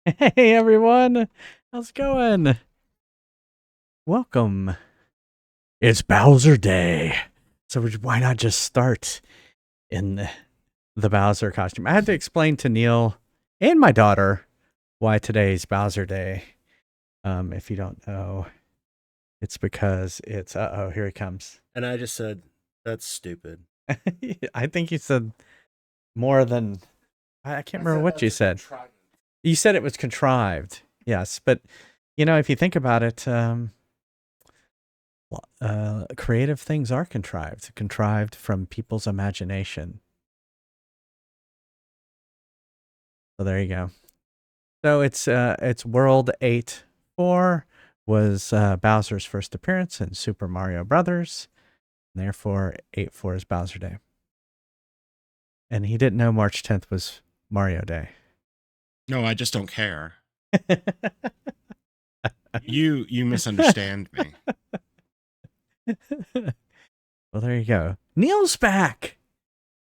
Hey everyone, how's it going? Welcome. It's Bowser Day, so why not just start in the Bowser costume? I had to explain to Neil and my daughter why today's Bowser Day. If you don't know, it's because it's here he comes. And I just said, that's stupid. I think you said more than I can't I remember said what you that's a said. contrivance. You said it was contrived, yes, but if you think about it, creative things are contrived from people's imagination. So there you go. So it's World 8-4 was Bowser's first appearance in Super Mario Brothers. And therefore, 8-4 is Bowser Day. And he didn't know March 10th was Mario Day. No, I just don't care. You misunderstand me. Well, there you go. Neil's back.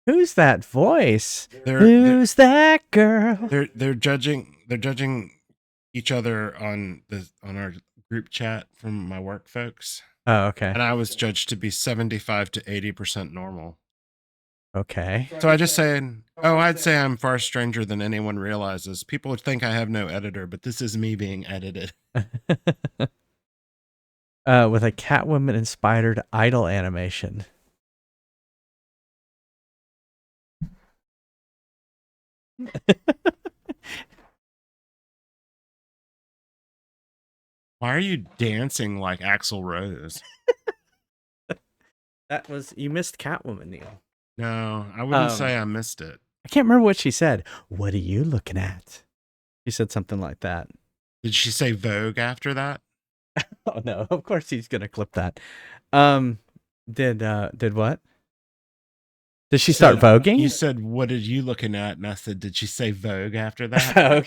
Who's that voice? They're they're Who's that girl? they're judging each other on our group chat from my work folks. Oh, okay. And I was judged to be 75 to 80% normal. Okay. So I just saying, oh, I'd say I'm far stranger than anyone realizes. People think I have no editor, but this is me being edited. With a Catwoman inspired idol animation. Why are you dancing like Axl Rose? That was you missed Catwoman, Neil. No, I wouldn't say I missed it. I can't remember what she said. What are you looking at? She said something like that. Did she say Vogue after that? Oh no, of course he's gonna clip that. Um, did what? Did she start You voguing? said, what did you looking at? And I said, did she say Vogue after that? Vogue.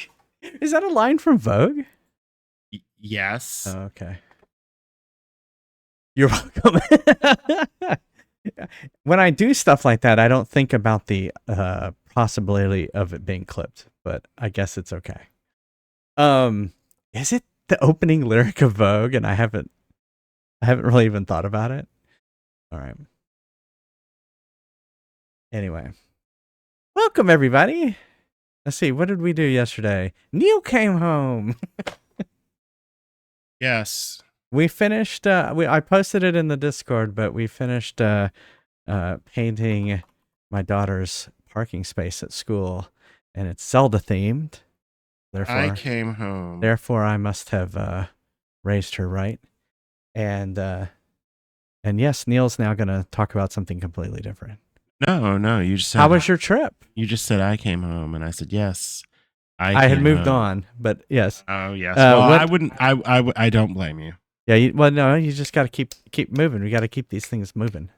Is that a line from Vogue? Yes. Oh, okay. You're welcome. When I do stuff like that, I don't think about the possibility of it being clipped, but I guess it's okay. Is it the opening lyric of Vogue? And I haven't really even thought about it. All right. Anyway, welcome everybody. Let's see. What did we do yesterday? Neil came home. Yes. We finished. I posted it in the Discord, but we finished painting my daughter's parking space at school, and it's Zelda themed. I Therefore, came home. therefore, I must have raised her right. And yes, Neil's now going to talk about something completely different. No, you just said, How was your trip? you just said I came home, and I said, yes, I I had came moved home. on, but yes. Oh, yes. Well, I What? wouldn't, I don't blame you. Yeah. Well, no, you just got to keep moving. We got to keep these things moving.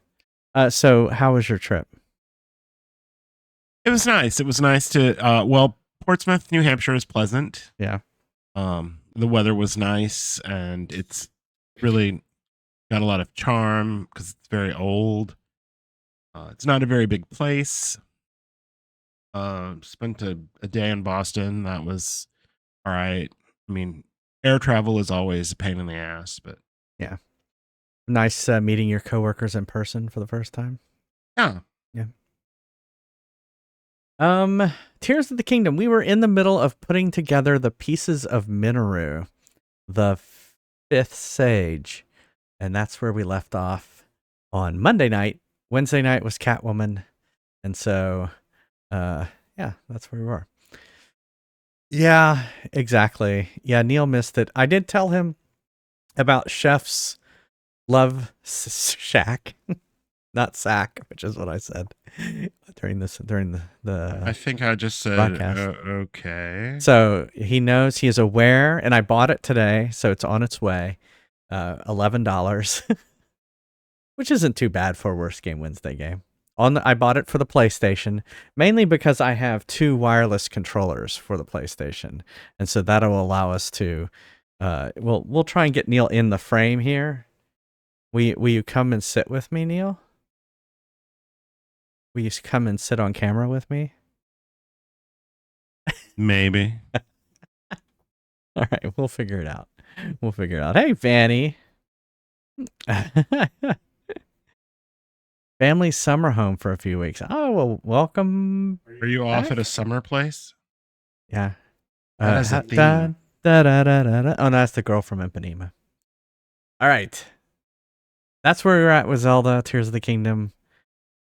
So how was your trip? It was nice. It was nice to, well, Portsmouth, New Hampshire is pleasant. Yeah. The weather was nice, and it's really got a lot of charm because it's very old. It's not a very big place. Spent a day in Boston. That was all right. I mean, air travel is always a pain in the ass, but Yeah. Nice meeting your coworkers in person for the first time. yeah. Yeah. Tears of the Kingdom. We were in the middle of putting together the pieces of Mineru, the fifth sage, and that's where we left off on Monday night. Wednesday night was Catwoman, and so, yeah, that's where we were. Yeah, exactly. Yeah, Neil missed it. I did tell him about Chef's Love Shack, not sack, which is what I said during the I think I just said broadcast. okay. So he knows, he is aware, and I bought it today, so it's on its way. $11, which isn't too bad for a Worst Game Wednesday game. I bought it for the PlayStation, mainly because I have two wireless controllers for the PlayStation, and so that'll allow us to. We'll try and get Neil in the frame here. Will you come and sit with me, Neil? Will you come and sit on camera with me? Maybe. All right, we'll figure it out. We'll figure it out. Hey, Fanny. Family summer home for a few weeks. Oh, well, welcome. Are you off back. at a summer place? Yeah. That has a theme. Da, da, da, da, da. Oh, no, that's the girl from Ipanema. All right. That's where we're at with Zelda, Tears of the Kingdom.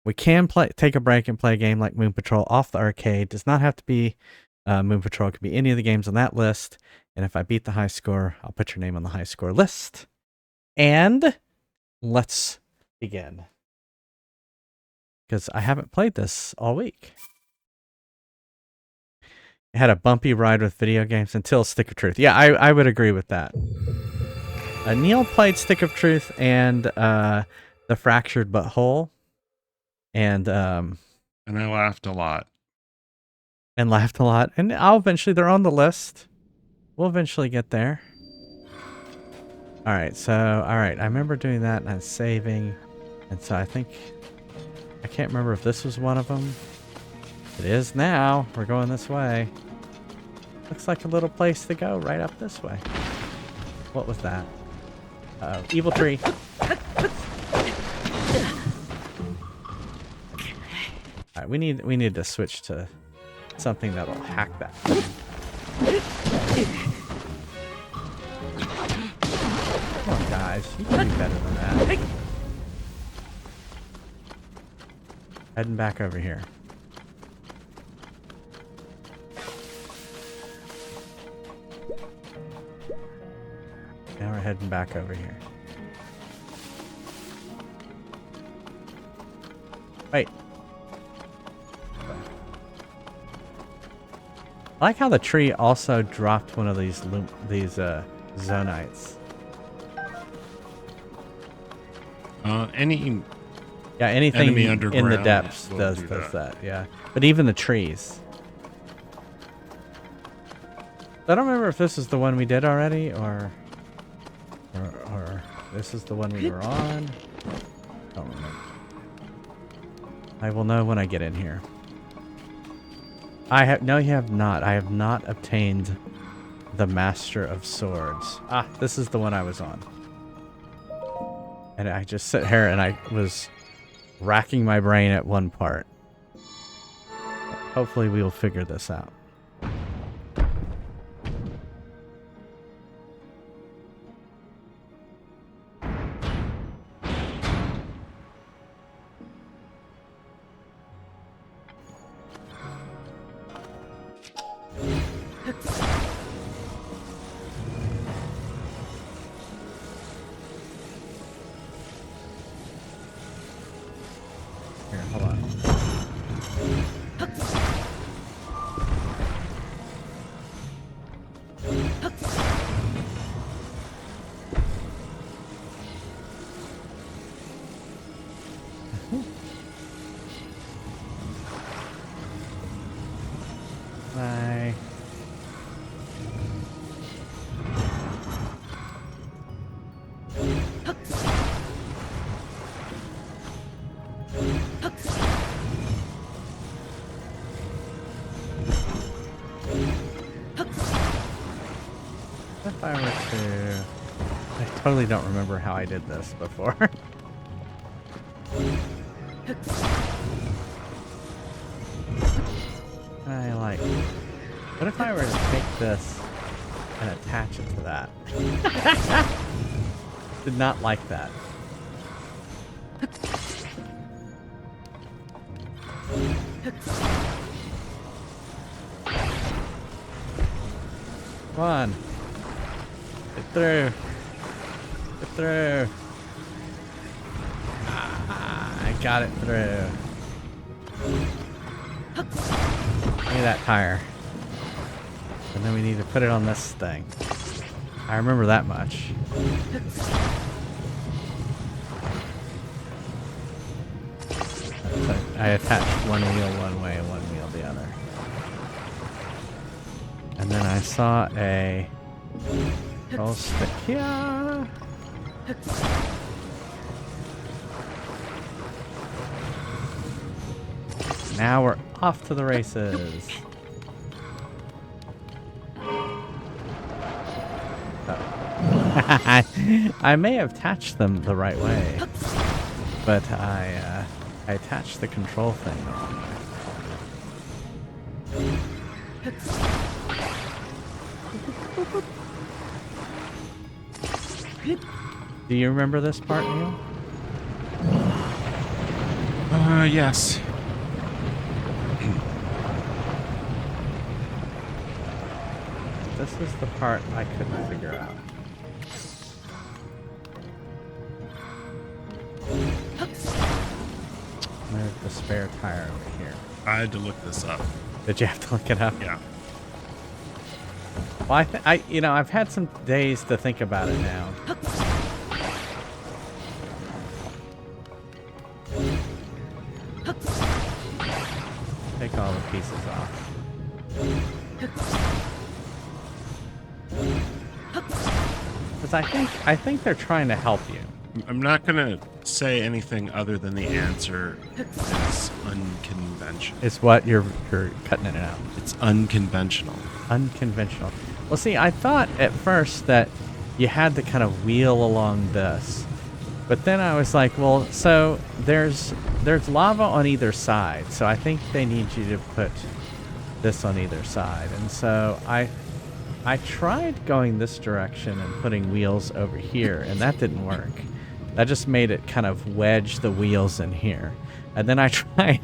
We can take a break and play a game like Moon Patrol off the arcade. Does not have to be Moon Patrol. It could be any of the games on that list. And if I beat the high score, I'll put your name on the high score list. And let's begin. Because I haven't played this all week. I had a bumpy ride with video games until Stick of Truth. Yeah, I would agree with that. Neil played Stick of Truth and The Fractured But Whole. And I laughed a lot. And they're on the list. We'll eventually get there. All right, I remember doing that and I was saving. And so I can't remember if this was one of them. It is now. We're going this way. Looks like a little place to go right up this way. What was that? Evil tree. All right, we need to switch to something that'll hack that. Come on, guys. You can do better than that. Heading back over here. Now we're heading back over here. Wait. I like how the tree also dropped one of these zonites. Anything in the depths does that. Yeah, but even the trees. I don't remember if this is the one we did already, or this is the one we were on. I don't remember. I will know when I get in here. No, you have not. I have not obtained the Master of Swords. Ah, this is the one I was on. And I just sit here and I was racking my brain at one part. Hopefully we will figure this out. Here, hold on. Bye. If I were to... I totally don't remember how I did this before. What if I were to take this and attach it to that? Did not like that. Come on. Get through. Get through. Ah, I got it through. Give me that tire. And then we need to put it on this thing. I remember that much. So I attached one wheel one way and one wheel the other. And then I saw a roll stick here. Now we're off to the races. I may have attached them the right way, but I attached the control thing the wrong way. Do you remember this part, Neil? Yes. This is the part I couldn't figure out. There's the spare tire over here. I had to look this up. Did you have to look it up? Yeah. Well, I've had some days to think about it now. Take all the pieces off. Because I think they're trying to help you. I'm not gonna say anything other than the answer is unconventional. It's what you're cutting it out. It's unconventional. Unconventional. Well, see, I thought at first that you had to kind of wheel along this, but then I was like, well, so there's lava on either side, so I think they need you to put this on either side, and so I tried going this direction and putting wheels over here, and that didn't work. That just made it kind of wedge the wheels in here. And then I tried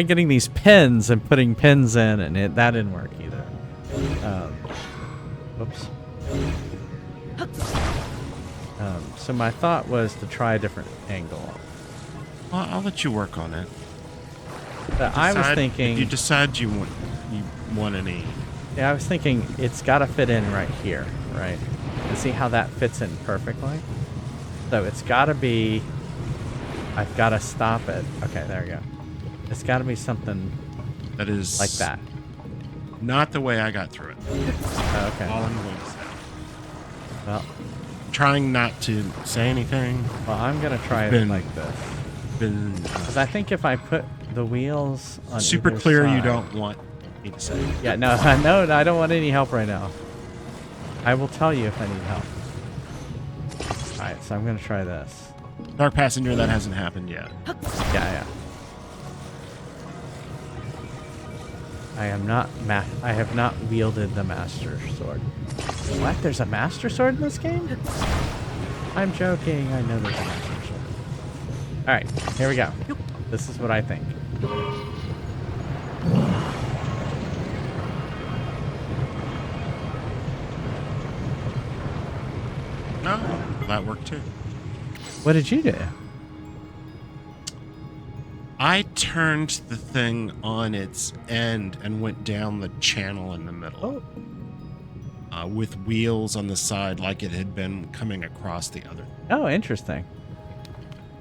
getting these pins and putting pins in, and that didn't work either. Whoops. So my thought was to try a different angle. Well, I'll let you work on it. But I was thinking... If you decide you want any... Yeah, I was thinking it's got to fit in right here, right? And see how that fits in perfectly? So it's got to be... I've got to stop it. Okay, there we go. It's got to be something that is like that. Not the way I got through it. Oh, okay. All I'm going to say. Well, I'm trying not to say anything. Well, I'm going to try it like this. Because I think if I put the wheels on super either clear, side, you don't want me to say. Yeah, no, I don't want any help right now. I will tell you if I need help. Alright, so I'm going to try this. Dark Passenger, that hasn't happened yet. Yeah. I have not wielded the Master Sword. What? There's a Master Sword in this game? I'm joking. I know there's a Master Sword. Alright, here we go. This is what I think. No, that worked too. What did you do? I turned the thing on its end and went down the channel in the middle. Oh. With wheels on the side like it had been coming across the other. Oh, interesting.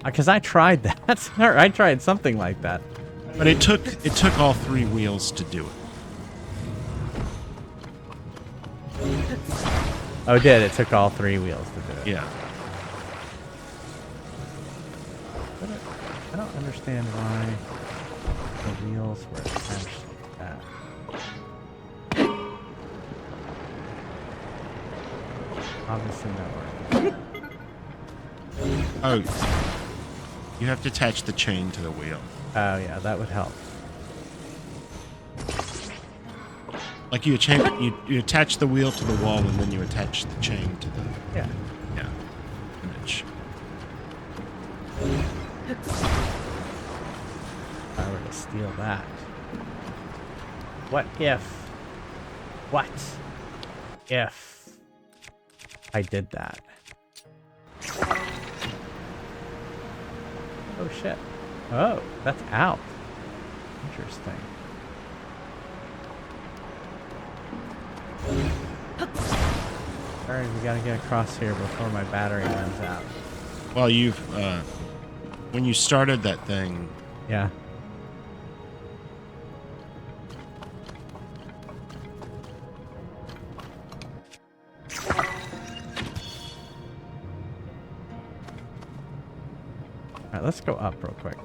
Because I tried that. Or I tried something like that. But it took all three wheels to do it. Oh, it did. It took all three wheels to do it. Yeah. I don't understand why the wheels were attached like that. Obviously not working. Oh. You have to attach the chain to the wheel. Oh, yeah, that would help. Like you attach the wheel to the wall and then you attach the chain to the image. If I were to steal that. What if I did that? Oh shit. Oh, that's out. Interesting. Alright, we gotta get across here before my battery runs out. Well, you've when you started that thing. Yeah. Alright, let's go up real quick.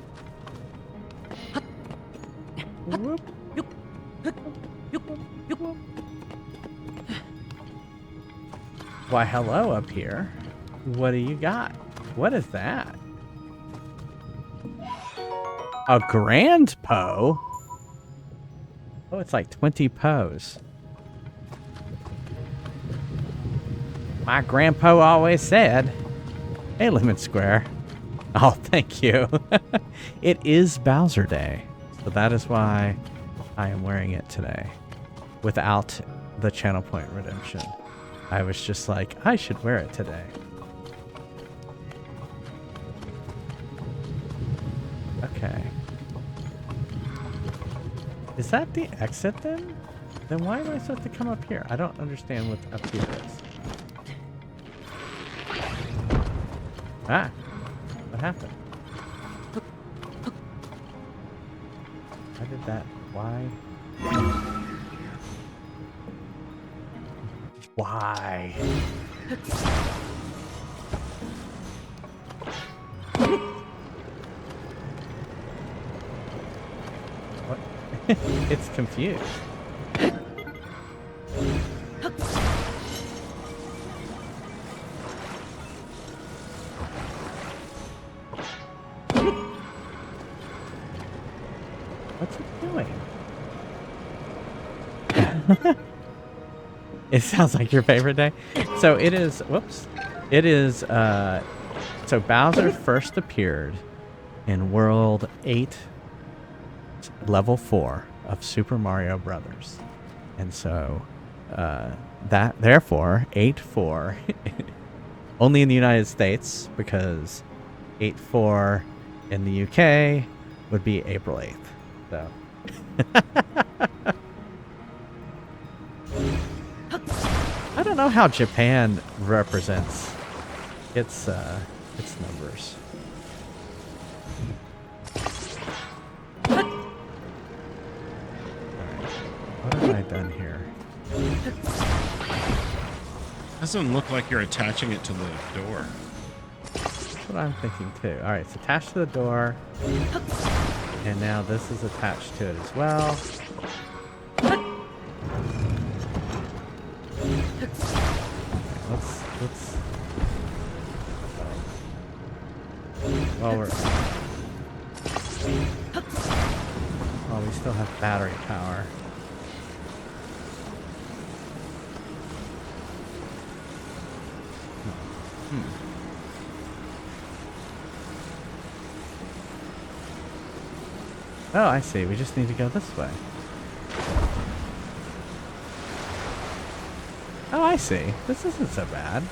Whoop. Why, hello up here. What do you got? What is that? A grand Poe? Oh, it's like 20 Poes. My grandpa always said, hey, Lemon Square. Oh, thank you. It is Bowser Day. So that is why I am wearing it today. Without the channel point redemption. I was just like, I should wear it today. Okay. Is that the exit then? Then why am I supposed to come up here? I don't understand what up here is. Ah, what happened? How did that? Why? Why? What? It's confused. What's it doing? It sounds like your favorite day. So it is, whoops. It is, so Bowser first appeared in World 8, Level 4 of Super Mario Brothers. And so, that, therefore, 8-4, only in the United States, because 8-4 in the UK would be April 8th. So. I don't know how Japan represents its numbers. Alright. What have I done here? Doesn't look like you're attaching it to the door. That's what I'm thinking too. Alright, it's attached to the door. And now this is attached to it as well. Let's well, we still have battery power. Oh, I see. We just need to go this way. Oh, I see. This isn't so bad.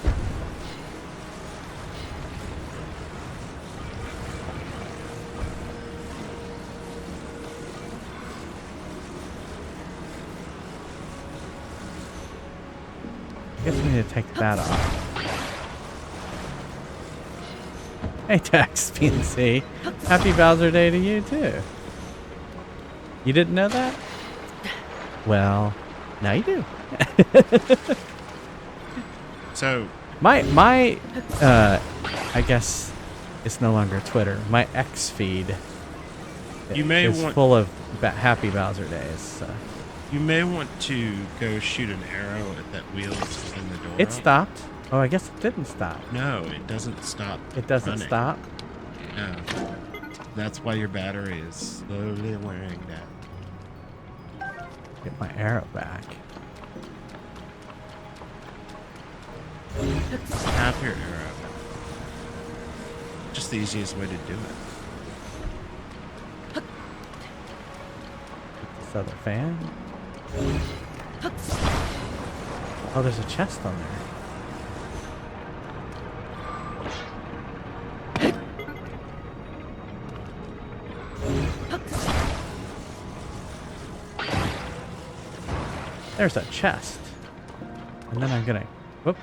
I guess we need to take that off. Hey, Tax PNC. Happy Bowser Day to you, too. You didn't know that? Well, now you do. So my I guess it's no longer Twitter. My X feed is full of happy Bowser days. So. You may want to go shoot an arrow at that wheel that's in the door. It stopped. Oh, I guess it didn't stop. No, it doesn't stop. It doesn't stop? No. That's why your battery is slowly wearing down. Get my arrow back. Have your arrow. Just the easiest way to do it. This other fan. Oh, there's a chest on there. There's a chest. And then I'm gonna, whoops,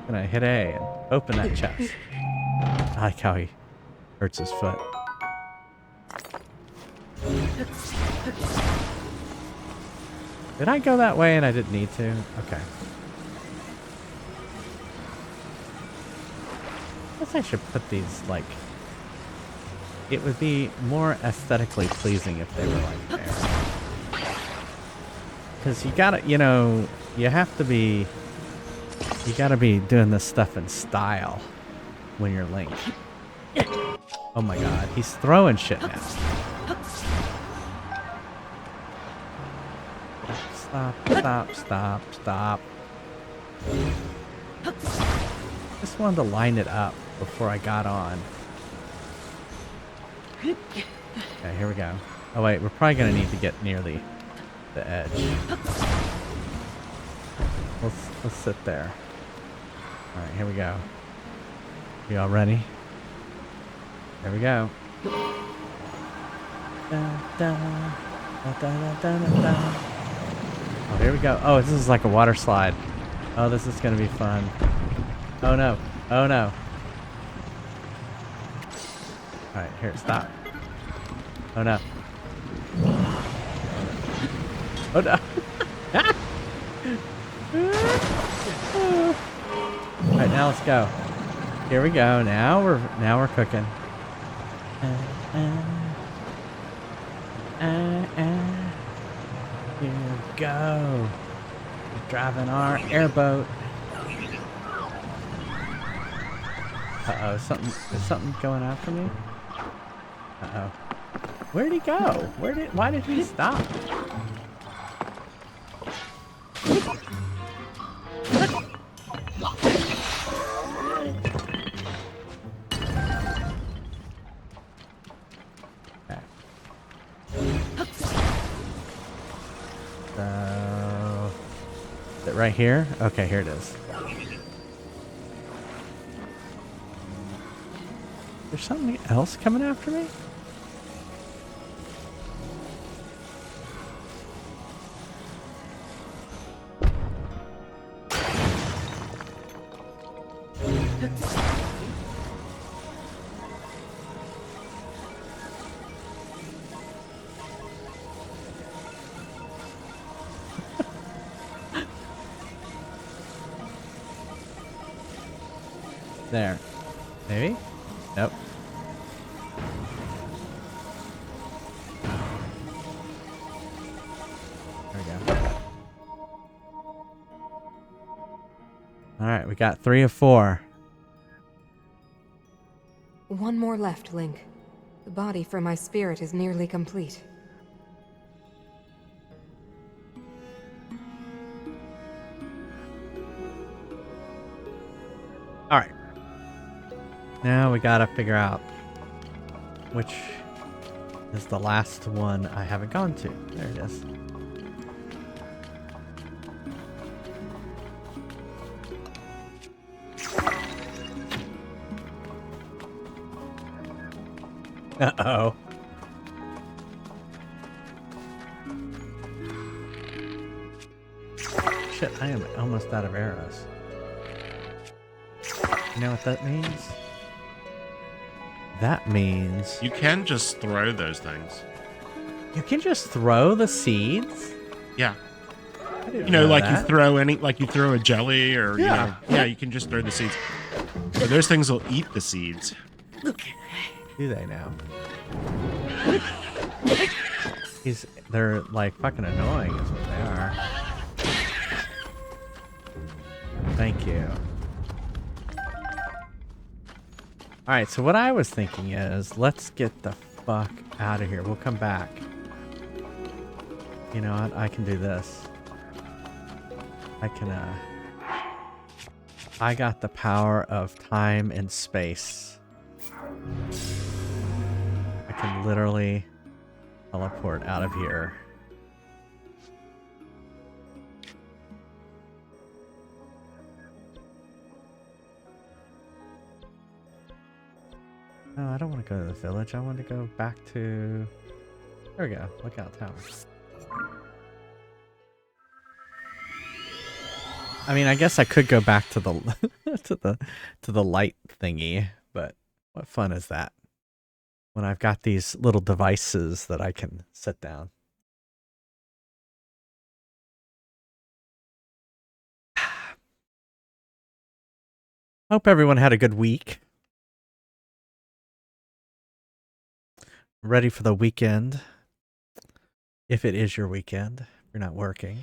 gonna hit A and open that chest. I like how he hurts his foot. Did I go that way and I didn't need to? Okay. I guess I should put these, like, it would be more aesthetically pleasing if they were like there. Because you gotta, you know, you have to be You gotta be doing this stuff in style when you're Link. Oh my god, he's throwing shit now. Stop. Just wanted to line it up before I got on. Okay, here we go. Oh wait, we're probably gonna need to get near the edge. Let's sit there. Alright, here we go. You all ready? There we go. Oh, here we go. Oh, this is like a water slide. Oh, this is gonna be fun. Oh no. Oh no. Alright, here, stop. Oh no. Oh no. Alright, now let's go. Here we go. Now we're cooking. Here we go. We're driving our airboat. Uh-oh, is something going after me? Uh-oh. Where'd he go? Why did he stop? Okay. So, is it right here? Okay, here it is. There's something else coming after me? There. Maybe? Nope. There we go. Alright, we got 3 of 4. One more left, Link. The body for my spirit is nearly complete. Alright. Now we gotta figure out which is the last one I haven't gone to. There it is. Uh-oh. Shit, I am almost out of arrows. You know what that means? That means... You can just throw those things. You can just throw the seeds? Yeah. I didn't You know, like that. you throw a jelly or, Yeah. you can just throw the seeds. But those things will eat the seeds. Do they now? They're like fucking annoying is what they are. Thank you. Alright, so what I was thinking is, let's get the fuck out of here. We'll come back. You know what? I can do this. I got the power of time and space. I can literally teleport out of here. No, I don't want to go to the village. I want to go back to... There we go. Lookout Tower. I mean, I guess I could go back to the to the light thingy, but what fun is that? When I've got these little devices that I can set down. Hope everyone had a good week. Ready for the weekend. If it is your weekend, if you're not working.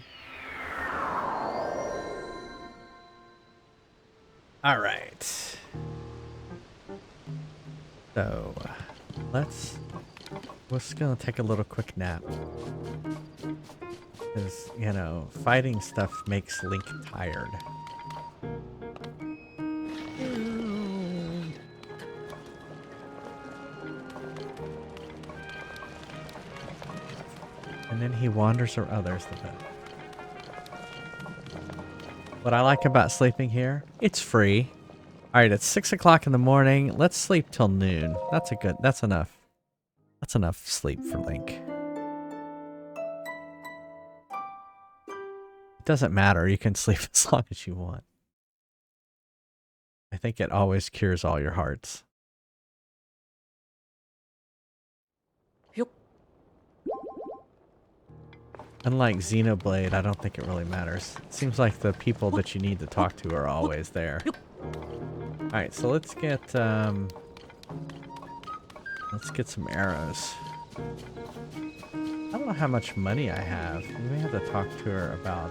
All right. So, we're just gonna take a little quick nap. Because, you know, fighting stuff makes Link tired. And then he wanders or others the bit. What I like about sleeping here, it's free. Alright, it's 6 o'clock in the morning. Let's sleep till noon. That's enough. That's enough sleep for Link. It doesn't matter, you can sleep as long as you want. I think it always cures all your hearts. Unlike Xenoblade, I don't think it really matters. It seems like the people that you need to talk to are always there. Alright, so let's get some arrows. I don't know how much money I have. We may have to talk to her about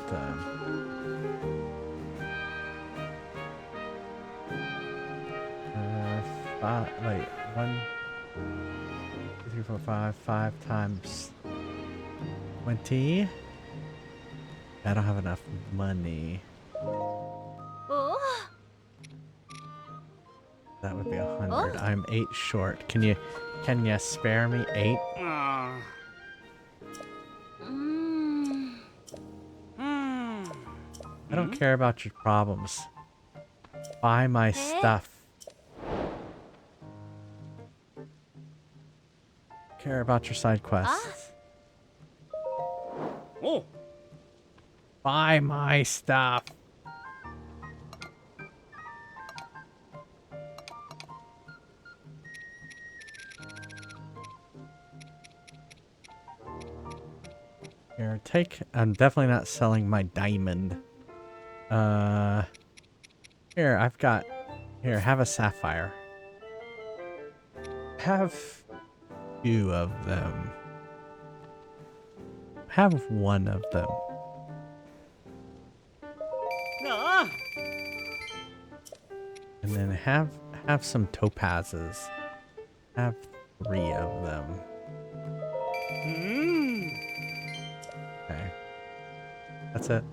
wait, 1, 2, 3, 4, 5 times 20. I don't have enough money. That would be 100. I'm 8 short. Can you spare me 8? I don't care about your problems. Buy my stuff. Care about your side quests. Buy my stuff. Here, I'm definitely not selling my diamond. Here, have a sapphire. Have 2 of them. Have 1 of them. And then have some topazes. Have 3 of them. Okay. That's it.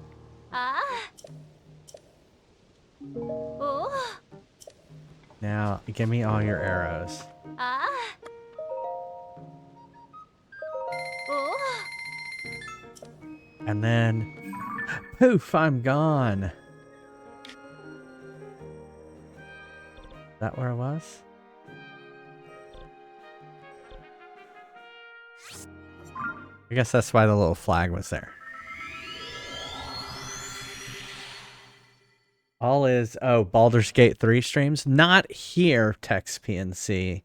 Now, give me all your arrows. And then, poof, I'm gone. Is that where it was? I guess that's why the little flag was there. Baldur's Gate 3 streams? Not here, Text PNC.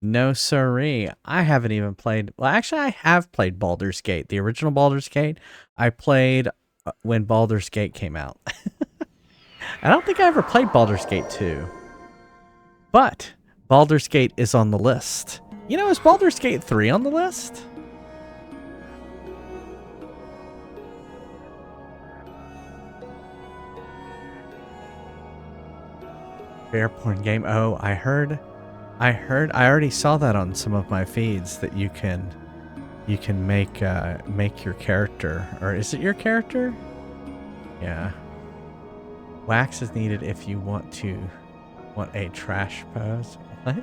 No siree. I haven't even played... Well, actually, I have played Baldur's Gate. The original Baldur's Gate, I played when Baldur's Gate came out. I don't think I ever played Baldur's Gate 2. But Baldur's Gate is on the list. You know, is Baldur's Gate 3 on the list? Bear porn game. Oh, I heard. I already saw that on some of my feeds that you can make your character, or is it your character? Yeah. Wax is needed if you want a trash pose. What?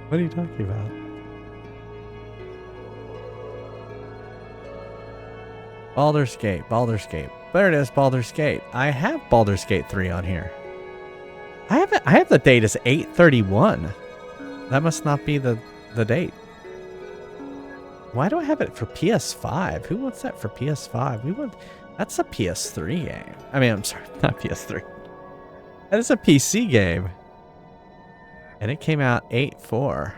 What are you talking about? Baldur's Gate. There it is, Baldur's Gate. I have Baldur's Gate 3 on here. I have the date as 8/31. That must not be the date. Why do I have it for PS5? Who wants that for PS5? That's a PS3 game. I mean, I'm sorry, not PS3. That is a PC game. And it came out 8/4.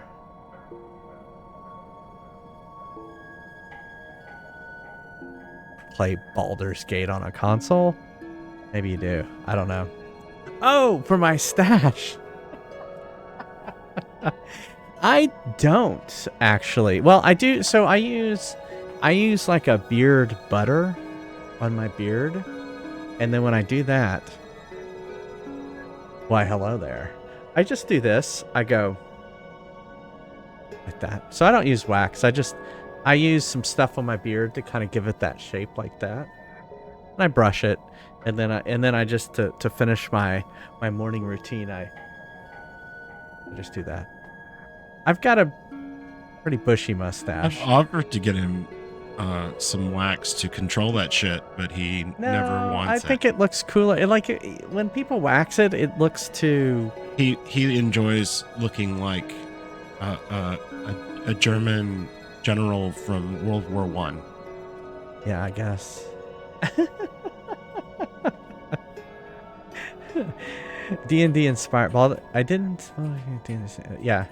Play Baldur's Gate on a console? Maybe you do. I don't know. Oh, for my stash. I don't actually. Well, I do. So I use like a beard butter on my beard, and then when I do that, Why, hello there. I just do this. I go like that. So I don't use wax. I use some stuff on my beard to kind of give it that shape like that. And I brush it, and then I just to finish my morning routine, I just do that. I've got a pretty bushy mustache. I've offered to get him some wax to control that shit, but he never wants I think it looks cooler. When people wax it, it looks too. He enjoys looking like a German general from World War One. Yeah, I guess. D&D inspired. I didn't. Yeah.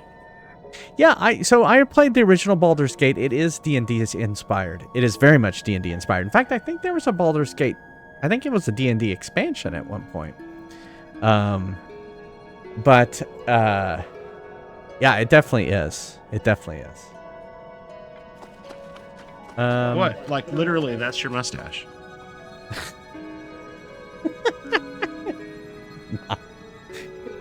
Yeah, I played the original Baldur's Gate. It is D&D inspired. It is very much D&D inspired. In fact, I think there was a Baldur's Gate. I think it was a D&D expansion at one point. But yeah, it definitely is. It definitely is. What? Like literally, that's your mustache.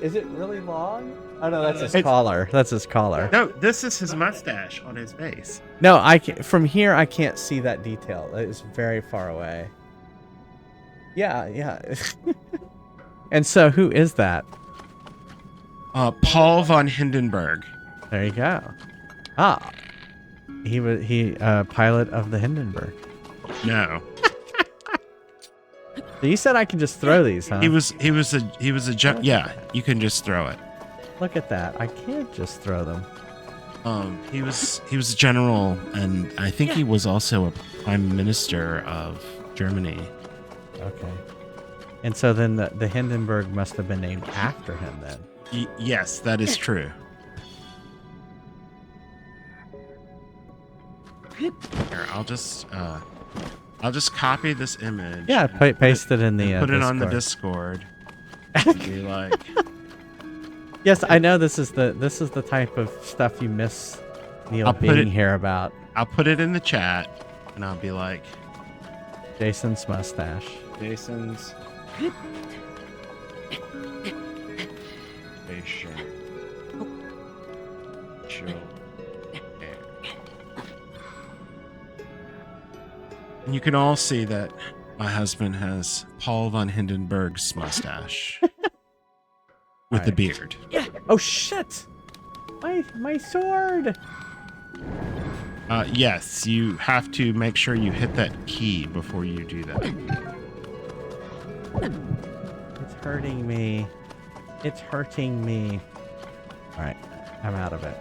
Is it really long? Oh no, that's his collar. That's his collar. No, this is his mustache on his face. No, from here I can't see that detail. It's very far away. Yeah. And so, who is that? Paul von Hindenburg. There you go. He was pilot of the Hindenburg. No. So you said I can just throw these, huh? He was a yeah, you can just throw it. Look at that. I can't just throw them. He was a general, and I think he was also a prime minister of Germany. Okay. And so then the Hindenburg must have been named after him then. Yes, that is true. Here, I'll just copy this image. Yeah, paste it in the put it on the Discord. Be like, yes, I know this is the type of stuff you miss Neil being here about. I'll put it in the chat, and I'll be like, Jason's mustache. Jason's facial hair. And you can all see that my husband has Paul von Hindenburg's mustache with the beard. Oh shit! My sword! Yes, you have to make sure you hit that key before you do that. It's hurting me. It's hurting me. Alright, I'm out of it.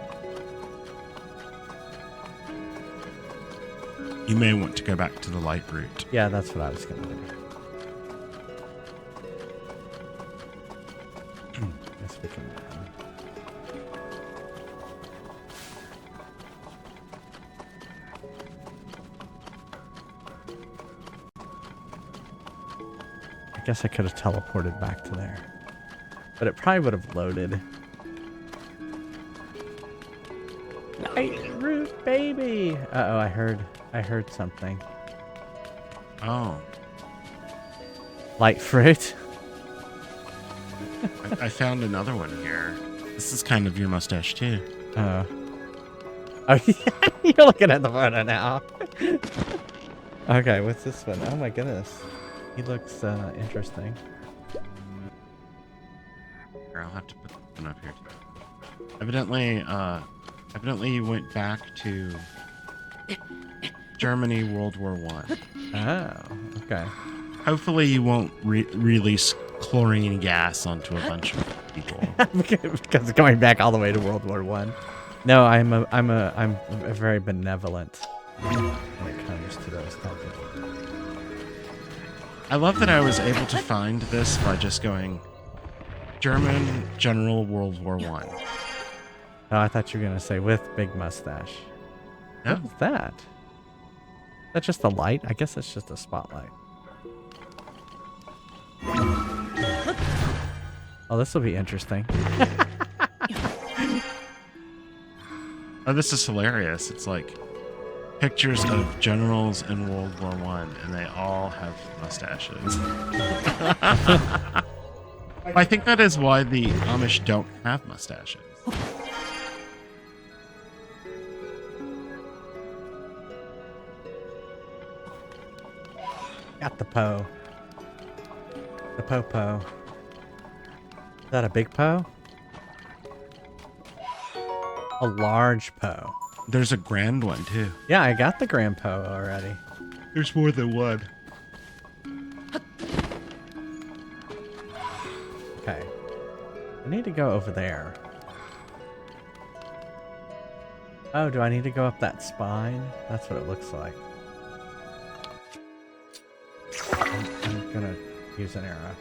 You may want to go back to the light route. Yeah, that's what I was gonna do. Yes, we can. I guess I could have teleported back to there, but it probably would have loaded. Night root baby. Uh-oh, I heard something. Oh. Light fruit. I found another one here. This is kind of your mustache too. Oh, yeah, you're looking at the photo now. Okay, what's this one? Oh my goodness. He looks interesting. Here, I'll have to put this one up here too. Evidently you went back to Germany, World War One. Oh, okay. Hopefully you won't release chlorine gas onto a bunch of people. Because going back all the way to World War One. No, I'm very benevolent when it comes to those type of. I love that I was able to find this by just going German General World War One. Oh, I thought you were gonna say with big mustache. No. What is that? That's just a light? I guess it's just a spotlight. Oh, this will be interesting. Oh, this is hilarious. It's like pictures of generals in World War One, and they all have mustaches. I think that is why the Amish don't have mustaches. Got the Poe. The Popo. Is that a big Poe? A large Poe. There's a grand one too. Yeah, I got the Grand Poe already. There's more than one. Okay. I need to go over there. Oh, do I need to go up that spine? That's what it looks like. I'm gonna use an arrow.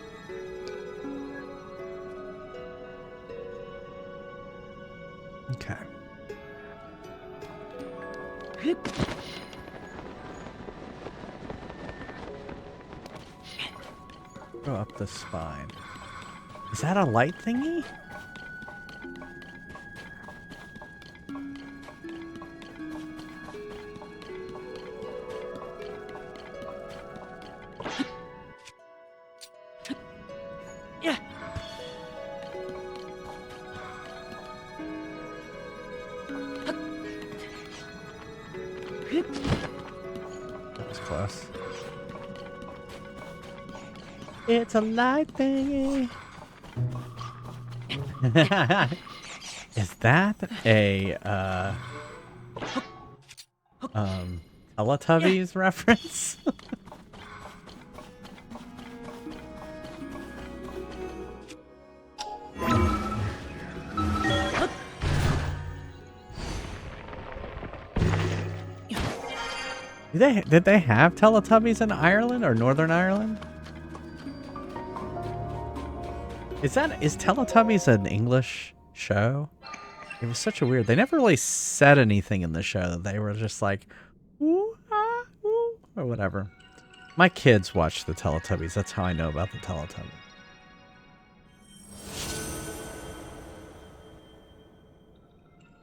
Okay. Go up the spine. Is that a light thingy? That was close. It's a light thingy. Is that a Teletubbies reference? Did they have Teletubbies in Ireland or Northern Ireland? Is Teletubbies an English show? It was such a weird. They never really said anything in the show. They were just like, ooh, ah, ooh, or whatever. My kids watch the Teletubbies. That's how I know about the Teletubbies.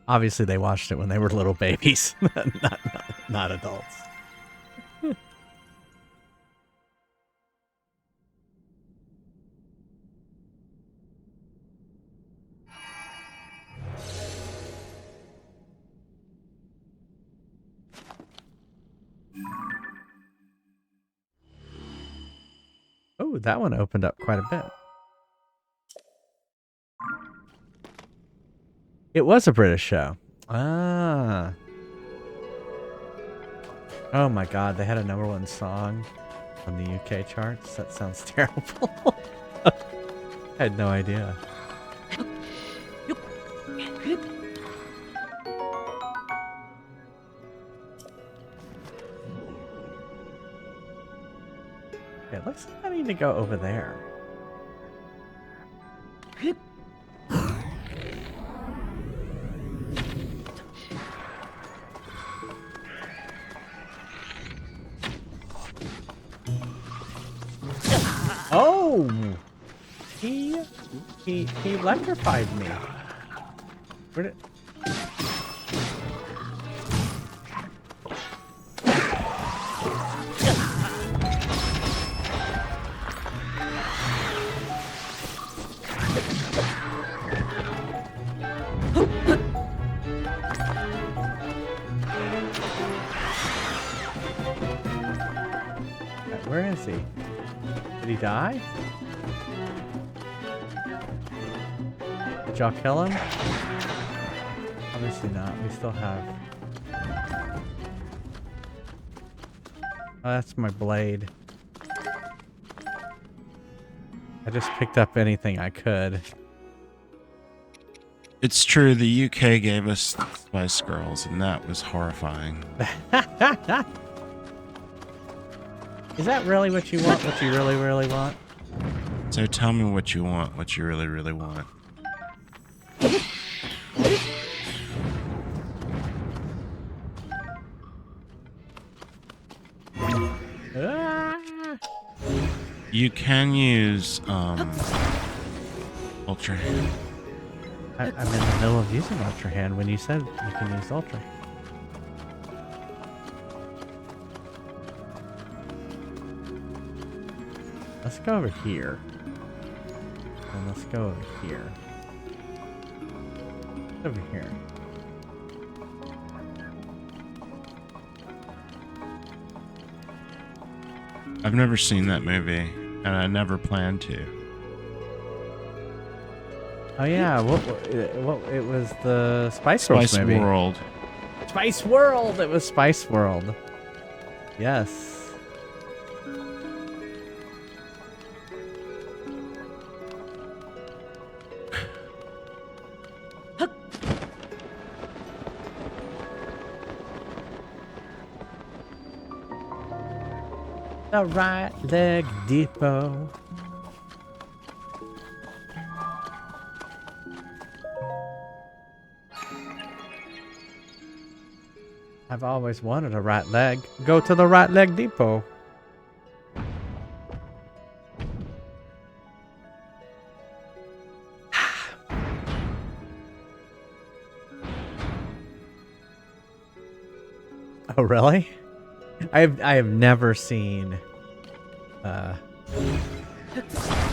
Obviously, they watched it when they were little babies, not adults. Oh, that one opened up quite a bit. It was a British show. Ah. Oh my god, they had a #1 song on the UK charts. That sounds terrible. I had no idea. It looks like I need to go over there. Oh! He electrified me. Where did... Where is he? Did he die? Did y'all kill him? Obviously not. We still have... Oh, that's my blade. I just picked up anything I could. It's true, the UK gave us Spice Girls, and that was horrifying. Is that really what you want? What you really, really want? So tell me what you want, what you really, really want. You can use Ultra Hand. I'm in the middle of using Ultra Hand when you said you can use Ultra. Let's go over here. And let's go over here. Over here. I've never seen that movie, and I never plan to. Oh yeah, what it was the Spice World Spice movie. World. Spice World. It was Spice World. Yes. The right leg depot. I've always wanted a right leg. Go to the right leg depot. Oh really? I have never seen the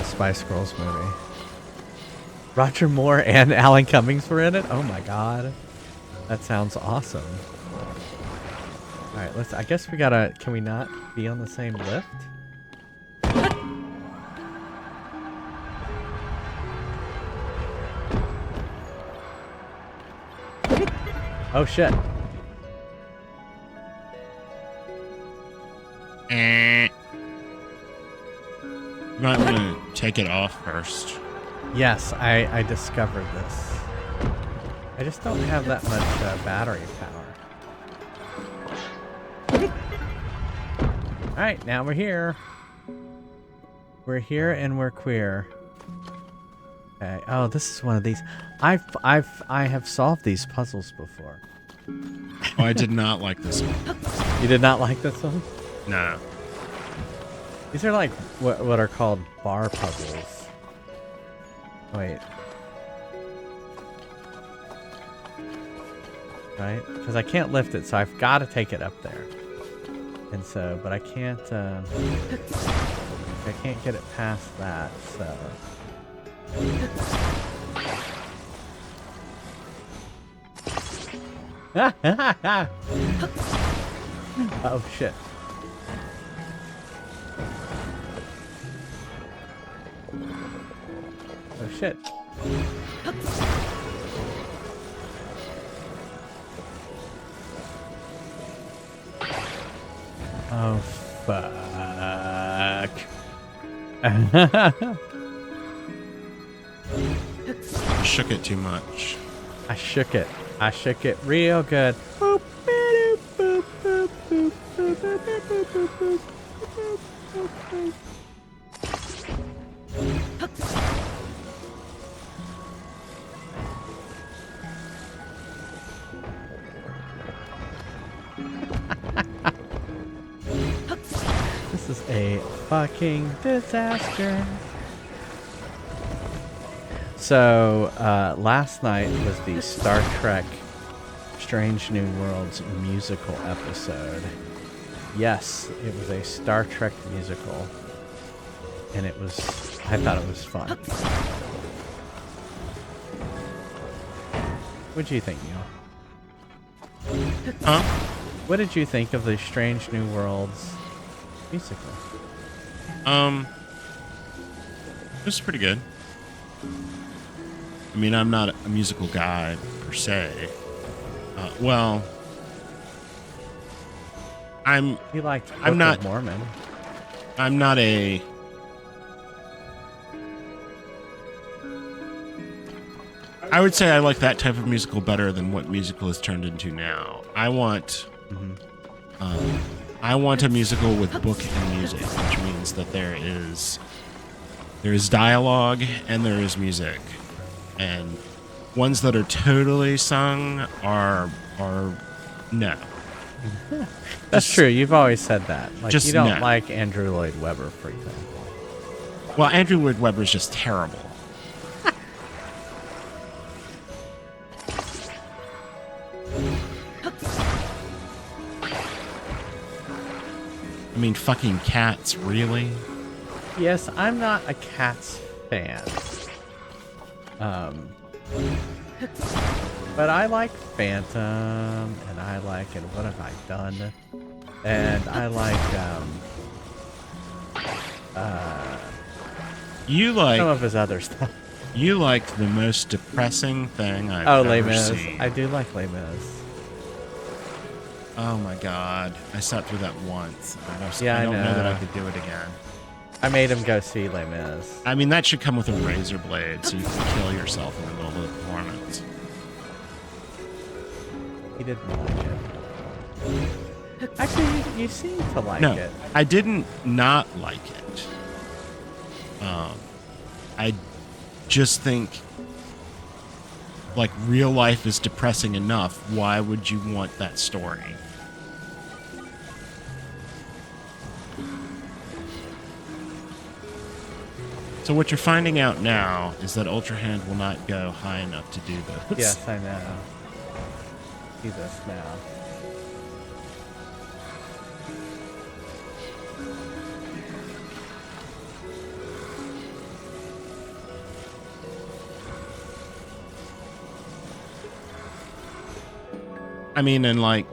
Spice Girls movie. Roger Moore and Alan Cummings were in it? Oh my god. That sounds awesome. Alright, I guess we gotta, can we not be on the same lift? Oh shit. You might want to take it off first. Yes, I discovered this. I just don't have that much battery power. Alright, now we're here. We're here and we're queer. Okay. Oh, this is one of these. I have solved these puzzles before. Oh, I did not like this one. You did not like this one? No. These are like what are called bar puzzles. Wait. Right? Because I can't lift it, so I've got to take it up there. And so, but I can't get it past that, so. Oh shit. Oh shit. Oh fuck. Shook it too much. I shook it. I shook it real good. Boop, boop, boop, boop, boop, boop, boop, boop, boop, boop, boop, boop. This is a fucking disaster. So, last night was the Star Trek Strange New Worlds musical episode. Yes, it was a Star Trek musical. And it was, I thought it was fun. What'd you think, Neil? Huh? What did you think of the Strange New Worlds musical? It was pretty good. I mean, I'm not a musical guy per se. Well, I'm. You liked Book I'm not of Mormon. I'm not a. I would say I like that type of musical better than what musical has turned into now. I want a musical with book and music, which means that there is dialogue and there is music, and ones that are totally sung are no. That's true. You've always said that. Like, just you don't no. like Andrew Lloyd Webber, for example. Well, Andrew Lloyd Webber is just terrible. I mean, fucking Cats, really? Yes, I'm not a Cats fan. Um, but I like Phantom, and I like, and what have I done? And I like You like some of his other stuff. You liked the most depressing thing I've Oh, Les ever Mis. seen. I do like Les Mis. Oh my god. I sat through that once. Yeah, I don't know that know. I could do it again. I made him go see Les Mis. I mean, that should come with a razor blade so you can kill yourself in the middle of the performance. He didn't like it. Actually, you seem to like No, it. I didn't not like it. I just think, like, real life is depressing enough. Why would you want that story? So what you're finding out now is that Ultra Hand will not go high enough to do this. Yes, I know. See this now. I mean, and like,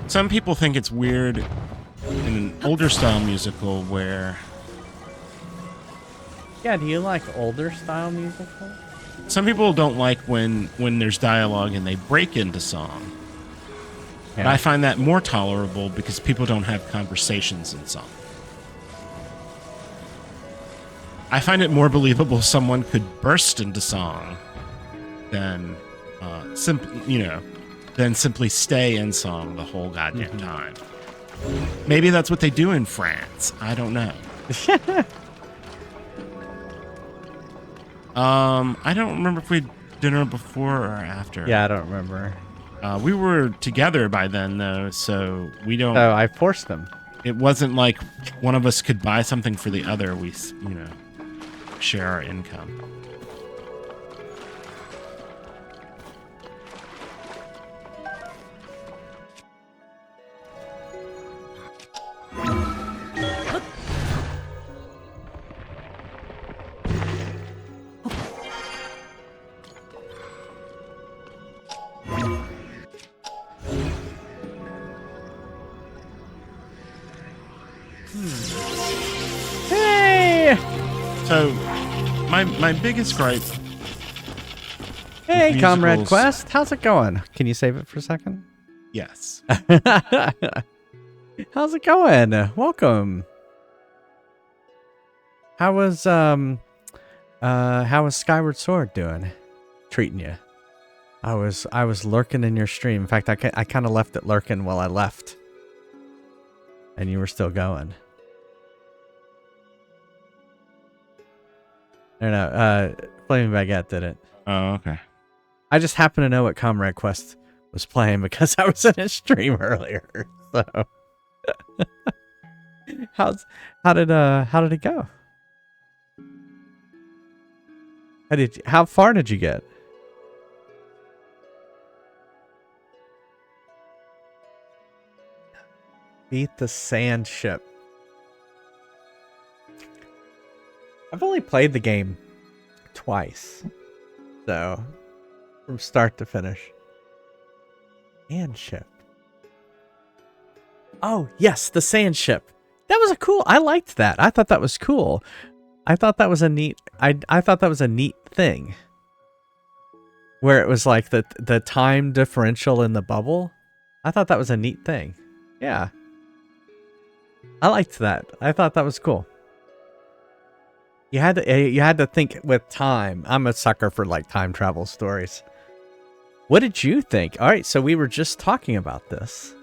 some people think it's weird in an older style musical where Yeah, do you like older style musicals? some people don't like when there's dialogue and they break into song. But Yeah. I find that more tolerable because people don't have conversations in song. I find it more believable someone could burst into song than simply stay in song the whole goddamn time. Maybe that's what they do in France. I don't know. I don't remember if we had dinner before or after. Yeah, I don't remember. We were together by then, though, so we don't. Oh, I forced him. It wasn't like one of us could buy something for the other. We, share our income. Hey! So, my biggest gripe. Hey, with Comrade musicals- Quest. How's it going? Can you save it for a second? Yes. How's it going? Welcome. How was Skyward Sword doing? Treating you? I was lurking in your stream. In fact, I kind of left it lurking while I left. And you were still going. I don't know. Flaming Baguette did it. Oh, okay. I just happen to know what Comrade Quest was playing because I was in his stream earlier. So how did it go? How far did you get? Beat the sand ship. I've only played the game twice. So from start to finish. Sand ship. Oh, yes, the sand ship. That was I liked that. I thought that was cool. I thought that was a neat I thought that was a neat thing. Where it was like the time differential in the bubble. I thought that was a neat thing. Yeah. I liked that. I thought that was cool. You had to think with time. I'm a sucker for like time travel stories. What did you think? All right, so we were just talking about this.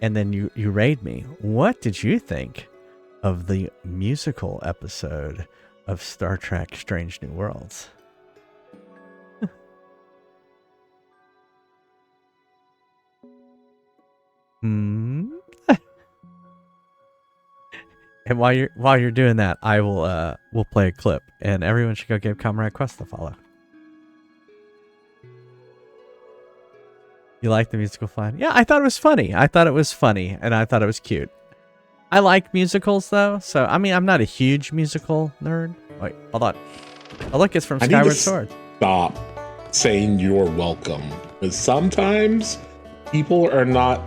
And then you raid me. What did you think of the musical episode of Star Trek Strange New Worlds? And while you're doing that, I will we'll play a clip, and everyone should go give Comrade Quest a follow. You like the musical fun? Yeah, I thought it was funny. I thought it was funny, and I thought it was cute. I like musicals though, so I mean, I'm not a huge musical nerd. Wait, hold on. Oh, look, it's from I need Skyward to Sword. stop saying you're welcome. Because sometimes people are not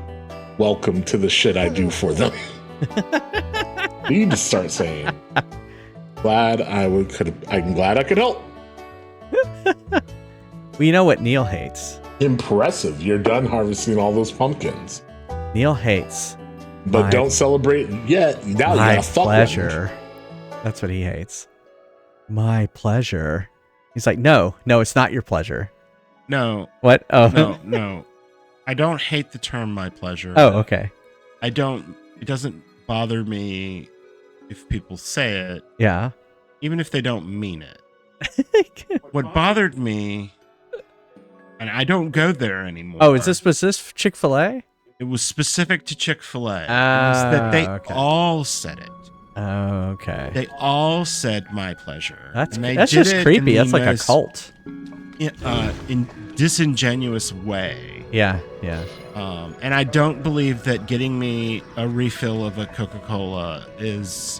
welcome to the shit I do for them. You need to start saying, I'm glad I could help. Well, you know what Neil hates? Impressive. You're done harvesting all those pumpkins. Neil hates. But don't celebrate yet. Now you My gotta fuck pleasure. That's what he hates. My pleasure. He's like, no, it's not your pleasure. No. What? Oh. No. I don't hate the term my pleasure. Oh, okay. It doesn't bother me if people say it. Yeah. Even if they don't mean it. What bothered me, and I don't go there anymore. Oh, was this Chick-fil-A? It was specific to Chick-fil-A. It was that they all said it. Oh, okay. They all said my pleasure. That's just creepy. That's like a cult. In disingenuous way. Yeah. And I don't believe that getting me a refill of a Coca-Cola is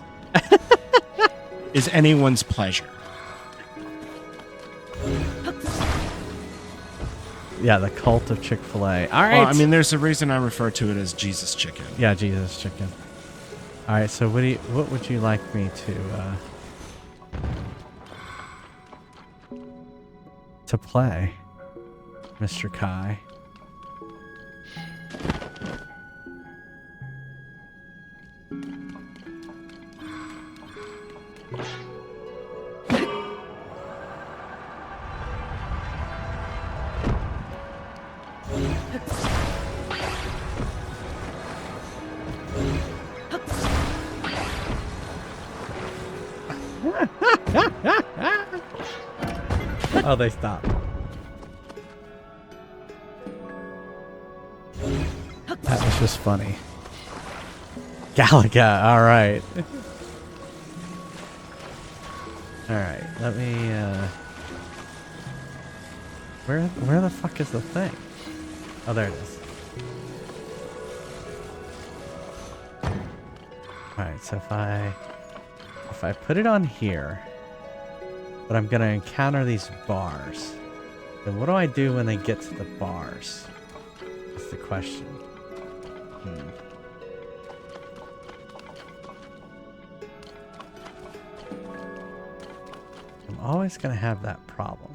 anyone's pleasure. Yeah, the cult of Chick-fil-A. All right. Well, I mean, there's a reason I refer to it as Jesus Chicken. Yeah, Jesus Chicken. All right. So what would you like me to play, Mr. Kai? Oh, they stopped. That was just funny. Galaga, all right. All right, let me where the fuck is the thing? Oh, there it is. All right, so if I put it on here, but I'm gonna encounter these bars, then what do I do when they get to the bars? That's the question. I'm always gonna have that problem.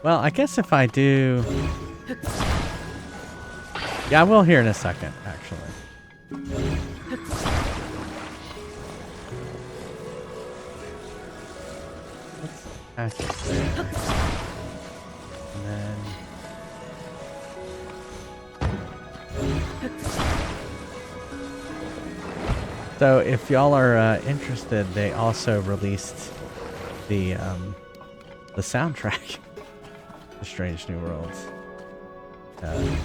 Well, I guess if I do... Yeah, I will here in a second, actually. Let's pass it there. And then... So, if y'all are interested, they also released the soundtrack to Strange New Worlds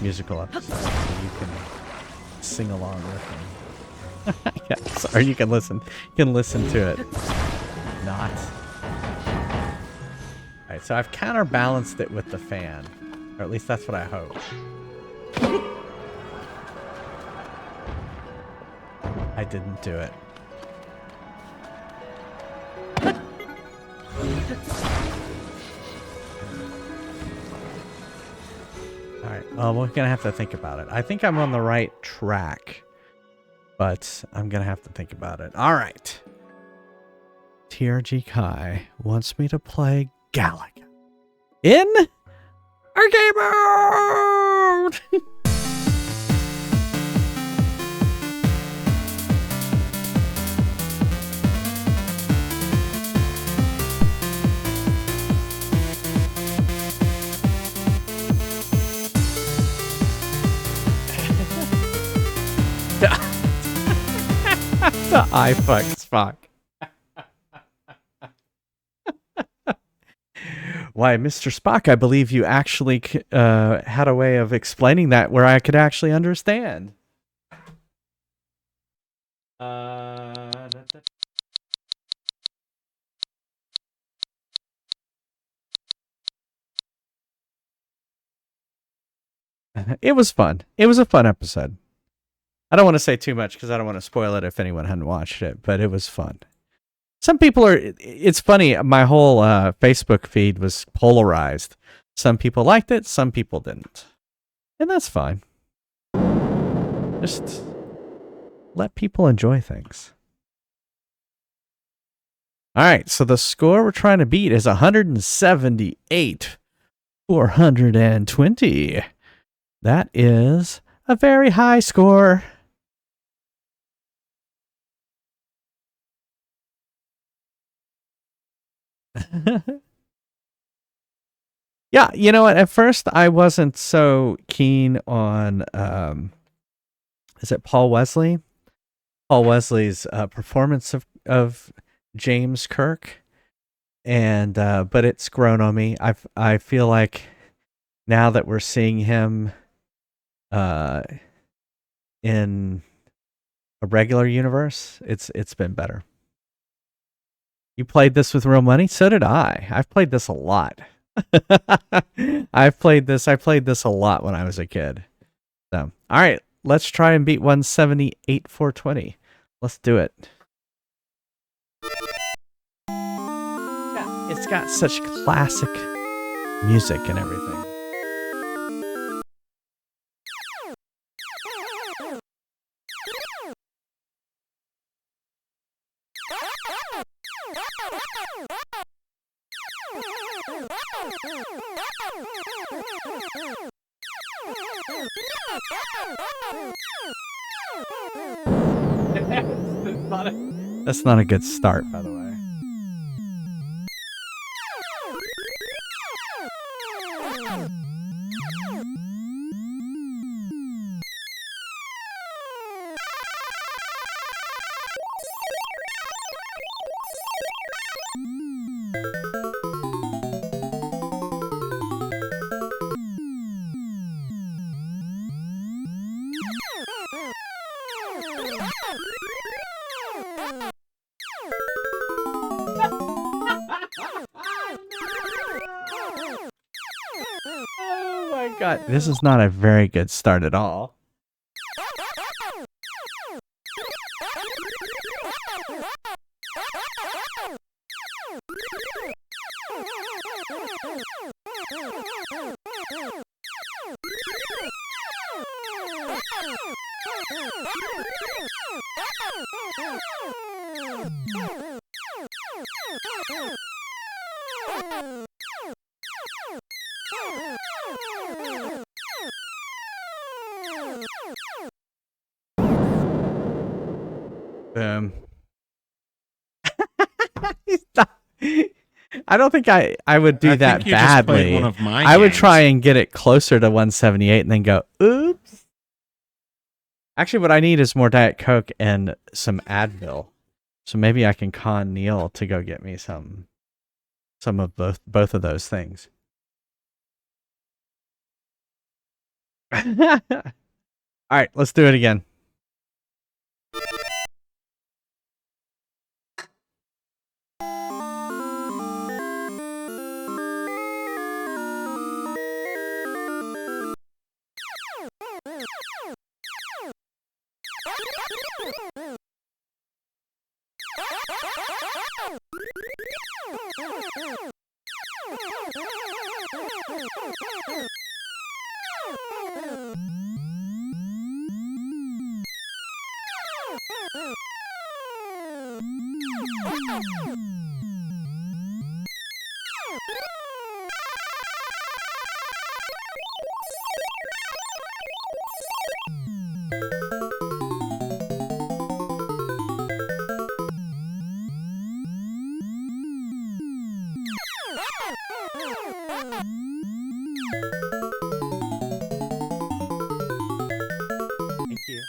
musical episode, so you can sing along with them. Yeah, sorry, you can listen to it. Not. Alright, so I've counterbalanced it with the fan. Or at least that's what I hope. I didn't do it. Alright, well, we're gonna have to think about it. I think I'm on the right track, but I'm gonna have to think about it. Alright. TRG Kai wants me to play Galaga in arcade mode! The I fuck Spock. Why, Mr. Spock, I believe you actually had a way of explaining that where I could actually understand. It was fun. It was a fun episode. I don't want to say too much because I don't want to spoil it if anyone hadn't watched it, but it was fun. Some people are. It's funny. My whole Facebook feed was polarized. Some people liked it. Some people didn't, and that's fine. Just let people enjoy things. All right. So the score we're trying to beat is 178, 420. That is a very high score. Yeah, you know what? At first, I wasn't so keen on. Is it Paul Wesley? Paul Wesley's performance of James Kirk, and but it's grown on me. I feel like now that we're seeing him in a regular universe, it's been better. You played this with real money? So did I. I've played this a lot. I played this a lot when I was a kid. So, all right, let's try and beat 178 420. Let's do it. Yeah, it's got such classic music and everything. That's not a good start, by the way. Oh my god, this is not a very good start at all. Boom. I don't think I would do that badly. One of my I would games. try and get it closer to 178 and then go, oops. Actually, what I need is more Diet Coke and some Advil. So maybe I can con Neil to go get me some of both of those things. All right, let's do it again. Thank you.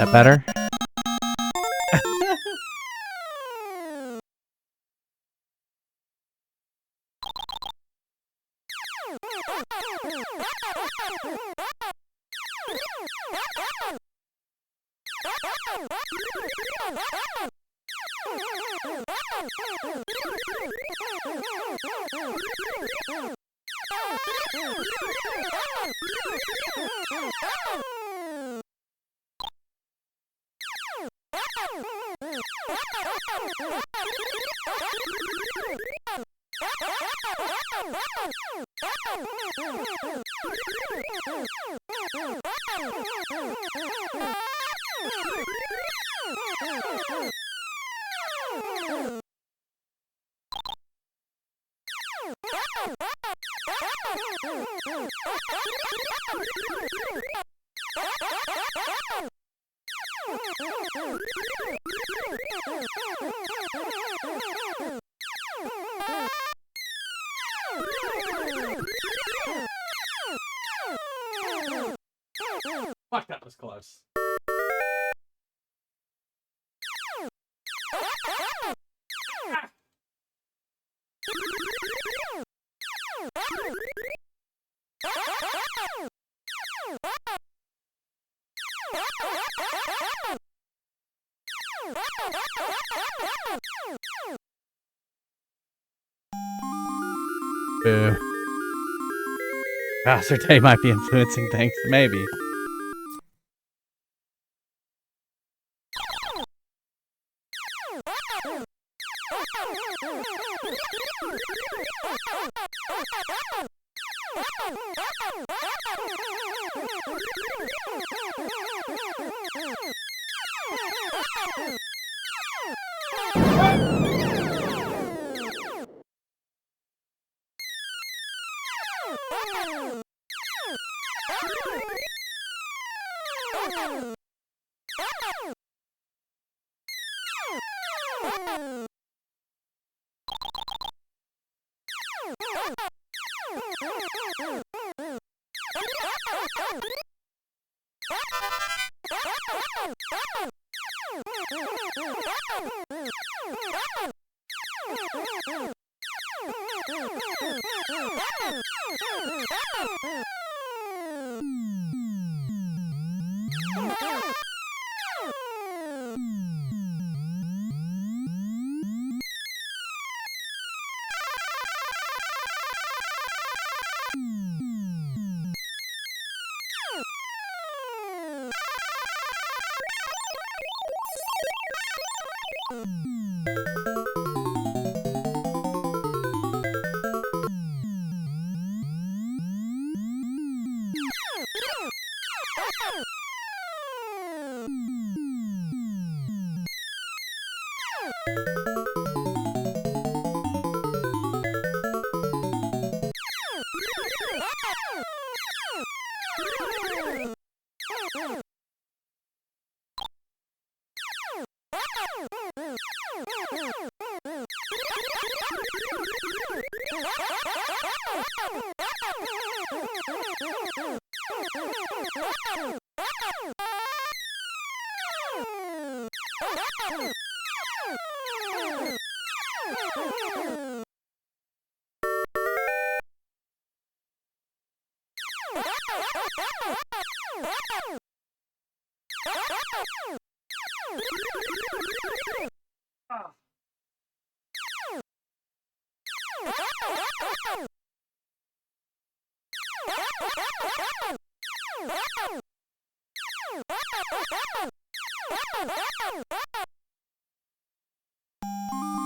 That better? Fuck, that was close. Boo. Bowser Day might be influencing things, maybe.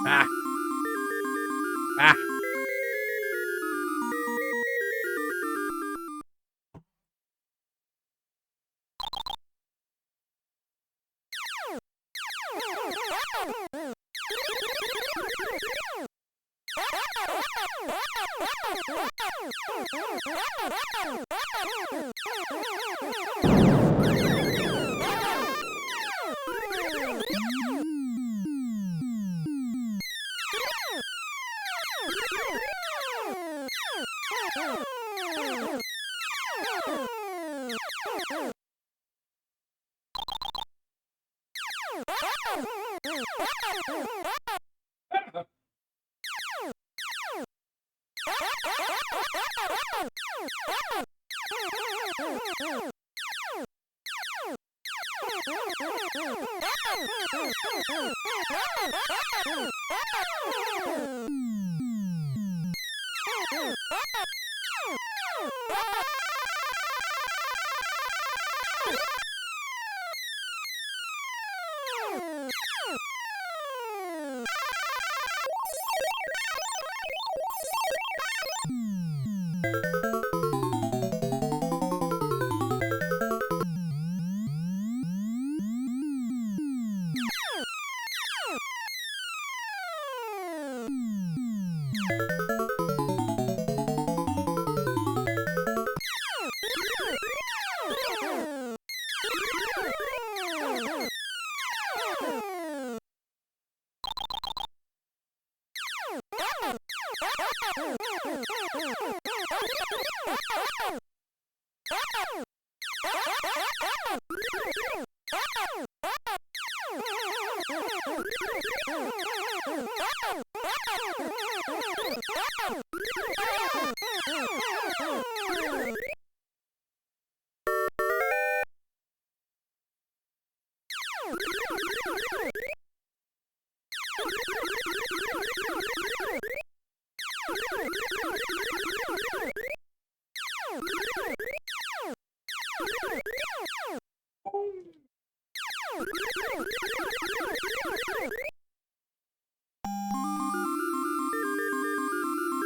Ah. Ah.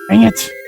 Dang it.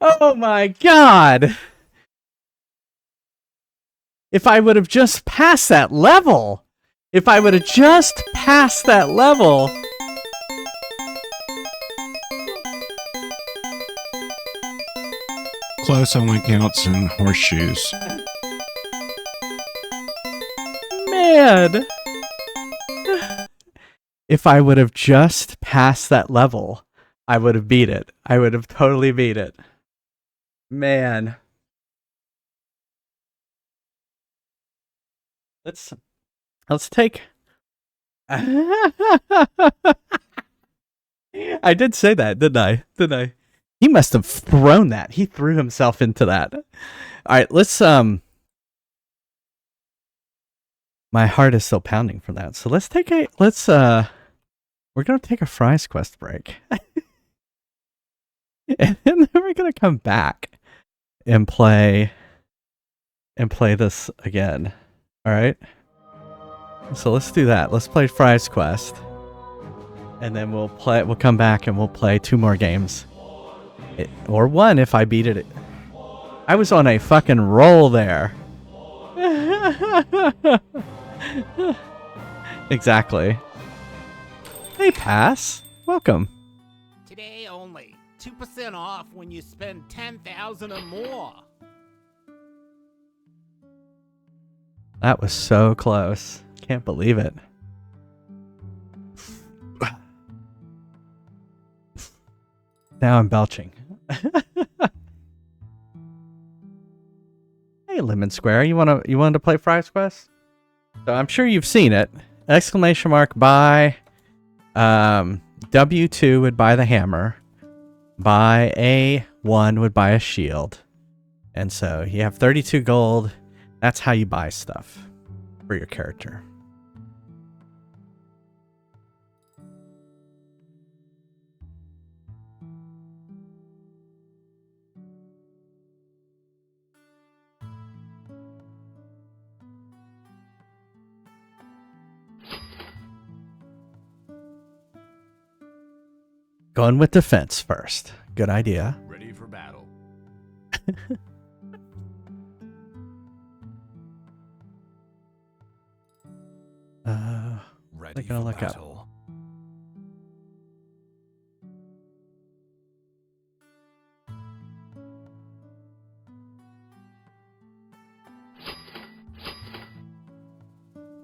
Oh my god! If I would have just passed that level! If I would have just passed that level! Close only counts in horseshoes. Man! If I would have just passed that level, I would have beat it. I would have totally beat it. Man. Let's take... I did say that, didn't I? He must have thrown that. He threw himself into that. All right, let's my heart is still pounding for that. So let's take a we're going to take a Fries Quest break. And then we're going to come back and play this again. All right? So let's do that. Let's play Fries Quest. And then we'll come back and we'll play 2 more games. Or 1 if I beat it. I was on a fucking roll there. Exactly. Hey, Pass. Welcome. Today only. 2% off when you spend 10,000 or more. That was so close. Can't believe it. Now I'm belching. Hey, Lemon Square, you wanted to play Fries Quest? So I'm sure you've seen it. Exclamation mark buy. W2 would buy the hammer. Buy A1 would buy a shield. And so you have 32 gold. That's how you buy stuff for your character. Going with defense first. Good idea. Ready for battle. They're gonna look up.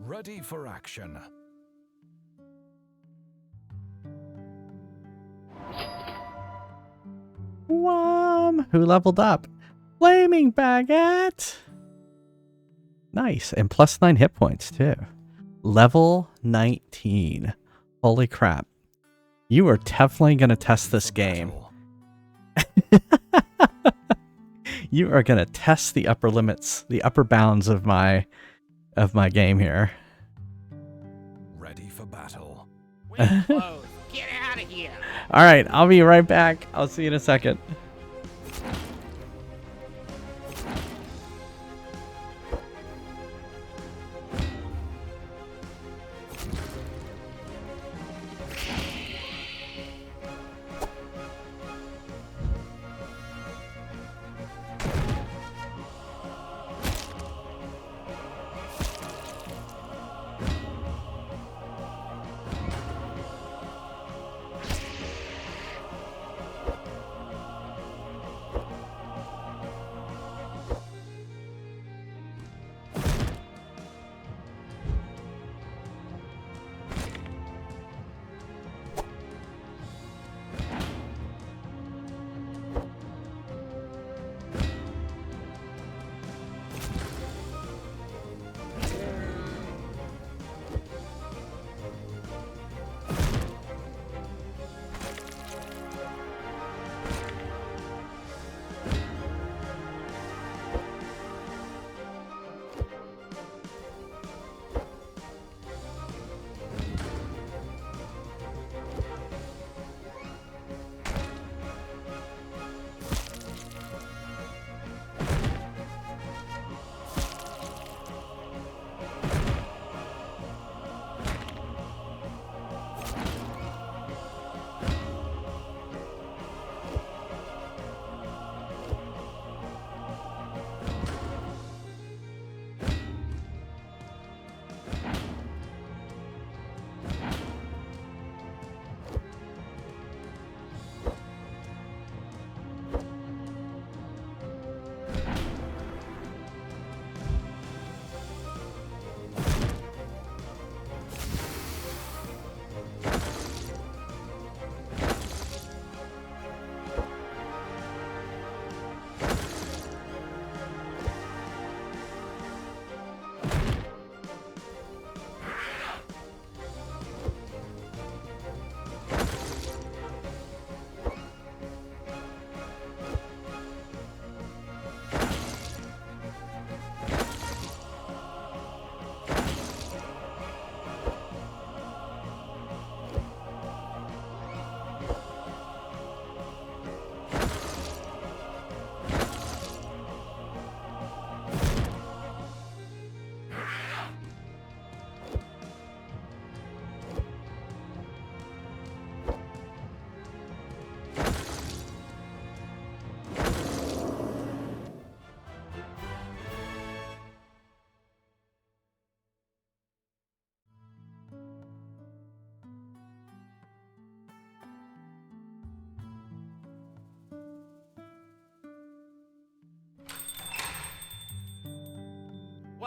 Ready for action. Who leveled up? Flaming Baguette! Nice. And plus 9 hit points, too. Level 19. Holy crap. You are definitely going to test this game. You are going to test the upper limits, the upper bounds of my game here. Ready for battle. We're closed. Get out of here. All right, I'll be right back. I'll see you in a second.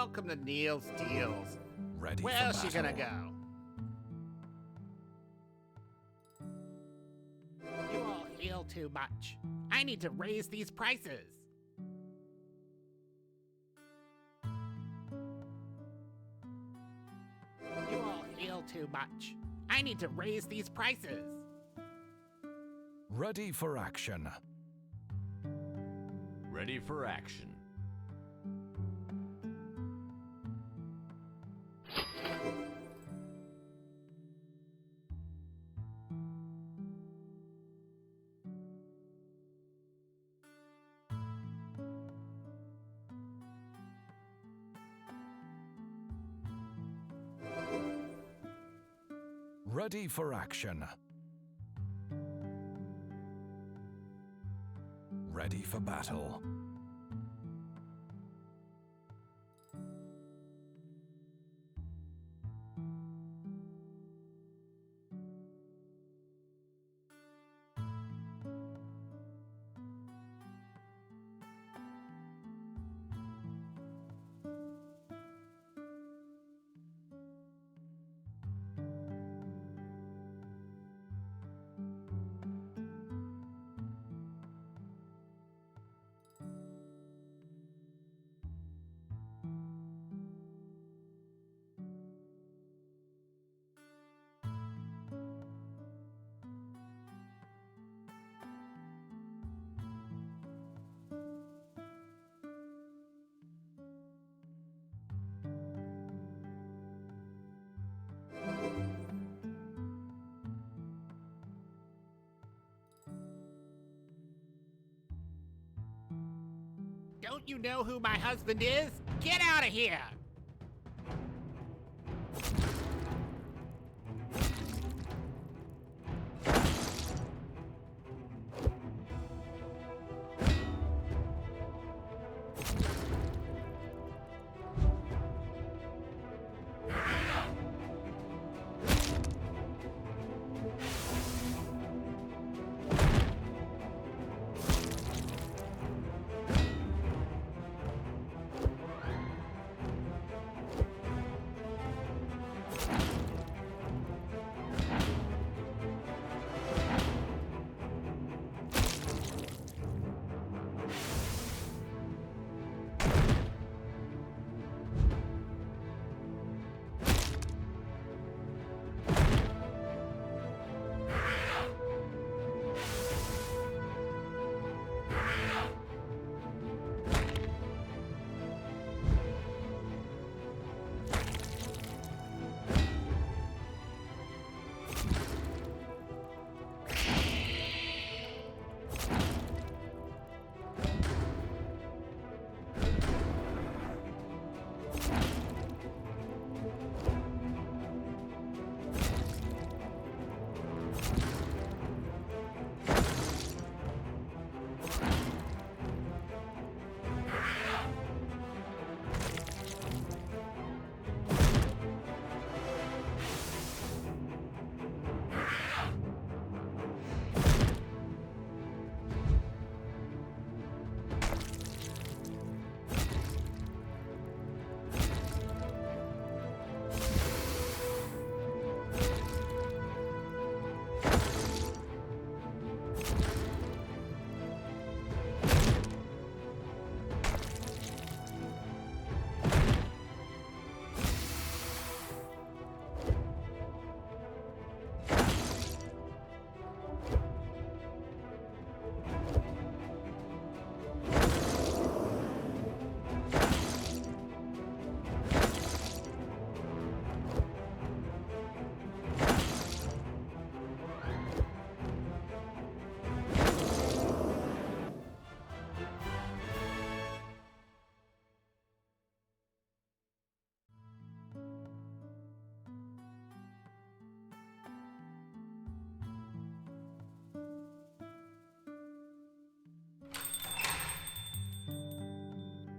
Welcome to Neil's Deals. Ready Where for else you gonna battle. go? You all heal too much. I need to raise these prices. You all heal too much. I need to raise these prices. Ready for action. Ready for action. Ready for action. Ready for battle. Don't you know who my husband is? Get out of here!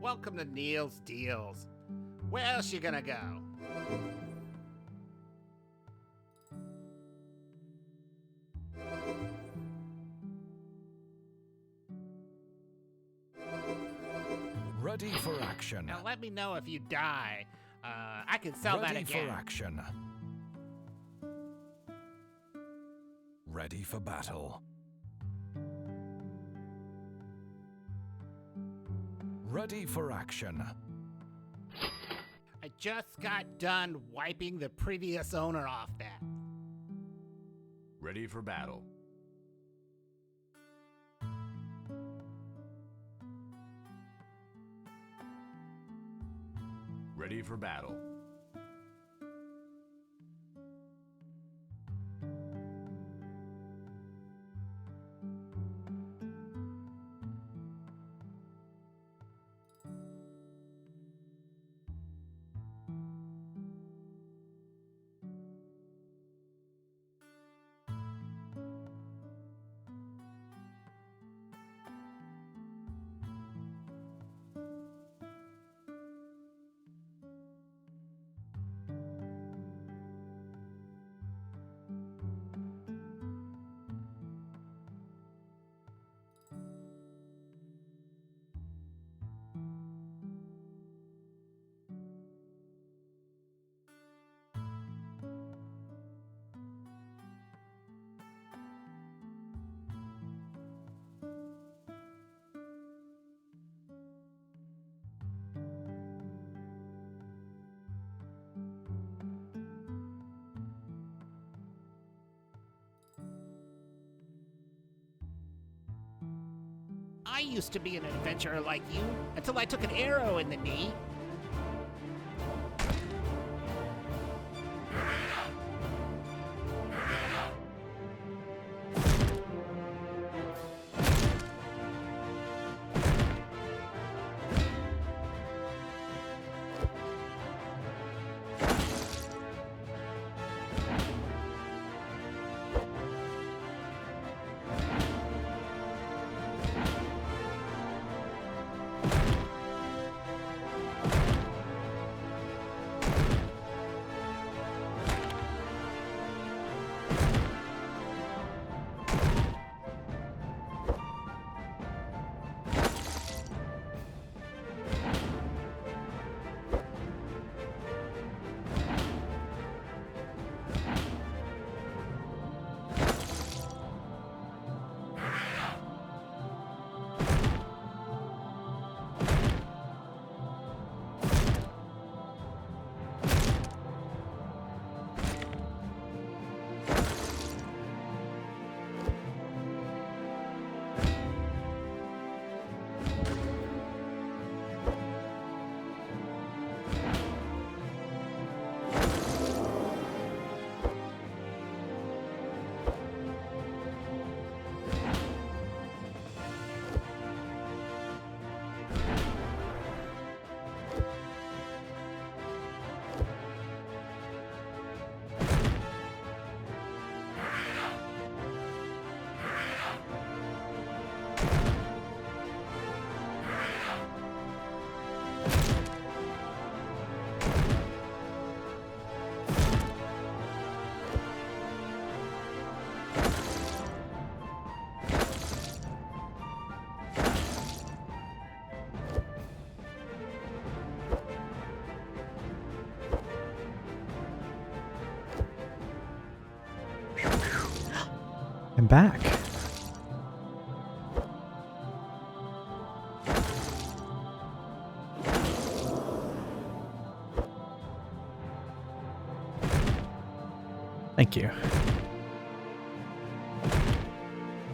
Welcome to Neil's Deals. Where else you gonna go? Ready for action. Now let me know if you die. I can sell that Ready again. for action. Ready for battle. Ready for action. I just got done wiping the previous owner off that. Ready for battle. Ready for battle. I used to be an adventurer like you until I took an arrow in the knee. I'm back. Thank you.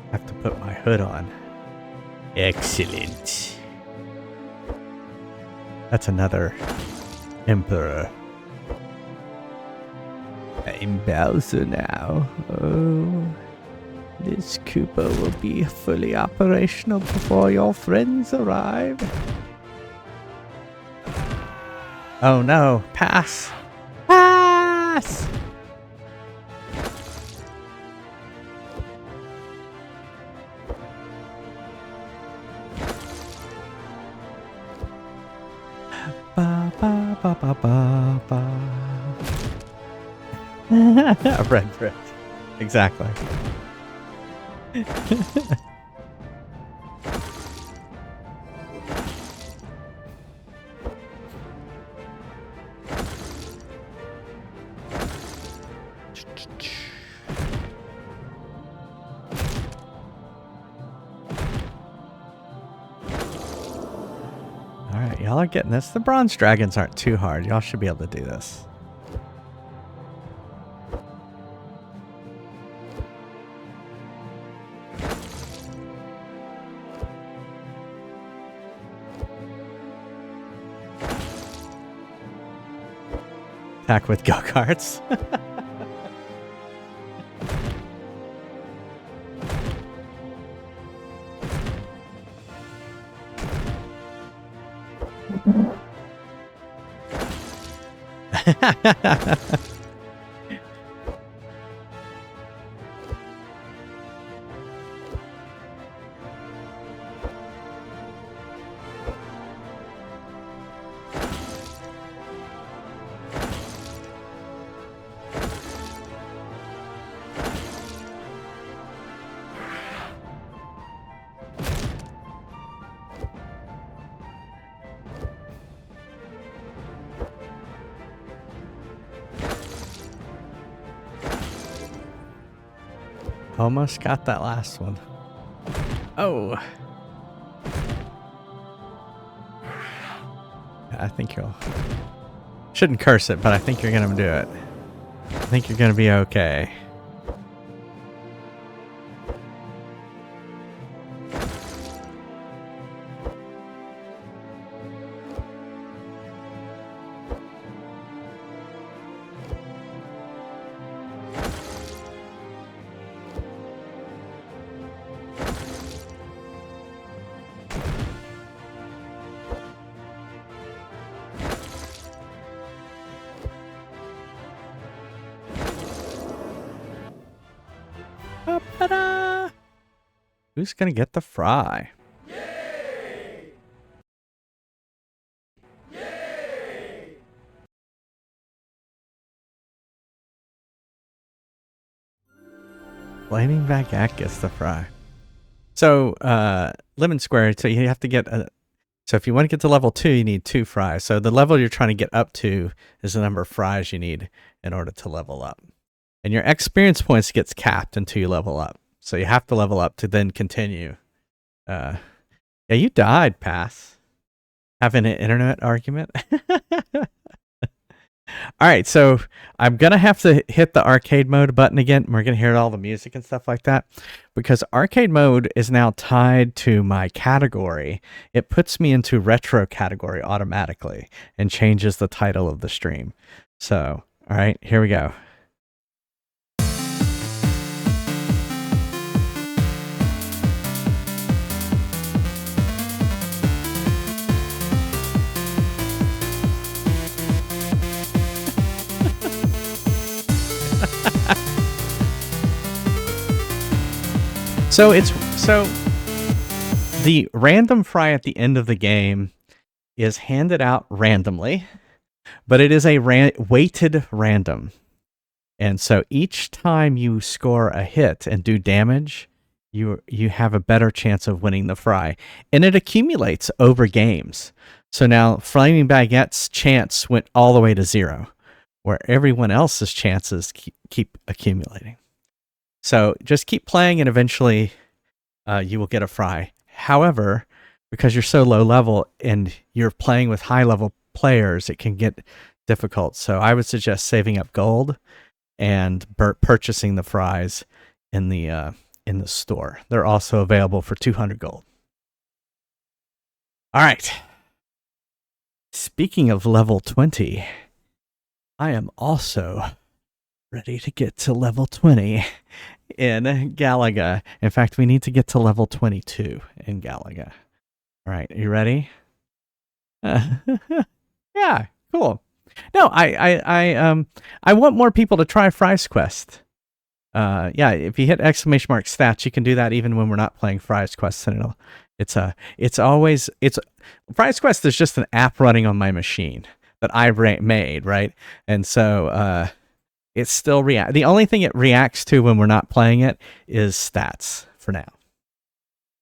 I have to put my hood on. Excellent. That's another Emperor. I'm Bowser now. Oh, this Koopa will be fully operational before your friends arrive. Oh no, pass! Pass! Ba ba ba ba ba ba. Red brick. Exactly. Alright, y'all are getting this. The bronze dragons aren't too hard. Y'all should be able to do this. Attack with go-karts. Almost got that last one. Oh. I think you'll... Shouldn't curse it, but I think you're gonna do it. I think you're gonna be okay. Ta-da! Who's gonna get the fry? Yay! Yay! Flaming Baguette gets the fry. So, Lemon Square, so you have to get a... So if you want to get to level 2, you need 2 fries. So the level you're trying to get up to is the number of fries you need in order to level up. And your experience points gets capped until you level up. So you have to level up to then continue. Yeah, you died, Pass. Having an internet argument. All right, so I'm going to have to hit the arcade mode button again. We're going to hear all the music and stuff like that. Because arcade mode is now tied to my category. It puts me into retro category automatically and changes the title of the stream. So, all right, here we go. So the random fry at the end of the game is handed out randomly, but it is a weighted random. And so each time you score a hit and do damage, you have a better chance of winning the fry. And it accumulates over games. So now Flaming Baguette's chance went all the way to 0, where everyone else's chances keep accumulating. So just keep playing and eventually you will get a fry. However, because you're so low level and you're playing with high level players, it can get difficult. So I would suggest saving up gold and purchasing the fries in the store. They're also available for 200 gold. All right. Speaking of level 20, I am also ready to get to level 20 in Galaga. In fact, we need to get to level 22 in Galaga. All right, you ready? Yeah, cool. No, I want more people to try Fries Quest. Yeah, if you hit ! Stats, you can do that even when we're not playing Fries Quest. And it's Fries Quest is just an app running on my machine that I made, right? And so it's still the only thing it reacts to when we're not playing it is stats for now.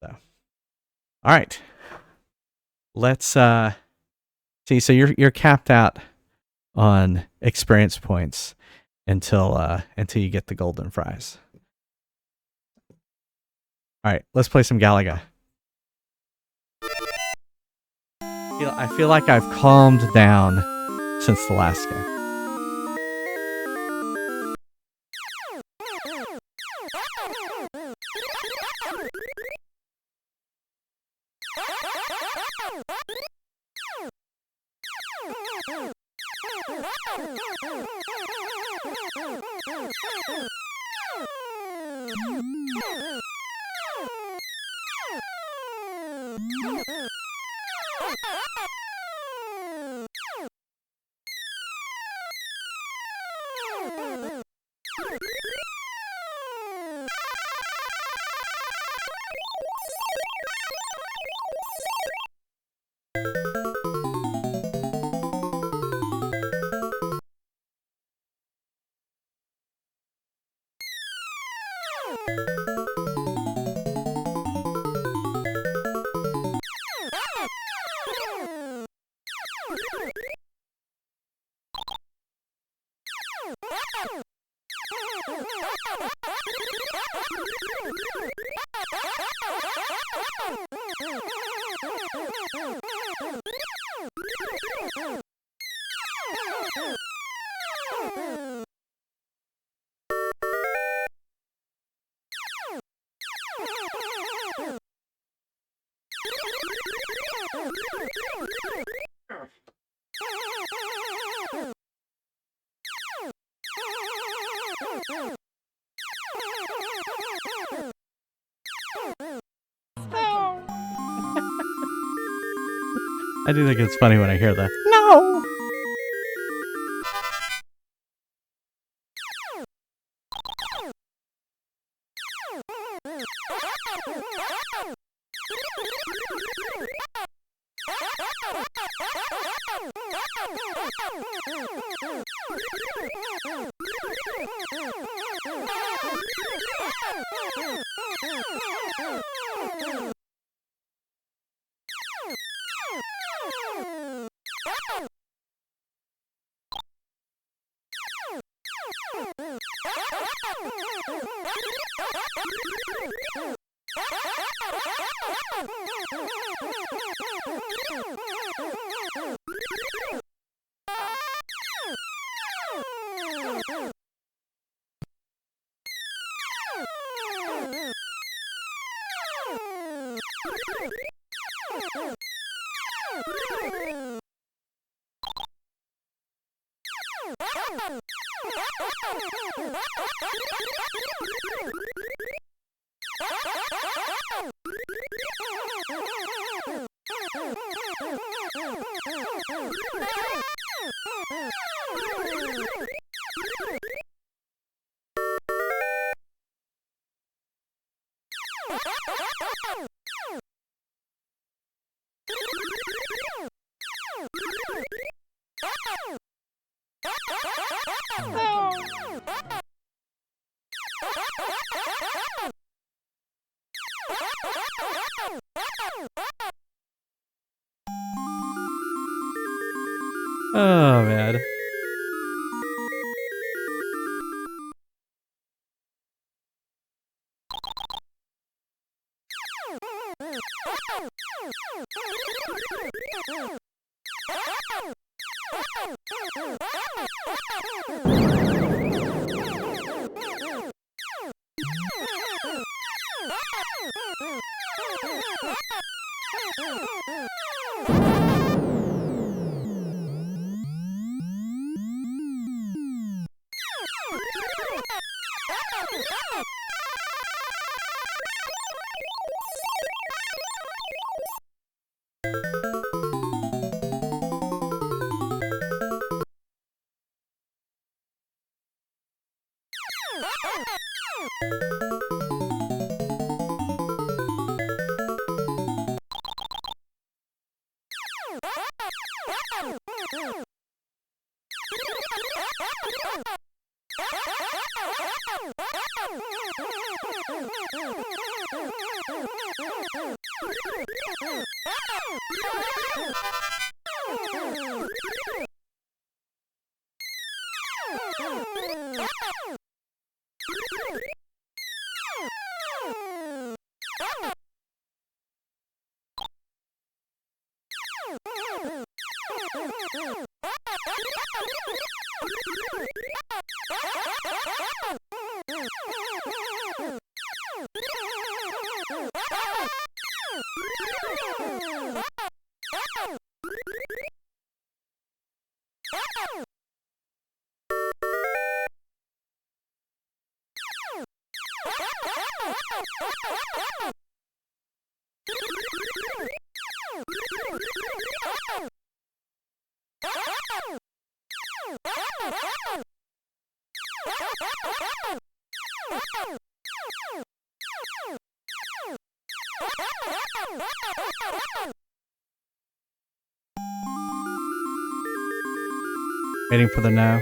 So, all right, let's see. So you're capped out on experience points until you get the golden fries. All right, let's play some Galaga. I feel like I've calmed down since the last game. I do think it's funny when I hear that. No! Oh, man. Waiting for the no.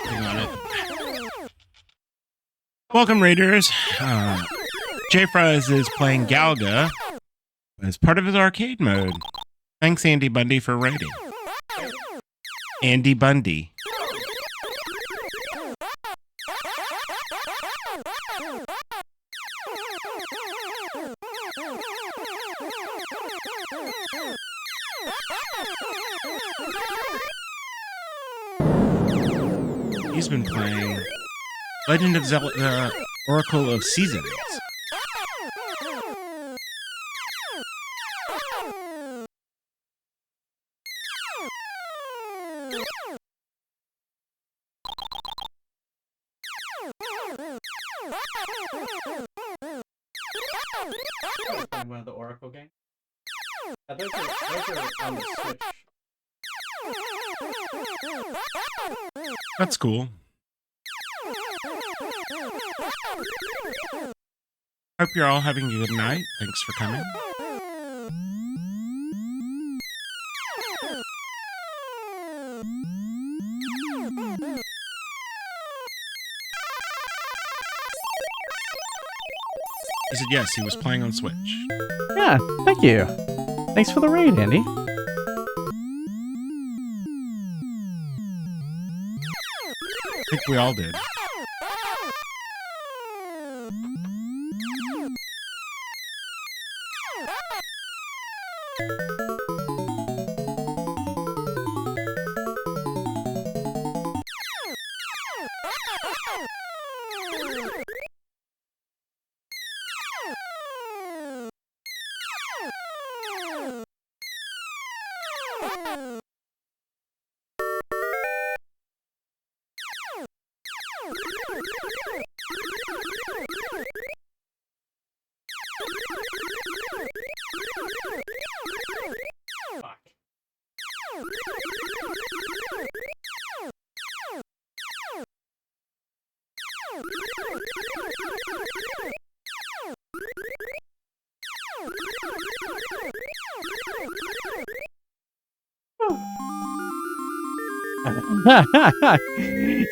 Hang on it. Welcome, Raiders. JFries is playing Galga as part of his arcade mode. Thanks, Andy Bundy, for raiding. Andy Bundy. He's been playing Legend of Zelda, Oracle of Seasons. One of the Oracle games. Those are on the Switch. That's cool. Hope you're all having a good night. Thanks for coming. He said yes, he was playing on Switch. Yeah, thank you. Thanks for the raid, Andy. I think we all did.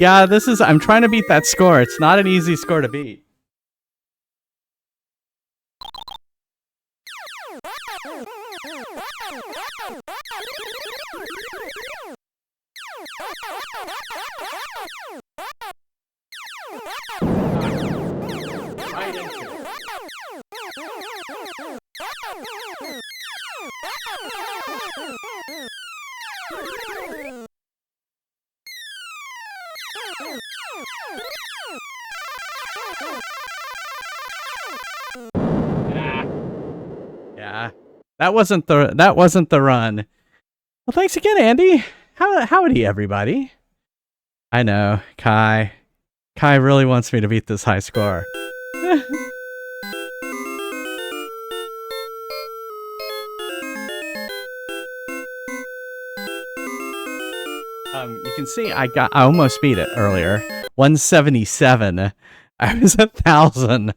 Yeah, I'm trying to beat that score. It's not an easy score to beat. Right into it. Yeah, that wasn't the run. Well, thanks again, Andy. Howdy, everybody. I know, Kai really wants me to beat this high score. You can see I almost beat it earlier. 177. I was 1,000.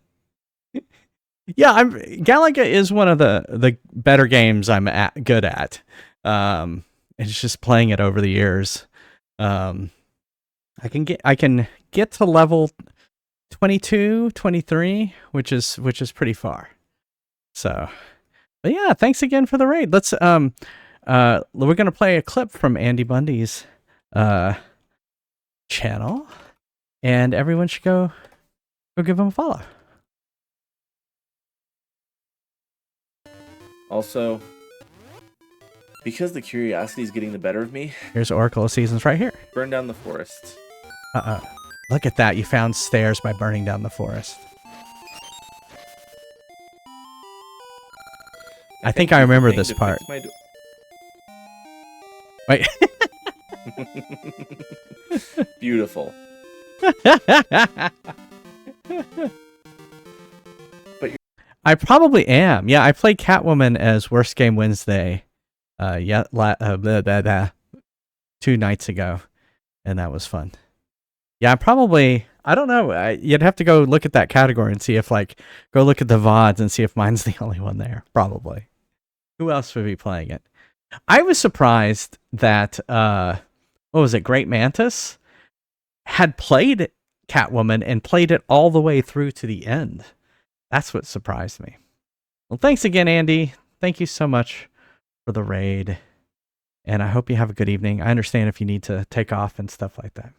Yeah, Galaga is one of the better games I'm good at. It's just playing it over the years. I can get to level 22, 23, which is pretty far. So, but yeah, thanks again for the raid. Let's we're gonna play a clip from Andy Bundy's channel. and everyone should go give him a follow. Also, because the curiosity is getting the better of me, Here's Oracle of Seasons right here. burn down the forest. Look at that. You found stairs by burning down the forest. I think I remember Thing this to part. fix my do- Wait. Beautiful. I probably am. Yeah, I played Catwoman as Worst Game Wednesday 2 nights ago, and that was fun. Yeah, I don't know. You'd have to go look at that category and see if, go look at the VODs and see if mine's the only one there. Probably. Who else would be playing it? I was surprised that, what was it, Great Mantis had played Catwoman and played it all the way through to the end. That's what surprised me. Well, thanks again, Andy. Thank you so much for the raid. And I hope you have a good evening. I understand if you need to take off and stuff like that.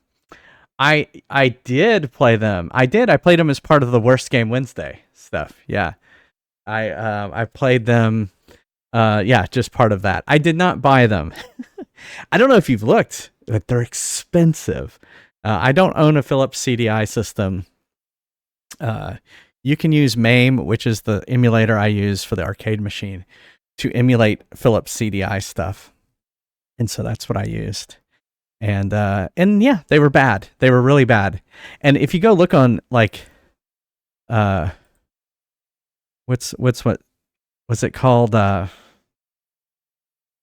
I did play them. I played them as part of the Worst Game Wednesday stuff. Yeah. I played them. Just part of that. I did not buy them. I don't know if you've looked, but they're expensive. I don't own a Philips CDI system. You can use MAME, which is the emulator I use for the arcade machine, to emulate Philips CDI stuff. And so that's what I used. And yeah, they were bad. They were really bad. And if you go look on what was it called?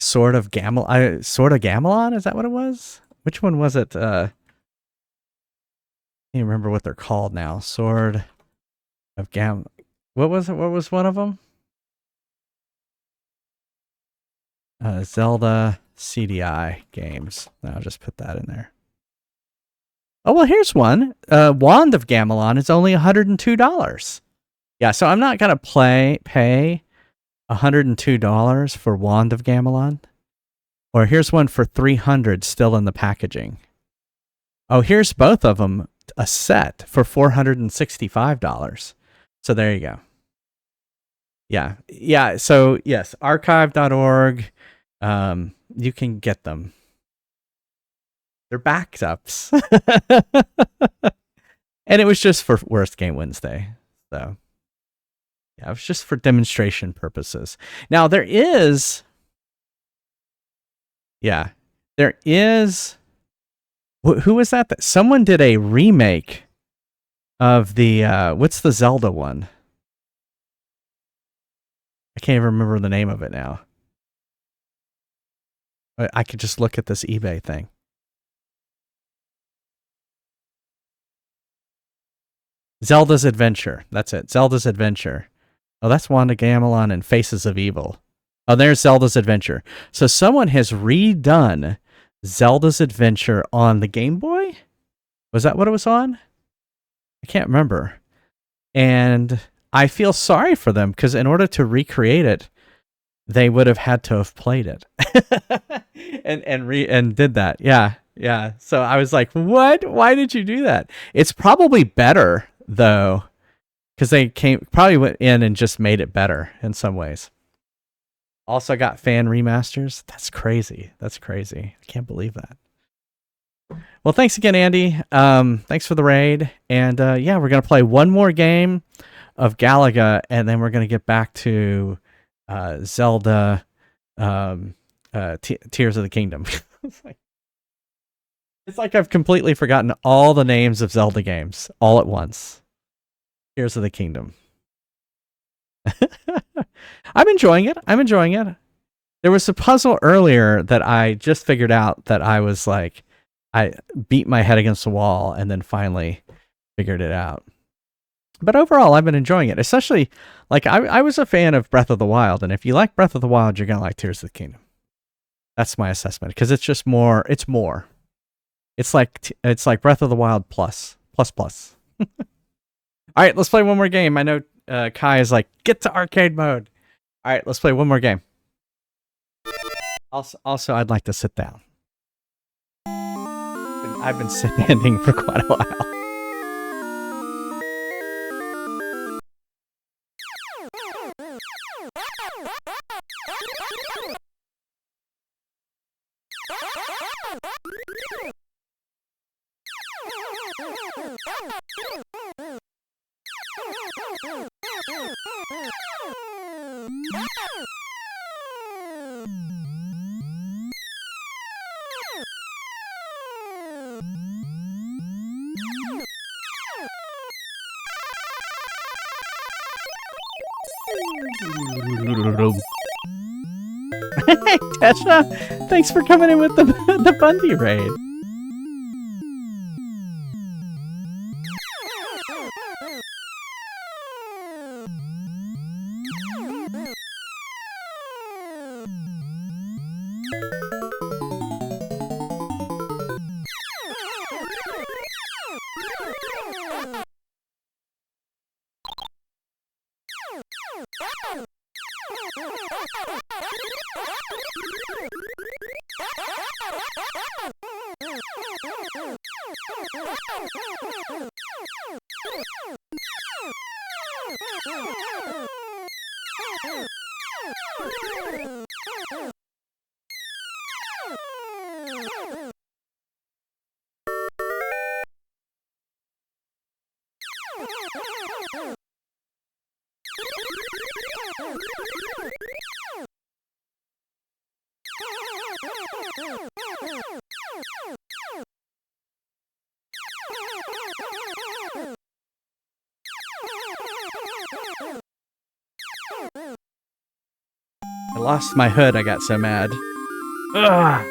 Sword of Gamelon? Is that what it was? Which one was it? I can't remember what they're called now. Sword of What was it? What was one of them? Zelda CDI games. I'll just put that in there. Oh, well, here's one. Wand of Gamelon is only $102. Yeah, so I'm not going to pay $102 for Wand of Gamelon. Or here's one for $300 still in the packaging. Oh, here's both of them, a set for $465. So there you go. Yeah. So yes, archive.org. You can get them. They're backups. And it was just for Worst Game Wednesday. So yeah, it was just for demonstration purposes. Now there is who was that? Someone did a remake of the what's the Zelda one? I can't even remember the name of it now. I could just look at this eBay thing. Zelda's Adventure. That's it. Zelda's Adventure. Oh, that's Wand of Gamelon and Faces of Evil. Oh, there's Zelda's Adventure. So someone has redone Zelda's Adventure on the Game Boy? Was that what it was on? I can't remember. And I feel sorry for them because in order to recreate it, they would have had to have played it. and did that. Yeah. So I was like, what? Why did you do that? It's probably better though, because they probably went in and just made it better in some ways. Also got fan remasters. That's crazy. I can't believe that. Well, thanks again, Andy. Thanks for the raid. And yeah, we're going to play one more game of Galaga, and then we're going to get back to Zelda Tears of the Kingdom. It's like I've completely forgotten all the names of Zelda games all at once. Tears of the Kingdom. I'm enjoying it. There was a puzzle earlier that I just figured out that I was like, I beat my head against the wall and then finally figured it out. But overall, I've been enjoying it. Especially, like, I was a fan of Breath of the Wild, and if you like Breath of the Wild, you're going to like Tears of the Kingdom. That's my assessment, because it's just more, it's more. It's like Breath of the Wild plus. All right, let's play one more game. I know Kai is like, get to arcade mode. All right, let's play one more game. Also, I'd like to sit down. I've been standing for quite a while. Hey, Tesha! Thanks for coming in with the Bundy raid. I lost my hood, I got so mad. Ugh.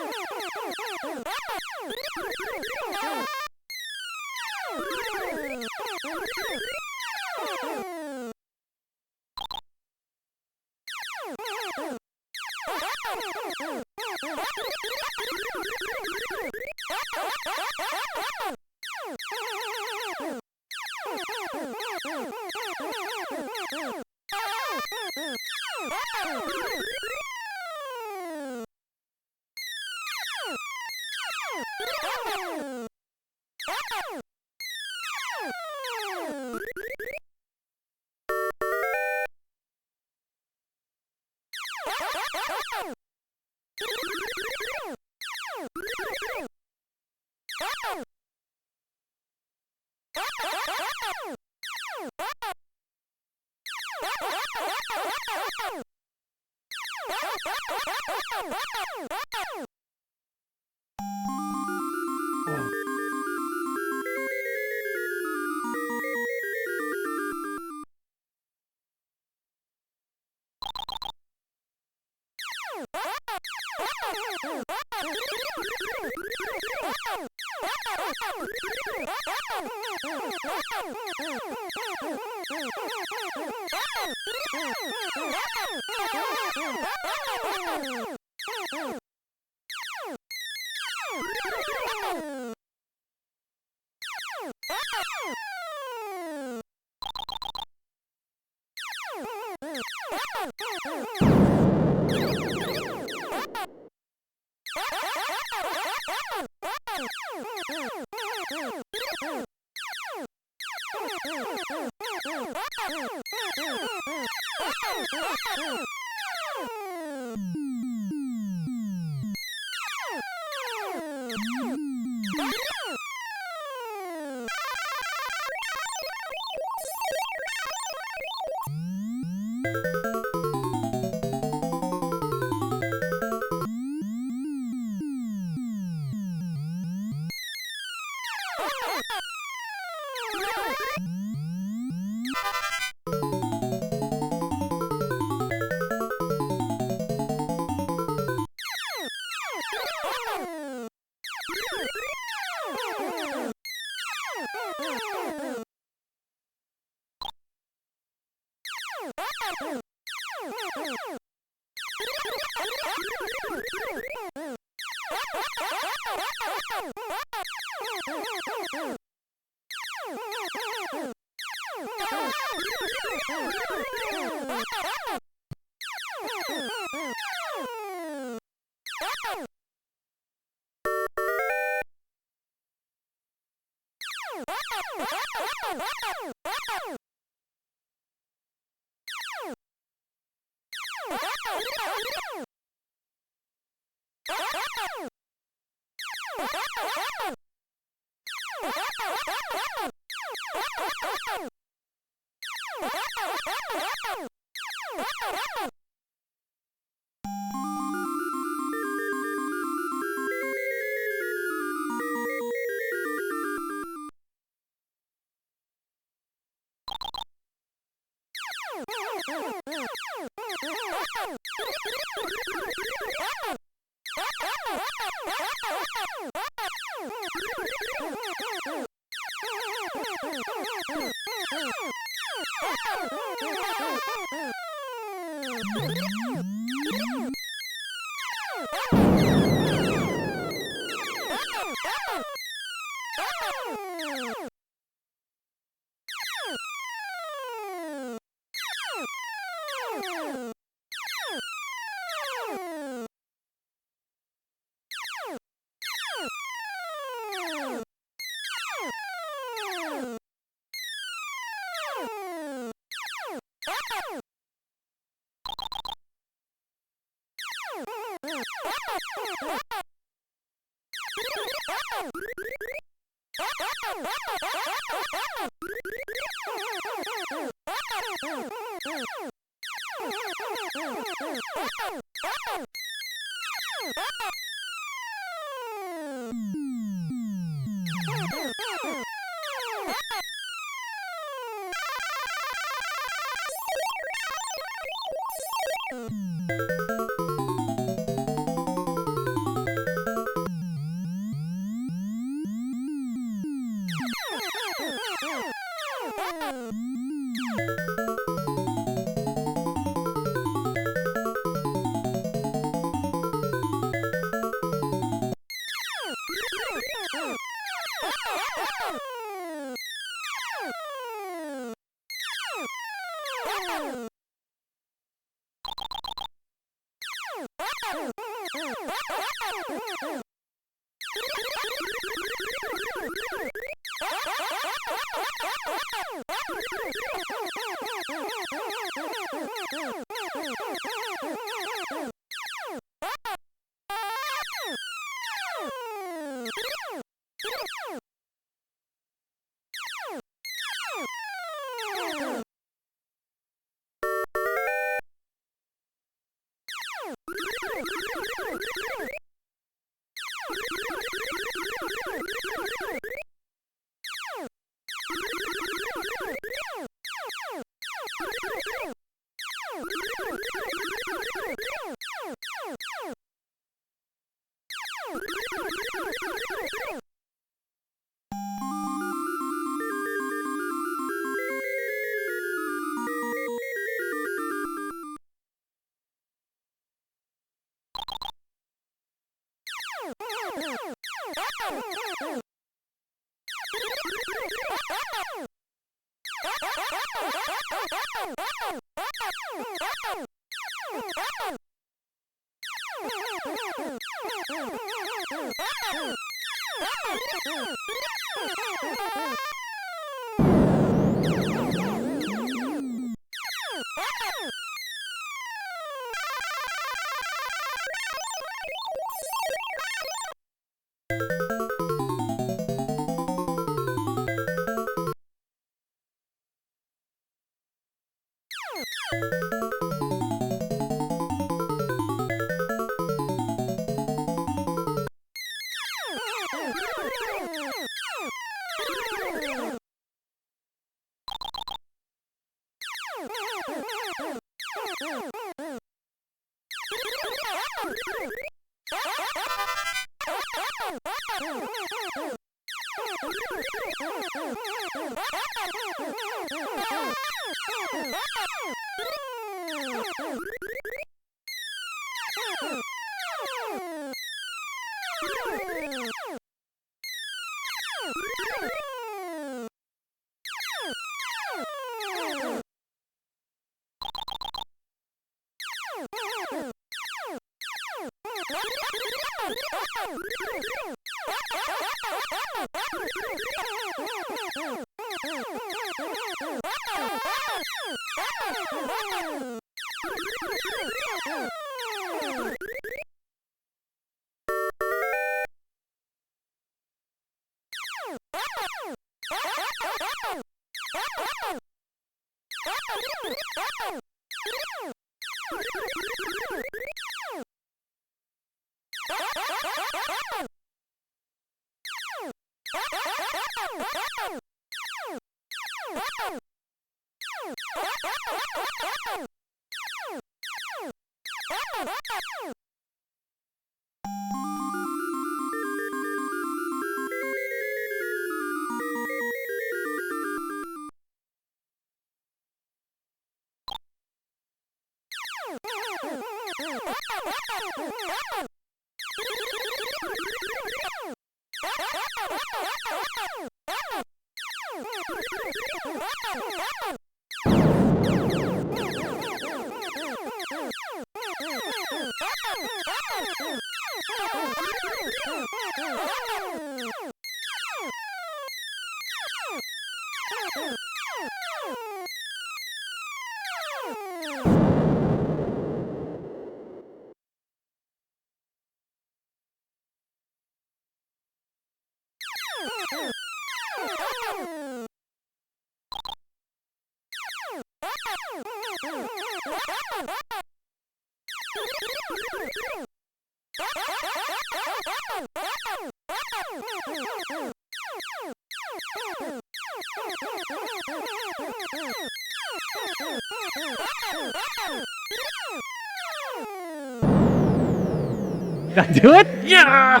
Did I do it? Yeah!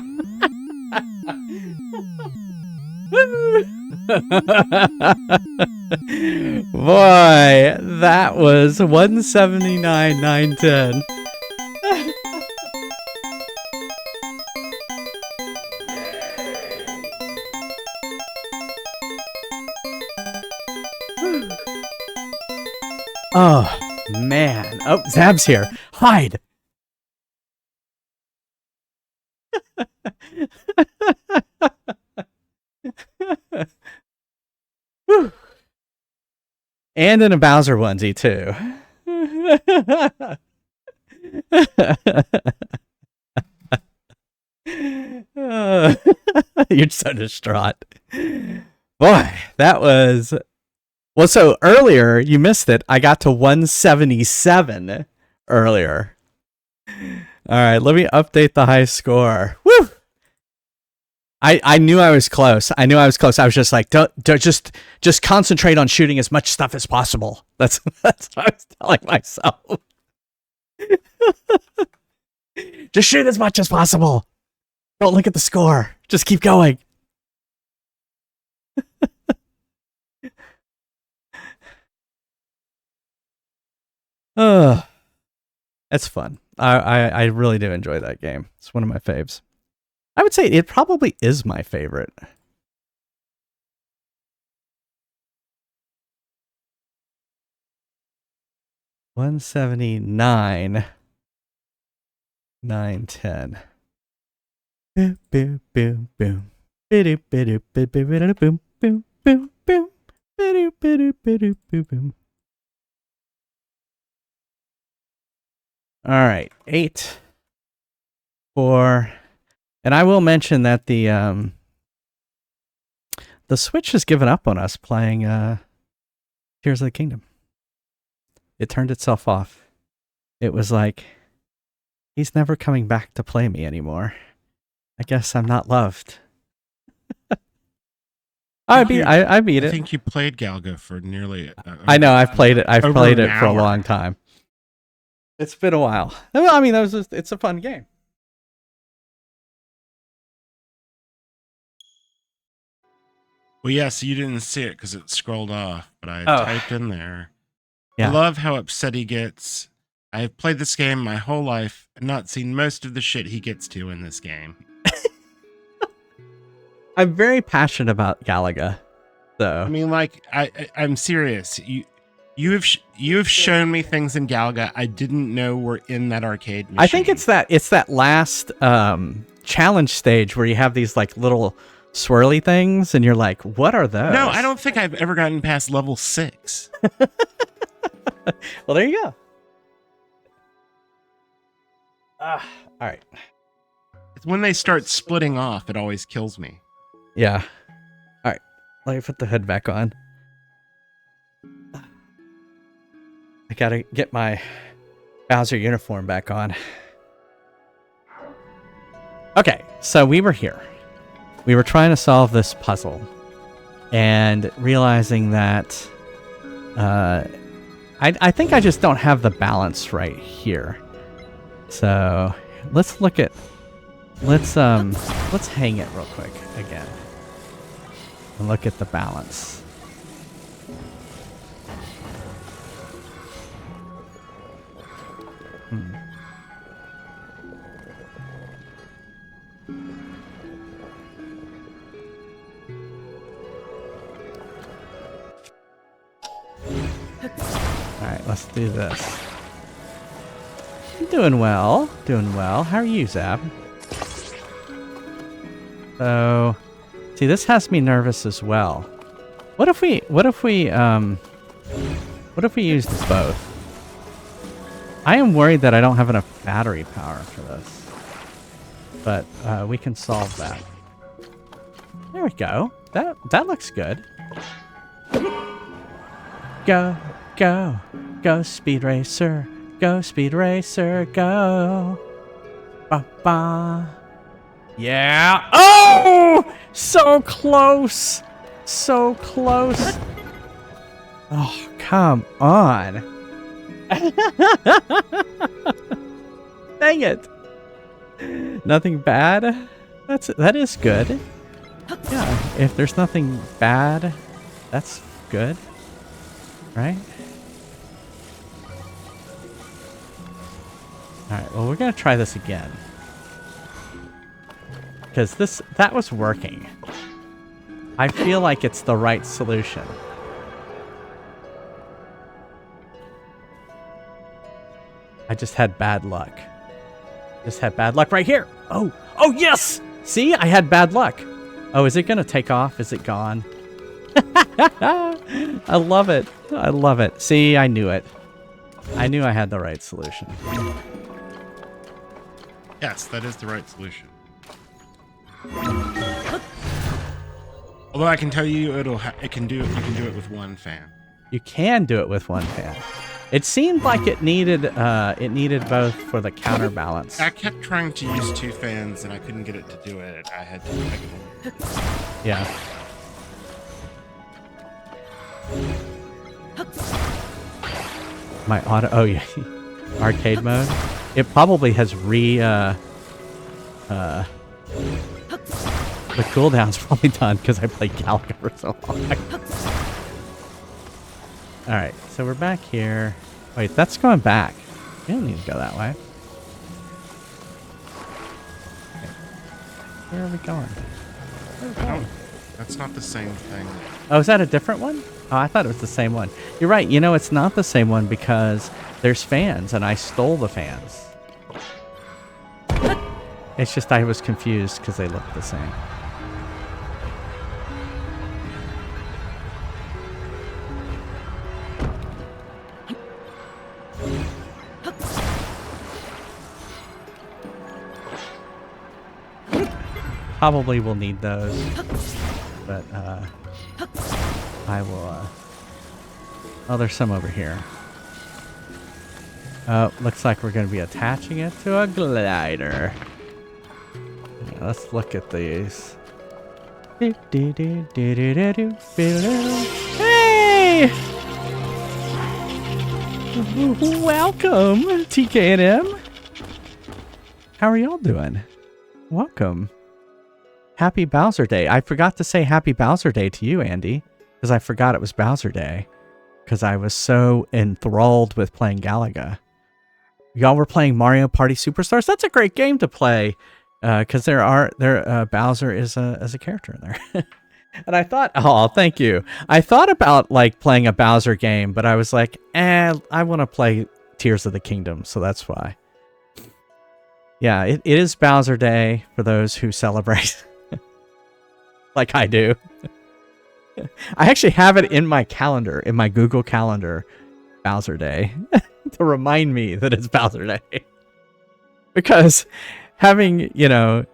Boy, that was 179,910. Oh, man. Oh, Zab's here. Hide. And in a Bowser onesie, too. You're so distraught. Boy, that was... Well, so earlier, you missed it. I got to 177 earlier. All right, let me update the high score. Woo! I knew I was close. I was just like, don't just concentrate on shooting as much stuff as possible. That's what I was telling myself. Just shoot as much as possible. Don't look at the score. Just keep going. That's fun. I really do enjoy that game. It's one of my faves. I would say it probably is my favorite. $179,910. Boom, boom, boom, boom. Boom, boom, boom, boom, boom, boom, boom. All right, 8, 4, and I will mention that the Switch has given up on us playing Tears of the Kingdom. It turned itself off. It was like, he's never coming back to play me anymore. I guess I'm not loved. I beat it. I think you played Galga for nearly. I know. I've played it. I've over played an it for a hour. long time. It's been a while. Well, I mean, it's a fun game. Well, yeah, so you didn't see it because it scrolled off, but I Oh. typed in there Yeah. I love how upset he gets. I have played this game my whole life and not seen most of the shit he gets to in this game. I'm very passionate about Galaga. So I mean, like, I'm serious. You have shown me things in Galaga I didn't know were in that arcade machine. I think it's that last challenge stage where you have these like little swirly things and you're like, what are those? No, I don't think I've ever gotten past level 6. Well, there you go. All right. It's when they start splitting off, it always kills me. Yeah. All right. Let me put the hood back on. I gotta get my Bowser uniform back on. Okay, so we were here. We were trying to solve this puzzle and realizing that I think I just don't have the balance right here. So let's hang it real quick again and look at the balance. Alright, let's do this. Doing well. Doing well. How are you, Zab? So, see, this has me nervous as well. What if we used both? I am worried that I don't have enough battery power for this. But we can solve that. There we go. That looks good. Go, go, go, Speed Racer. Go, Speed Racer, go. Ba ba. Yeah. Oh! So close. So close. Oh, come on. Dang it. Nothing bad? That is good. Yeah, if there's nothing bad, that's good. Right? Alright, well, we're going to try this again. Because that was working. I feel like it's the right solution. I just had bad luck. Just had bad luck right here. Oh, yes! See, I had bad luck. Oh, is it going to take off? Is it gone? I love it. I love it. See, I knew it. I knew I had the right solution. Yes, that is the right solution. Although I can tell you, you can do it with one fan. You can do it with one fan. It seemed like it needed both for the counterbalance. I kept trying to use 2 fans and I couldn't get it to do it. I had to pick one. Yeah. My auto. Oh yeah, arcade mode. It probably has the cooldown's probably done because I played Galaga for so long. Alright, so we're back here. Wait, that's going back. We don't need to go that way. Okay. Where are we going? Where are we going? That's not the same thing. Oh, is that a different one? Oh, I thought it was the same one. You're right. You know, it's not the same one because there's fans, and I stole the fans. It's just I was confused because they look the same. Probably will need those, but I will. Oh, there's some over here. Oh, looks like we're going to be attaching it to a glider. Yeah, let's look at these. Hey! Welcome, TK&M. How are y'all doing? Welcome. Happy Bowser Day. I forgot to say Happy Bowser Day to you, Andy, because I forgot it was Bowser Day. because I was so enthralled with playing Galaga. Y'all were playing Mario Party Superstars. That's a great game to play because Bowser is a character in there. And I thought, oh, thank you. I thought about like playing a Bowser game, but I was like, I want to play Tears of the Kingdom, so that's why. Yeah, it is Bowser Day for those who celebrate, like I do. I actually have it in my calendar, in my Google Calendar, Bowser Day, to remind me that it's Bowser Day. Because having, you know,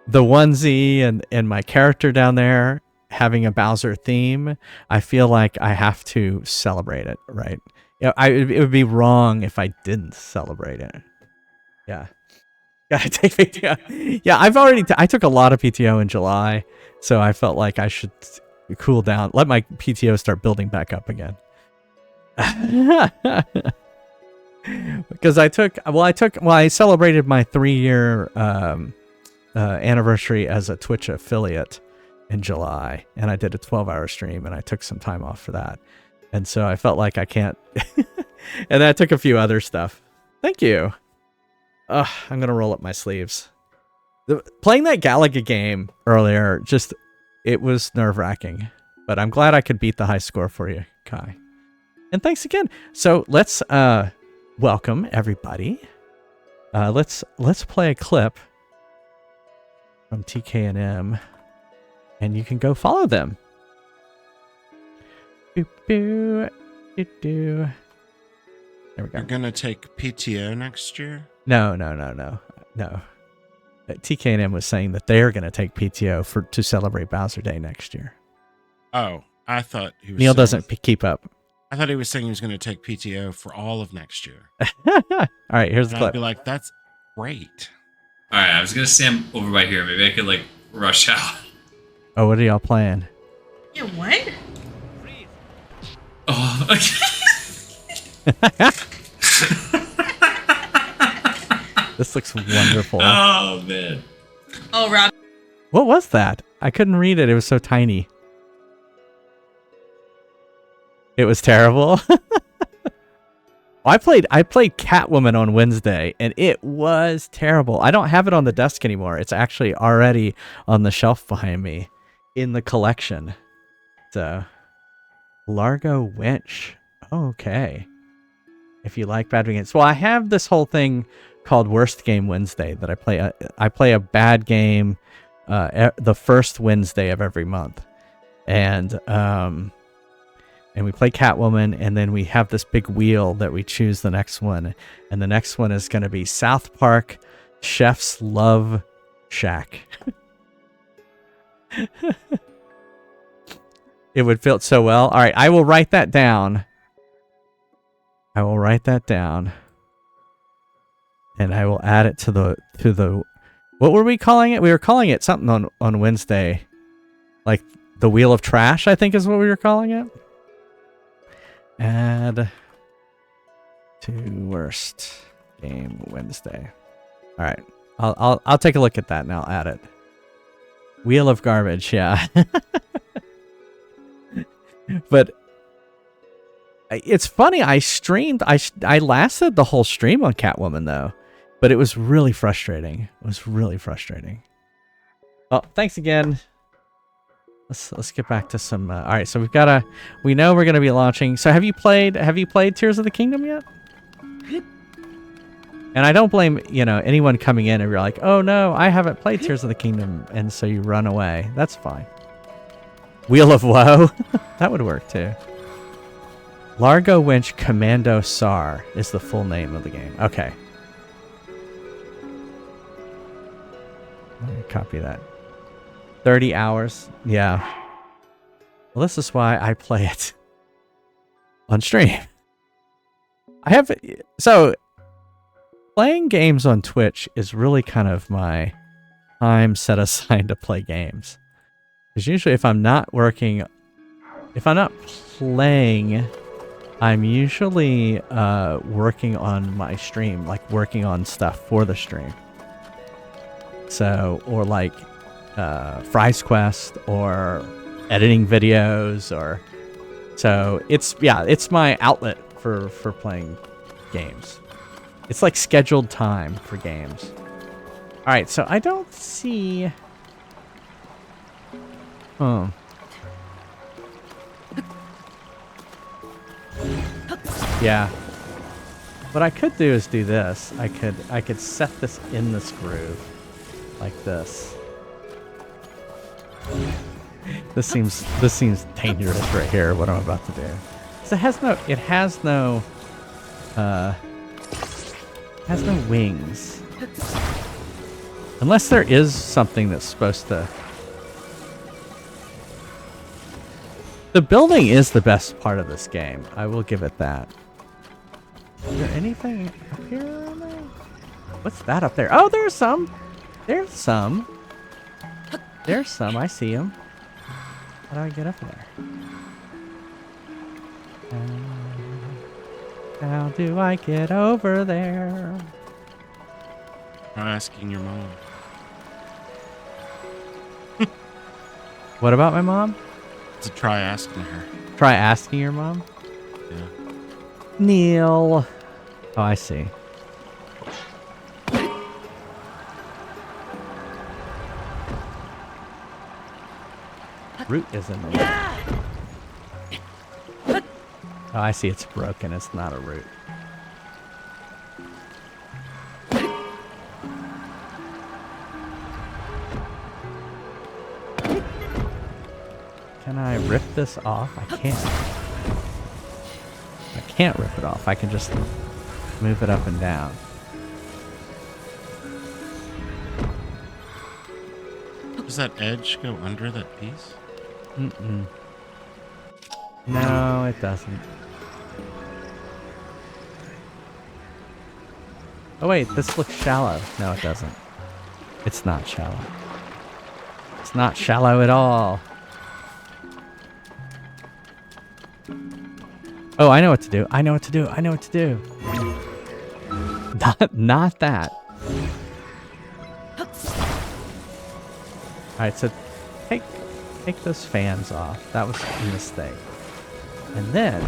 the onesie and my character down there, having a Bowser theme, I feel like I have to celebrate it, right? You know, it would be wrong if I didn't celebrate it. Yeah. Gotta take PTO. Yeah, I took a lot of PTO in July, so I felt like I should cool down, let my PTO start building back up again. Because I celebrated my 3-year anniversary as a Twitch affiliate in July, and I did a 12-hour stream, and I took some time off for that. And so I felt like I can't. And I took a few other stuff. Thank you. I'm going to roll up my sleeves. Playing that Galaga game earlier, it was nerve-wracking. But I'm glad I could beat the high score for you, Kai. And thanks again. So let's welcome everybody. Let's play a clip from TK&M. And you can go follow them. Boo, boo, doo, doo. There we go. You're gonna take PTO next year? No. TK&M was saying that they're going to take PTO to celebrate Bowser Day next year. Oh, I thought he was. Neil doesn't keep up. I thought he was saying he was going to take PTO for all of next year. All right, here's the clip. I'd be like, that's great. All right, I was gonna stand over by here. Maybe I could like rush out. Oh, what are y'all playing? Yeah, what? Oh, okay. This looks wonderful. Oh man. Oh, Rob. What was that? I couldn't read it. It was so tiny. It was terrible. I played Catwoman on Wednesday, and it was terrible. I don't have it on the desk anymore. It's actually already on the shelf behind me in the collection. So, Largo Winch. Okay. If you like bad games. Well, I have this whole thing called Worst Game Wednesday that I play. I play a bad game the first Wednesday of every month. And we play Catwoman, and then we have this big wheel that we choose the next one. And the next one is going to be South Park Chef's Love Shack. It would fit so well. All right, I will write that down. And I will add it to the what were we calling it? We were calling it something on Wednesday. Like the Wheel of Trash, I think is what we were calling it. Add to Worst Game Wednesday. All right. I'll take a look at that and I'll add it. Wheel of Garbage, yeah. But it's funny, I lasted the whole stream on Catwoman though, but it was really frustrating. Well, thanks again. Let's get back to some. All right, so we know we're gonna be launching. So have you played Tears of the Kingdom yet? And I don't blame anyone coming in and you're like, oh no, I haven't played Tears of the Kingdom, and so you run away. That's fine. Wheel of Woe, that would work too. Largo Winch Commando SAR is the full name of the game. Okay. Let me copy that. 30 hours. Yeah. Well, this is why I play it on stream. Playing games on Twitch is really kind of my time set aside to play games. Because usually if I'm not playing, I'm usually working on my stream, like working on stuff for the stream. So, or like Fries Quest, or editing videos, or So it's my outlet for playing games. It's like scheduled time for games. All right, so I don't see. Yeah. What I could do is do this. I could set this in this groove, like this. This seems dangerous right here. What I'm about to do. So it has no wings, unless there is something that's supposed to. The building is the best part of this game. I will give it that. Is there anything up here around there? What's that up there? Oh, there's some. There's some. There's some. I see them. How do I get up there? How do I get over there? Try asking your mom. What about my mom? To try asking her. Try asking your mom? Yeah. Neil. Oh, I see. Root is in the way. Oh, I see. It's broken. It's not a root. Can I rip this off? I can't. I can't rip it off. I can just move it up and down. Does that edge go under that piece? Mm-mm. No, it doesn't. Oh wait, this looks shallow. No, it doesn't. It's not shallow. It's not shallow at all. Oh, I know what to do. I know what to do. I know what to do. Not that. Alright, so take those fans off. That was a mistake. And then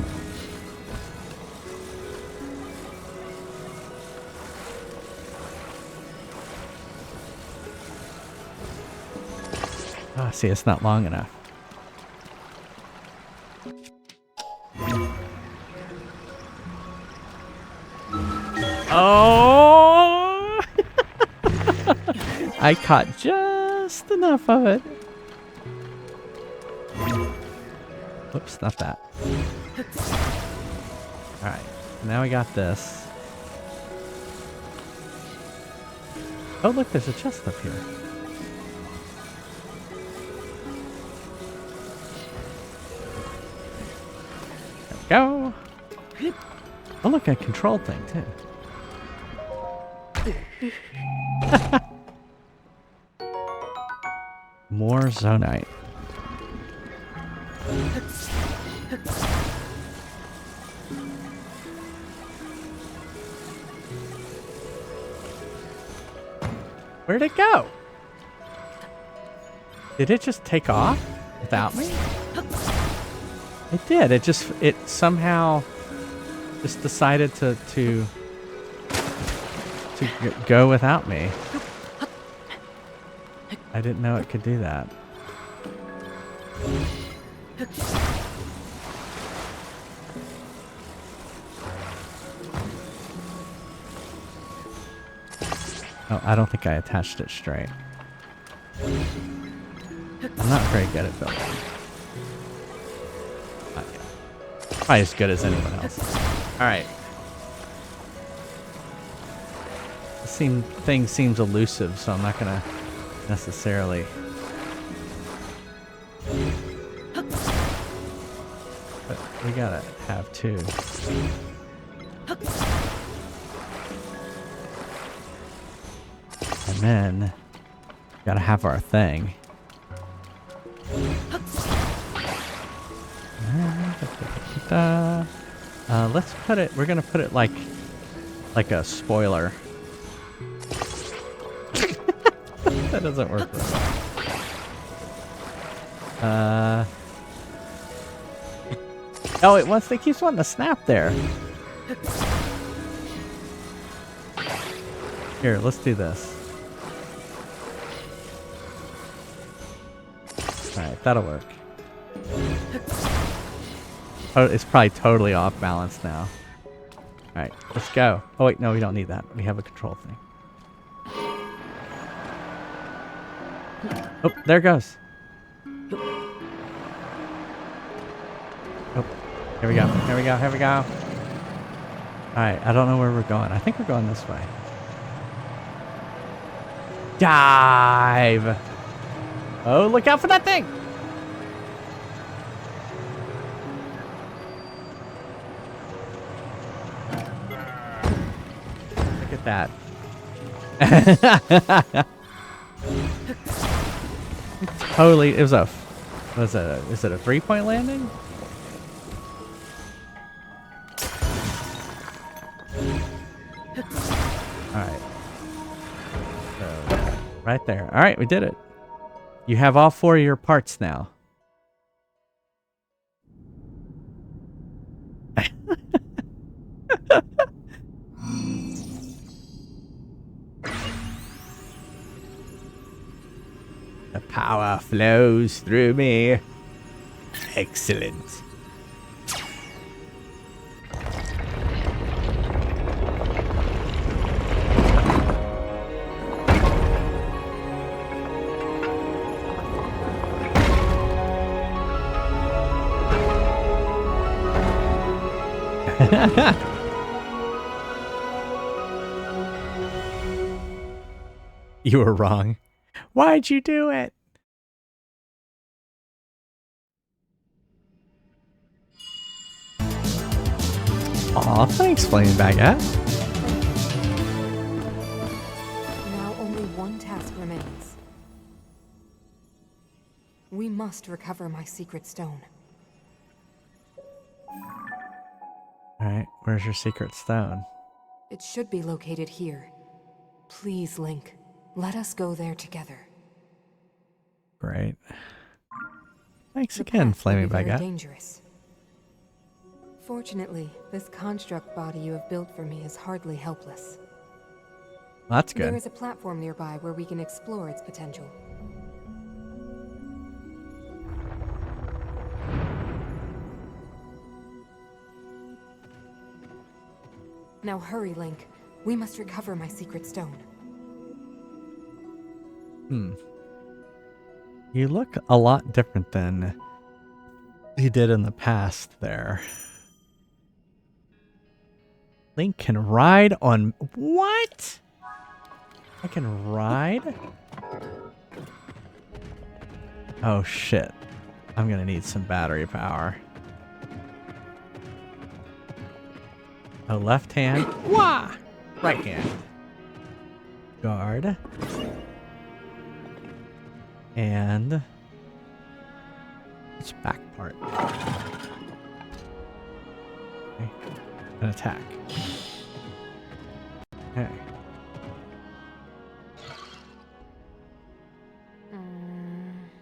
oh, see, it's not long enough. Oh! I caught just enough of it. Whoops, not that. Alright, now we got this. Oh, look, there's a chest up here. There we go. Oh, look, a control thing, too. More zonite. Where'd it go? Did it just take off without me? It did. It somehow just decided to go without me. I didn't know it could do that. Oh, I don't think I attached it straight. I'm not very good at building. Not yet. Probably as good as anyone else. Alright. Thing seems elusive, so I'm not gonna necessarily. But we gotta have two. And then gotta have our thing. Let's put it. We're gonna put it like a spoiler. That doesn't work very well. Oh, it keeps wanting to snap there. Here, let's do this. Alright, that'll work. Oh, it's probably totally off balance now. Alright, let's go. Oh wait, no, we don't need that. We have a control thing. Oh, there it goes. Oh, here we go. Here we go. Here we go. Alright, I don't know where we're going. I think we're going this way. Dive! Oh, look out for that thing! Look at that. Totally, it was a, is it a 3-point landing? Alright. So, right there. Alright, we did it. You have all 4 of your parts now. The power flows through me. Excellent. You were wrong. Why'd you do it? Aw, thanks, Flaming Baguette. Now only one task remains. We must recover my secret stone. Alright, where's your secret stone? It should be located here. Please, Link, let us go there together. Great. Thanks The again, path will be Flaming very Baguette. dangerous. Fortunately, this construct body you have built for me is hardly helpless. That's There good. is a platform nearby where we can explore its potential. Now hurry, Link. We must recover my secret stone. You look a lot different than you did in the past there. Link can ride on... What? I can ride? Oh shit. I'm gonna need some battery power. Oh, left hand. Wah! Right hand. Guard. And... It's back part. Okay. An attack. Okay.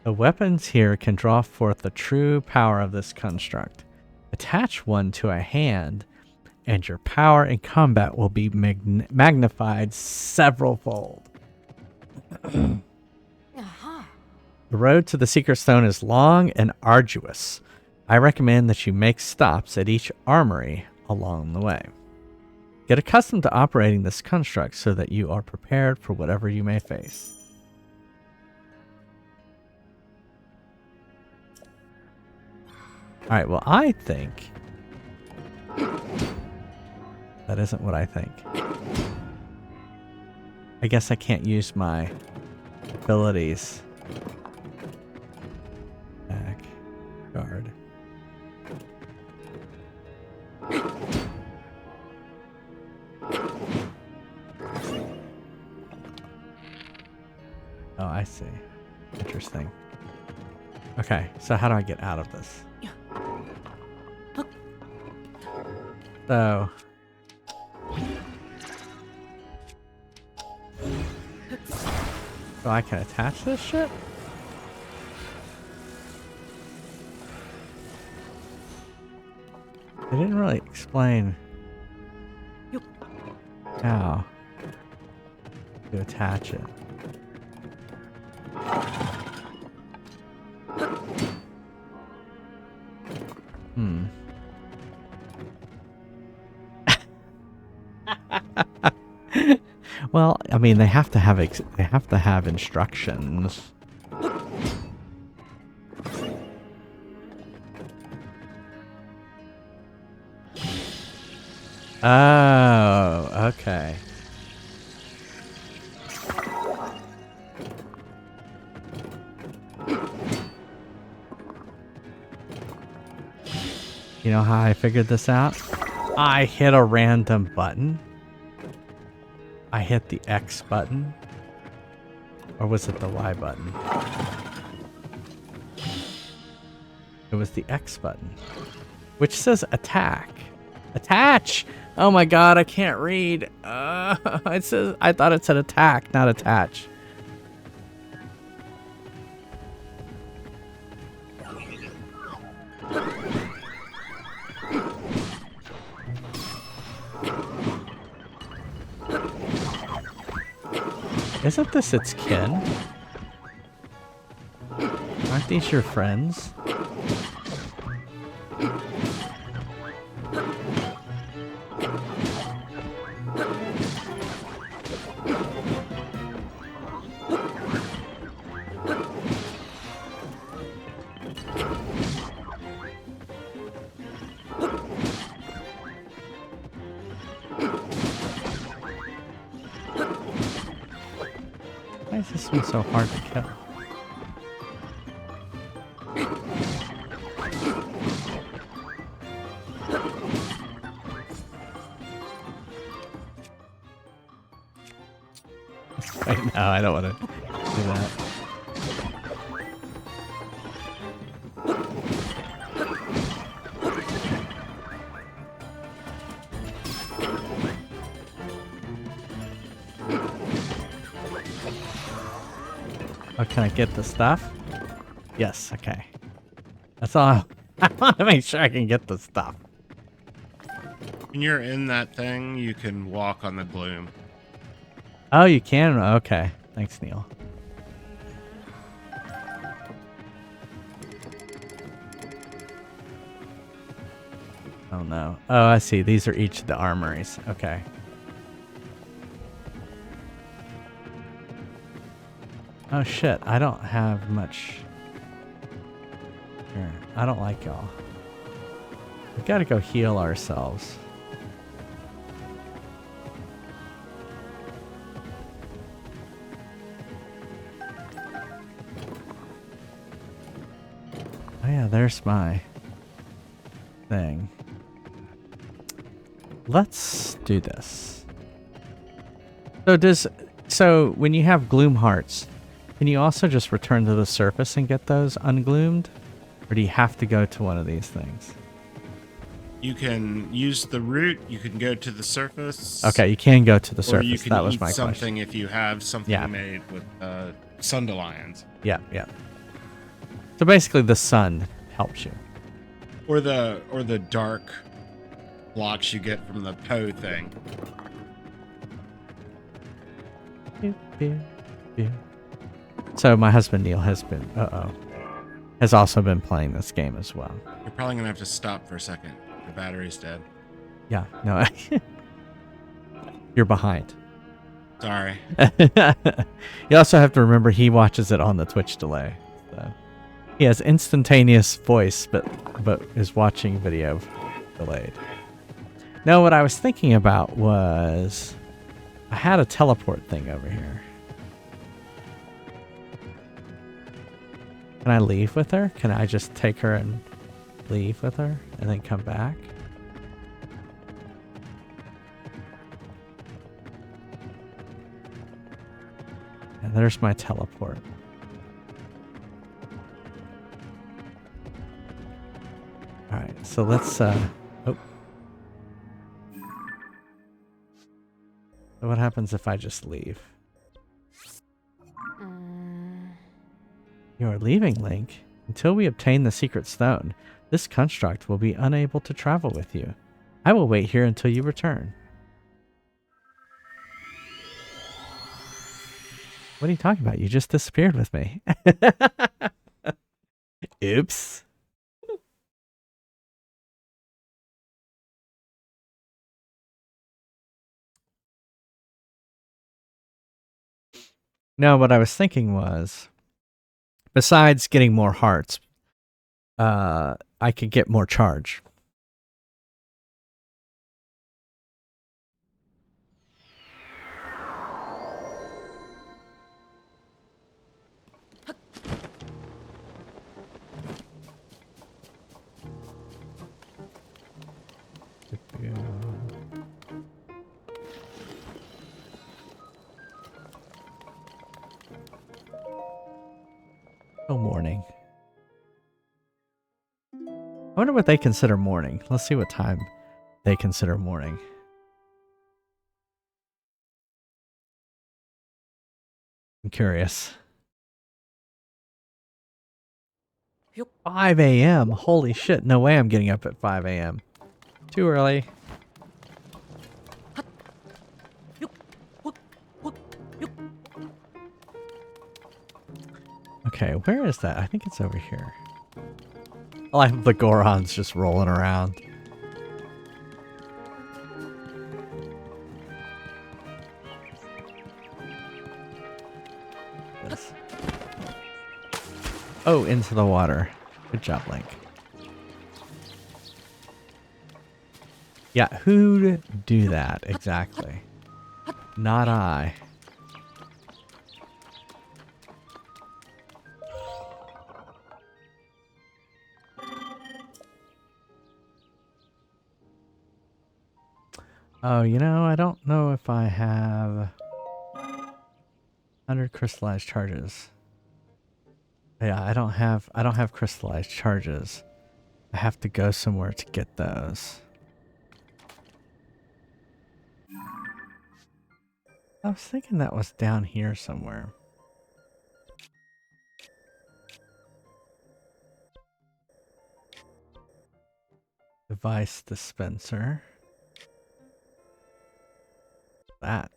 The weapons here can draw forth the true power of this construct. Attach one to a hand, and your power in combat will be magnified several-fold. The road to the Secret Stone is long and arduous. I recommend that you make stops at each armory along the way. Get accustomed to operating this construct so that you are prepared for whatever you may face. Alright, well, I think... That isn't what I think. I guess I can't use my abilities. Back. Guard. Oh, I see. Interesting. Okay, so how do I get out of this? So... So I can attach this shit? didn't really explain how to attach it. Well, I mean, they have to have instructions. Oh, okay. You know how I figured this out? I hit a random button. I hit the X button. Or was it the Y button? It was the X button. Which says attack. Attach! Oh my god, I can't read. It says, I thought it said attack, not attach. Isn't this its kin? Aren't these your friends? Why is this one so hard to kill? Wait, no, I don't want to do that. Oh, can I get the stuff? Yes, okay. That's all. I want to make sure I can get the stuff. When you're in that thing, you can walk on the gloom. Oh, you can? Okay. Thanks, Neil. Oh, no. Oh, I see. These are each of the armories. Okay. Oh, shit. I don't have much. Here. I don't like y'all. We gotta go heal ourselves. Oh yeah, there's my thing. Let's do this. So when you have gloom hearts, can you also just return to the surface and get those ungloomed? Or do you have to go to one of these things? You can use the route. You can go to the surface. Okay, you can go to the Or surface. you can That was eat my something question. if you have something made with Sundelions. Yeah, yeah. So basically the sun helps you. Or the dark blocks you get from the Poe thing. So my husband Neil has been has also been playing this game as well. You're probably gonna have to stop for a second. The battery's dead. Yeah, no. You're behind. Sorry. You also have to remember he watches it on the Twitch delay. So he has instantaneous voice, but is watching video delayed. No, what I was thinking about was I had a teleport thing over here. Can I leave with her? Can I just take her and leave with her and then come back? And there's my teleport. Alright, so let's So what happens if I just leave? You are leaving, Link. Until we obtain the secret stone, This construct will be unable to travel with you. I will wait here until you return. What are you talking about? You just disappeared with me. Oops. No, what I was thinking was, besides getting more hearts, I could get more charge. Oh, morning. I wonder what they consider morning. Let's see what time they consider morning. I'm curious. 5 a.m. Holy shit. No way I'm getting up at 5 a.m. Too early. Okay, where is that? I think it's over here. I like the Gorons just rolling around. Yes. Oh, into the water. Good job, Link. Yeah, who'd do that exactly? Not I. Oh, you know, I don't know if I have 100 crystallized charges. Yeah, I don't have crystallized charges. I have to go somewhere to get those. I was thinking that was down here somewhere. Device dispenser. That.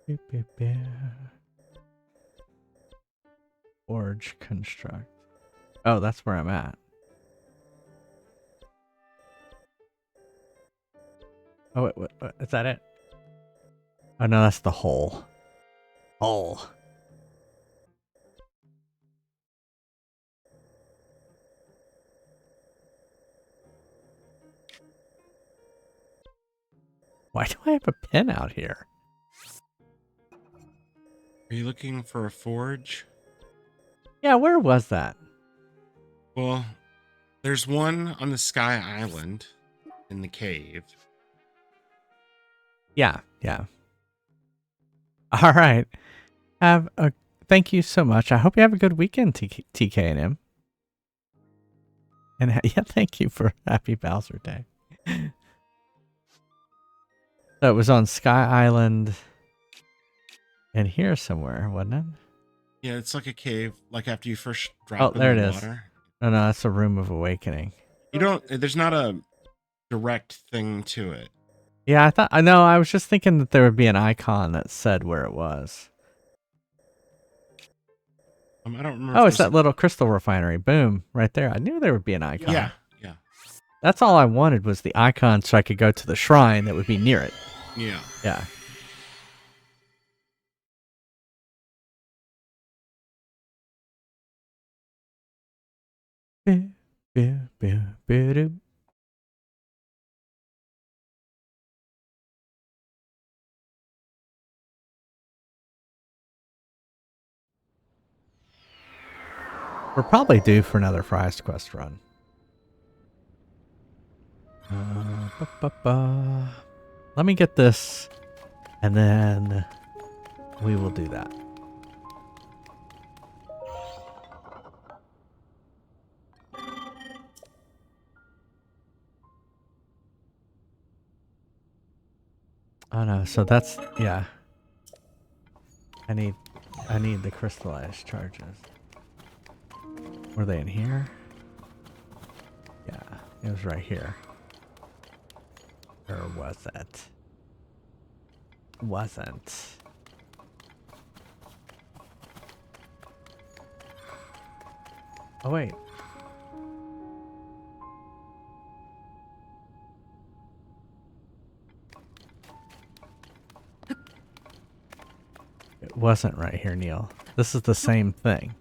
Beep, beep, beep. Forge construct. Oh, that's where I'm at. Oh, wait, is that it? Oh, no, that's the hole. Hole. Why do I have a pin out here? Are you looking for a forge? Yeah, where was that? Well, there's one on the Sky Island in the cave. Yeah, yeah. All right. Thank you so much. I hope you have a good weekend, TK and M. And yeah, thank you for Happy Bowser Day. So it was on Sky Island and here somewhere, wasn't it? Yeah, it's like a cave, like after you first drop in there the it is. water. No, that's a Room of Awakening. You don't, there's not a direct thing to it. Yeah, I know. I was just thinking that there would be an icon that said where it was. I don't remember. Oh, it's that little crystal refinery. Boom, right there. I knew there would be an icon. Yeah, yeah. That's all I wanted was the icon so I could go to the shrine that would be near it. Yeah. Yeah. We're probably due for another Fries Quest run. Let me get this, and then we will do that. Oh no, so that's yeah. I need the crystallized charges. Were they in here? Yeah, it was right here. Or was it? Wasn't. Oh wait. It wasn't right here, Neil. This is the same thing.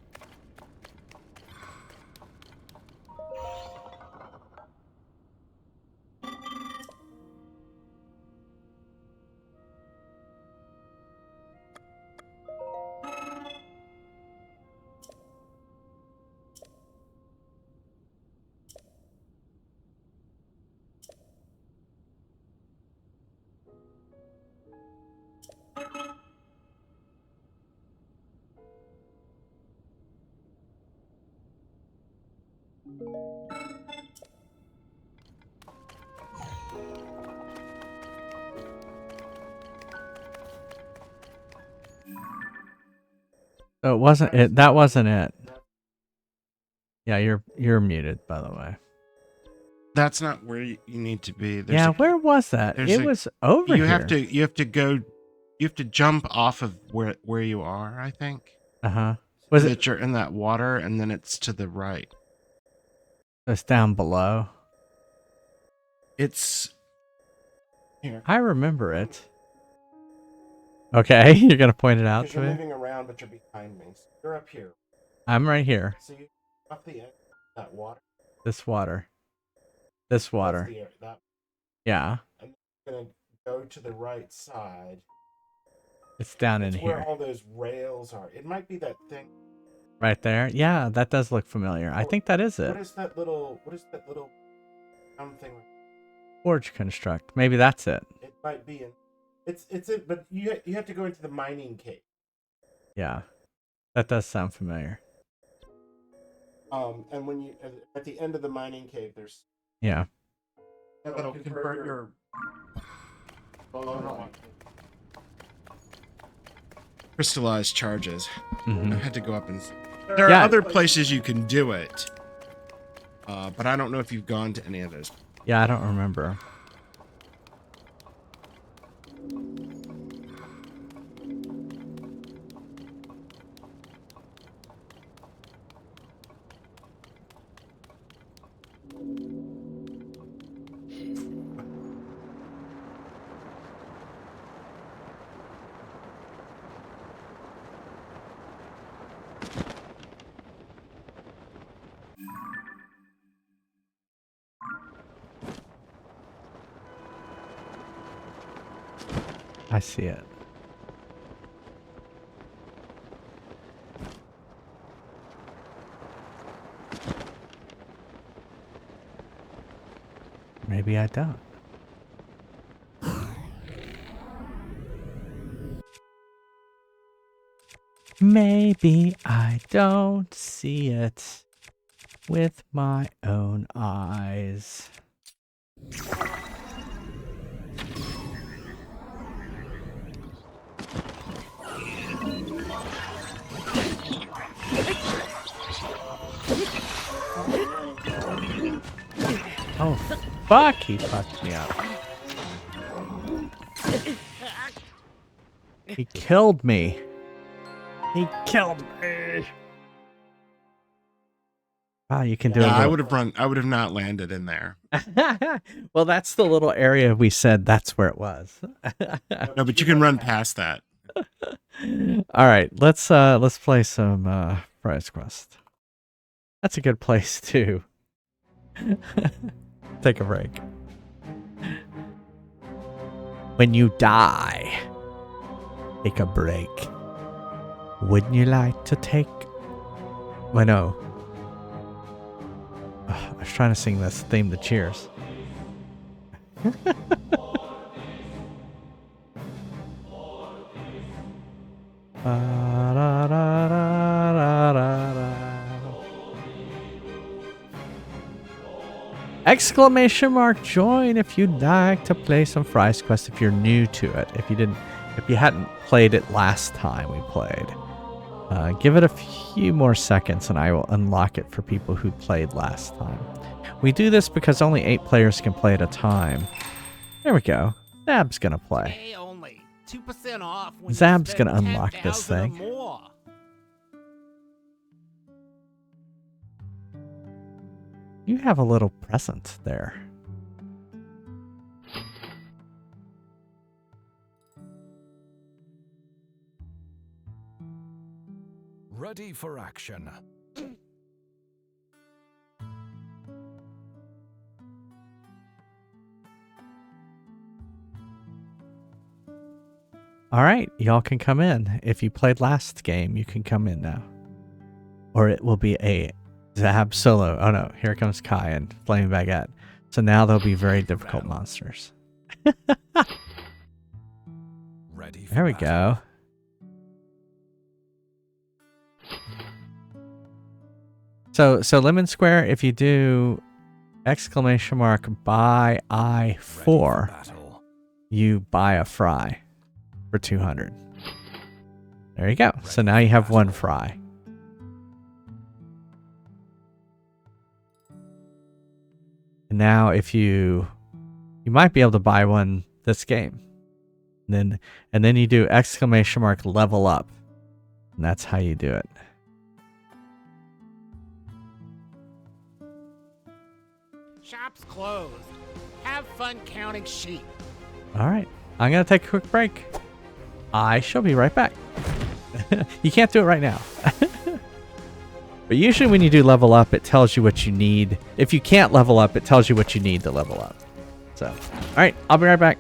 Oh, it wasn't it. That wasn't it. Yeah, you're muted, by the way. That's not where you need to be. Yeah, where was that? It was over you here. You have to go. You have to jump off of where you are. I think. Was that you're in that water, and then it's to the right. It's down below. It's here. I remember it. Okay, you're gonna point it out to You're me. moving around, but you're behind me. So you're up here. I'm right here. So you off the edge of that water. This water. This water. That. Yeah. And you're gonna go to the right side. It's down in where here. all those rails are. It might be that thing. Right there. Yeah, that does look familiar. I think that is it. What is that little round thing? Forge construct. Maybe that's it. It might be in. It's it, but you have to go into the mining cave. Yeah, that does sound familiar. And when you at the end of the mining cave, there's. Yeah. That'll convert your. Crystallized charges. I had to go up and. There are other places you can do it, but I don't know if you've gone to any of those. Yeah, I don't remember. I see it. Maybe I don't. Maybe I don't see it with my own eyes. Oh, fuck, he fucked me up. He killed me. He killed me. Wow, you can do it. I would have run. I would have not landed in there. Well, that's the little area we said that's where it was. No, but you can run past that. All right, let's play some Prize Quest. That's a good place to take a break. When you die, take a break. Wouldn't you like to take? Well, no. I was trying to sing this theme to Cheers. Exclamation mark join if you'd like to play some Fries Quest if you're new to it. If you hadn't played it last time we played. Give it a few more seconds and I will unlock it for people who played last time. We do this because only 8 players can play at a time. There we go. Zab's gonna play. Today only. 2% off when Zab's you spend gonna unlock this 10,000 or thing. more. You have a little present there. Ready for action. All right, y'all can come in. If you played last game, you can come in now. Or it will be a Zab solo. Oh no, here comes Kai and Flaming Baguette. So now they'll be very difficult monsters. Ready for There we battle. go. So Lemon Square, if you do exclamation mark buy Ready I4, for battle. you buy a fry for 200. There you go. So now you have one fry. And now if you might be able to buy one this game. And then you do exclamation mark level up. And that's how you do it. Shop's closed. Have fun counting sheep. All right. I'm going to take a quick break. I shall be right back. You can't do it right now. But usually when you do level up, it tells you what you need. If you can't level up, it tells you what you need to level up. So, all right. I'll be right back.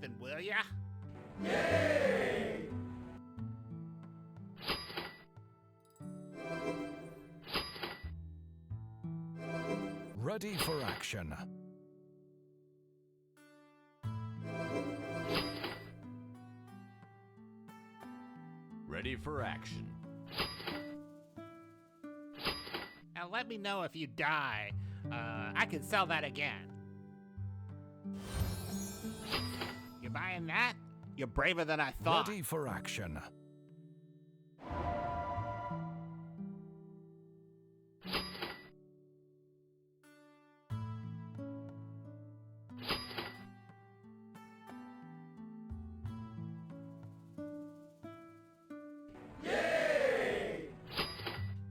something, will ya? Ready for action. Ready for action. And let me know if you die. I can sell that again. You buying that? You're braver than I thought. Ready for action.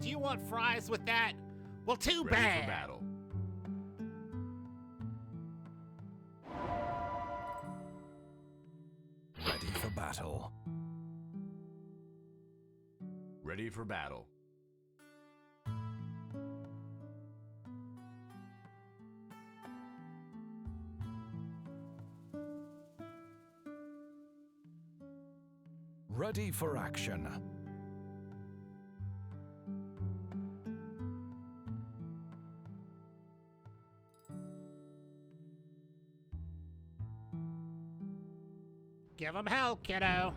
Do you want fries with that? Well, too Ready bad. for battle. Ready for battle. Ready for battle. Ready for action. Give him hell, kiddo.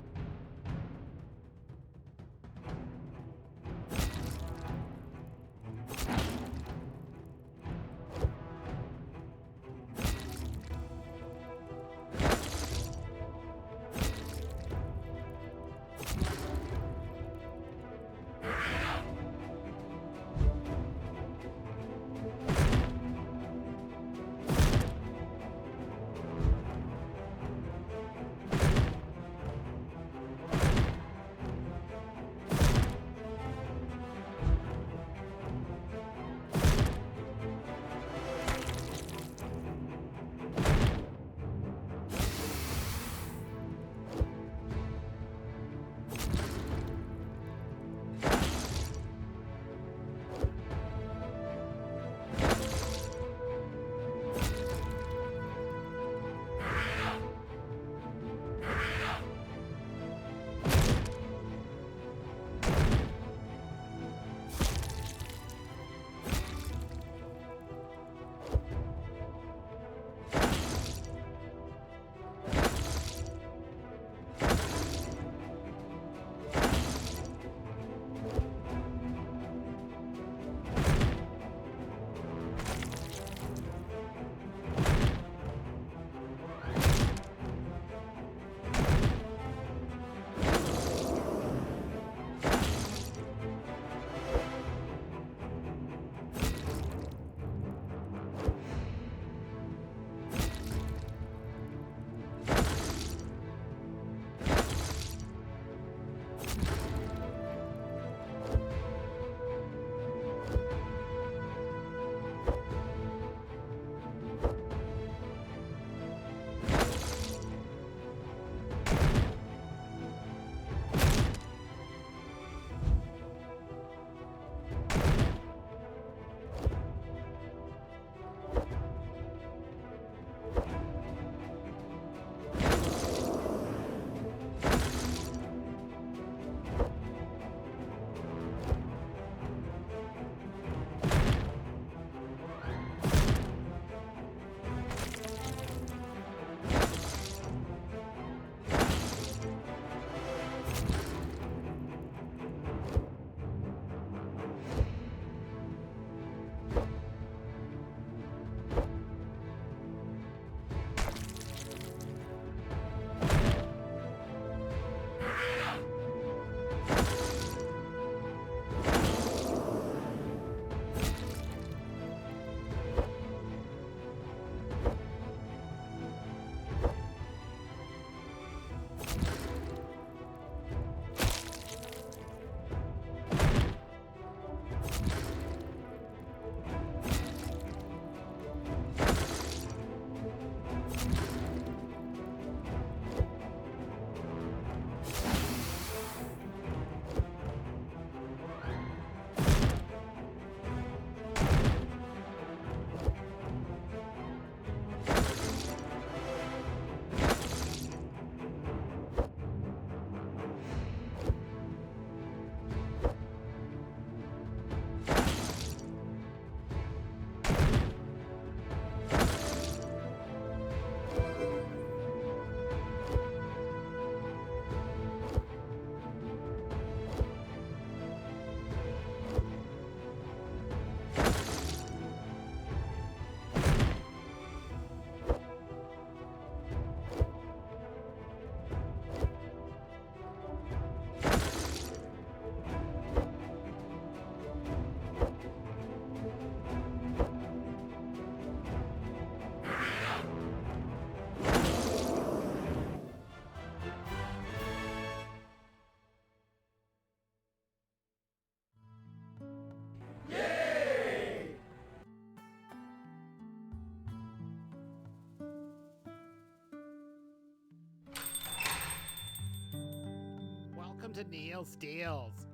to Neil's Deals.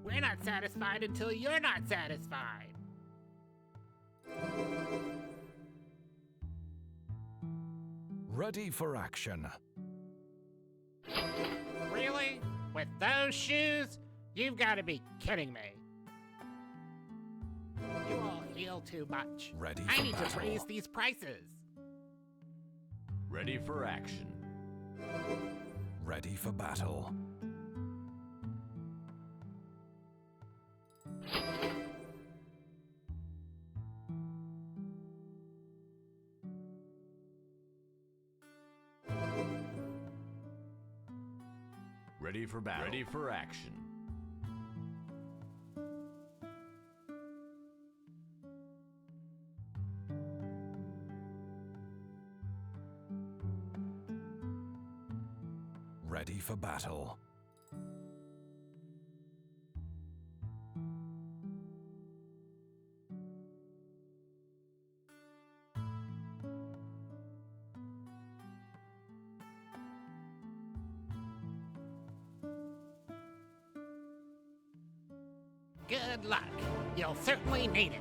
We're not satisfied until you're not satisfied. Ready for action. Really? With those shoes? You've got to be kidding me. You all heal too much. Ready I for need to battle. raise these prices. Ready for action. Ready for battle. Ready for battle. Ready for action. Ready for battle. Good luck. You'll certainly need it.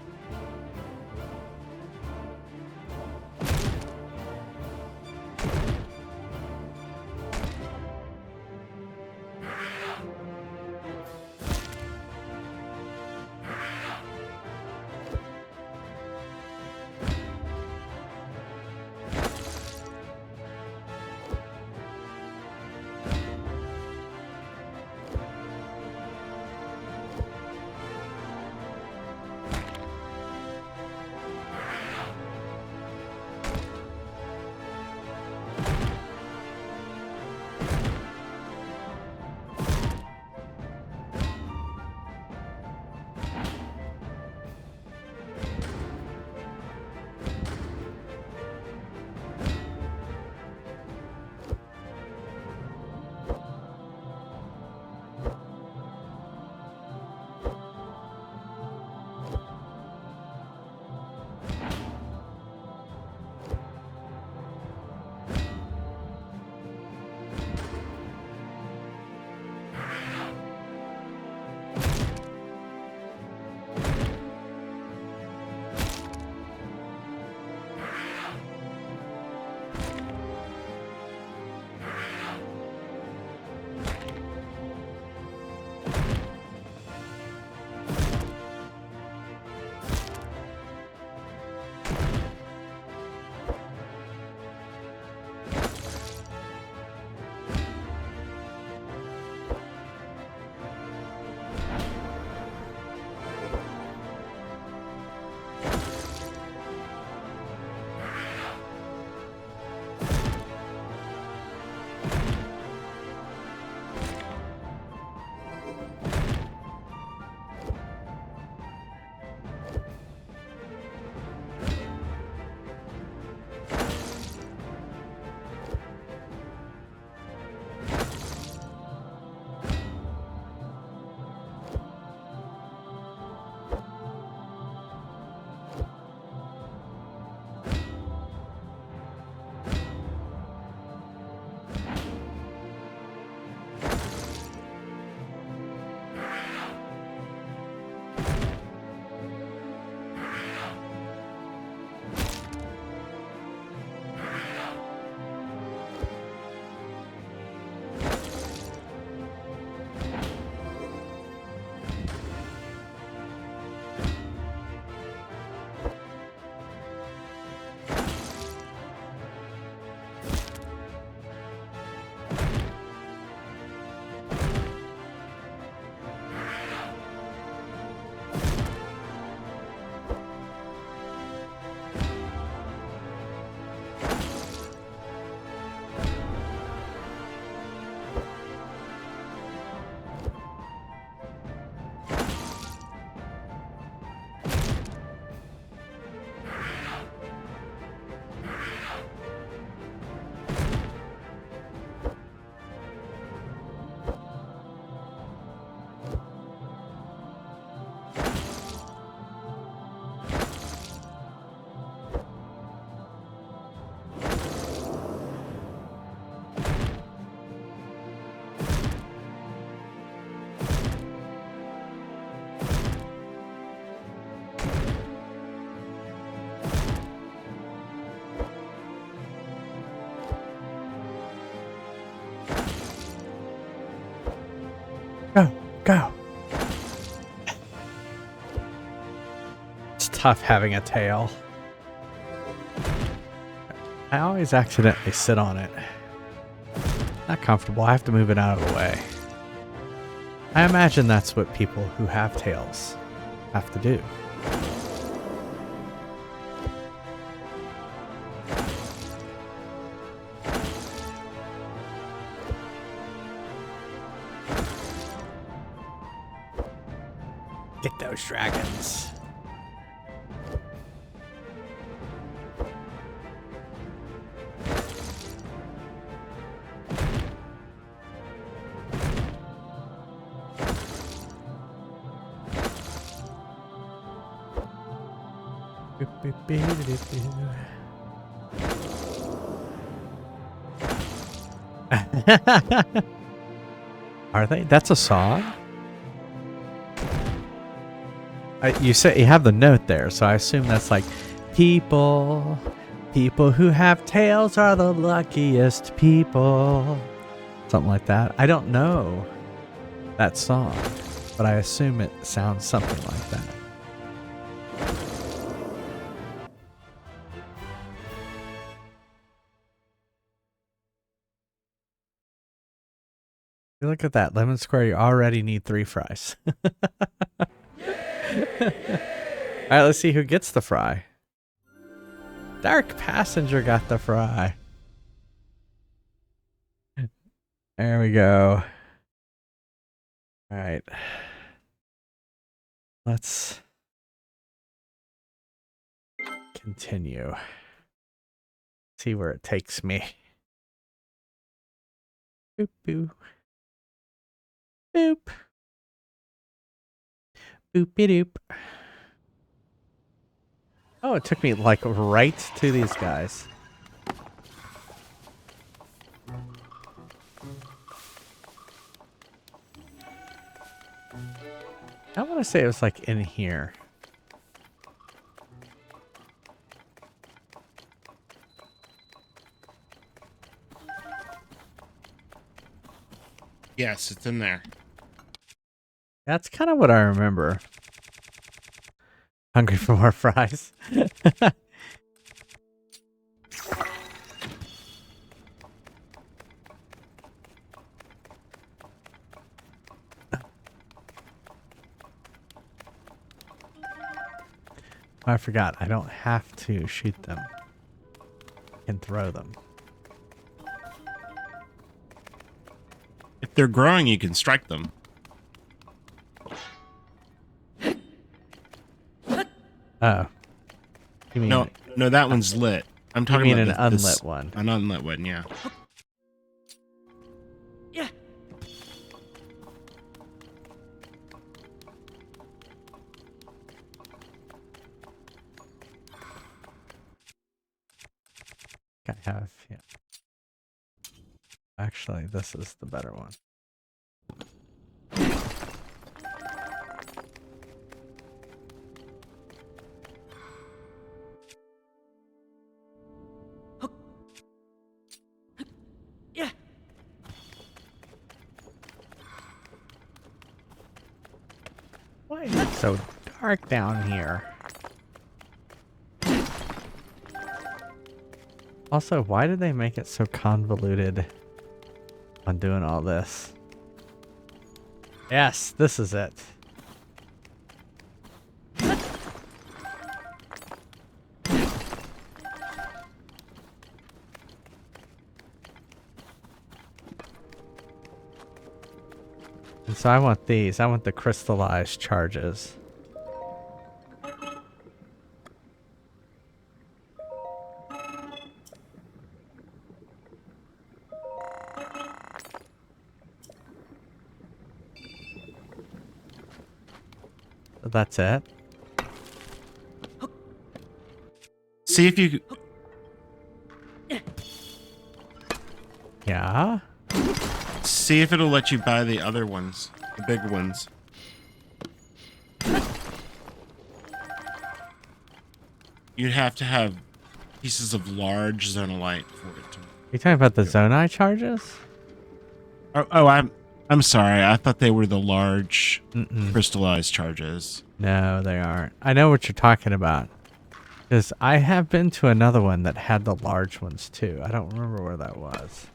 tough having a tail. I always accidentally sit on it. Not comfortable. I have to move it out of the way. I imagine that's what people who have tails have to do. Get those dragons. Are they? That's a song? You say you have the note there, so I assume that's like people who have tails are the luckiest people. Something like that. I don't know that song, but I assume it sounds something like that. You look at that lemon square, you already need 3 fries. Alright, let's see who gets the fry. Dark Passenger got the fry. There we go. Alright. Let's continue. See where it takes me. Boop boo. Boop. Boopy doop. Oh, it took me like right to these guys. I want to say it was like in here. Yes, it's in there. That's kind of what I remember. Hungry for more fries. I forgot. I don't have to shoot them. I can throw them. If they're growing, you can strike them. Oh. You mean No, that one's lit. I'm talking mean about an unlit one. An unlit one, yeah. Yeah. I have, yeah. Actually, this is the better one. Yeah. Why is it so dark down here? Also, why did they make it so convoluted on doing all this? Yes, this is it. And so I want these. I want the crystallized charges. That's it. See if you... Yeah? See if it'll let you buy the other ones. The big ones. You'd have to have pieces of large zonolite for it to... You talking about the Zonai charges? Oh, I'm sorry. I thought they were the large crystallized charges. No, they aren't. I know what you're talking about. Because I have been to another one that had the large ones too. I don't remember where that was.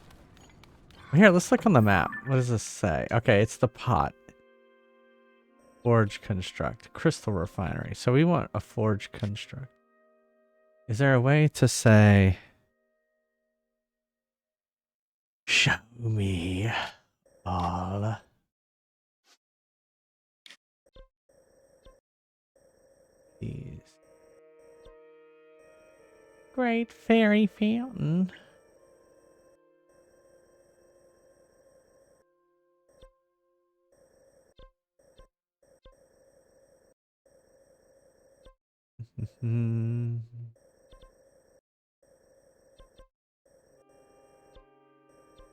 Here, let's look on the map. What does this say? Okay, it's the pot. Forge construct. Crystal refinery. So we want a forge construct. Is there a way to say... Show me all. These. Great fairy fountain.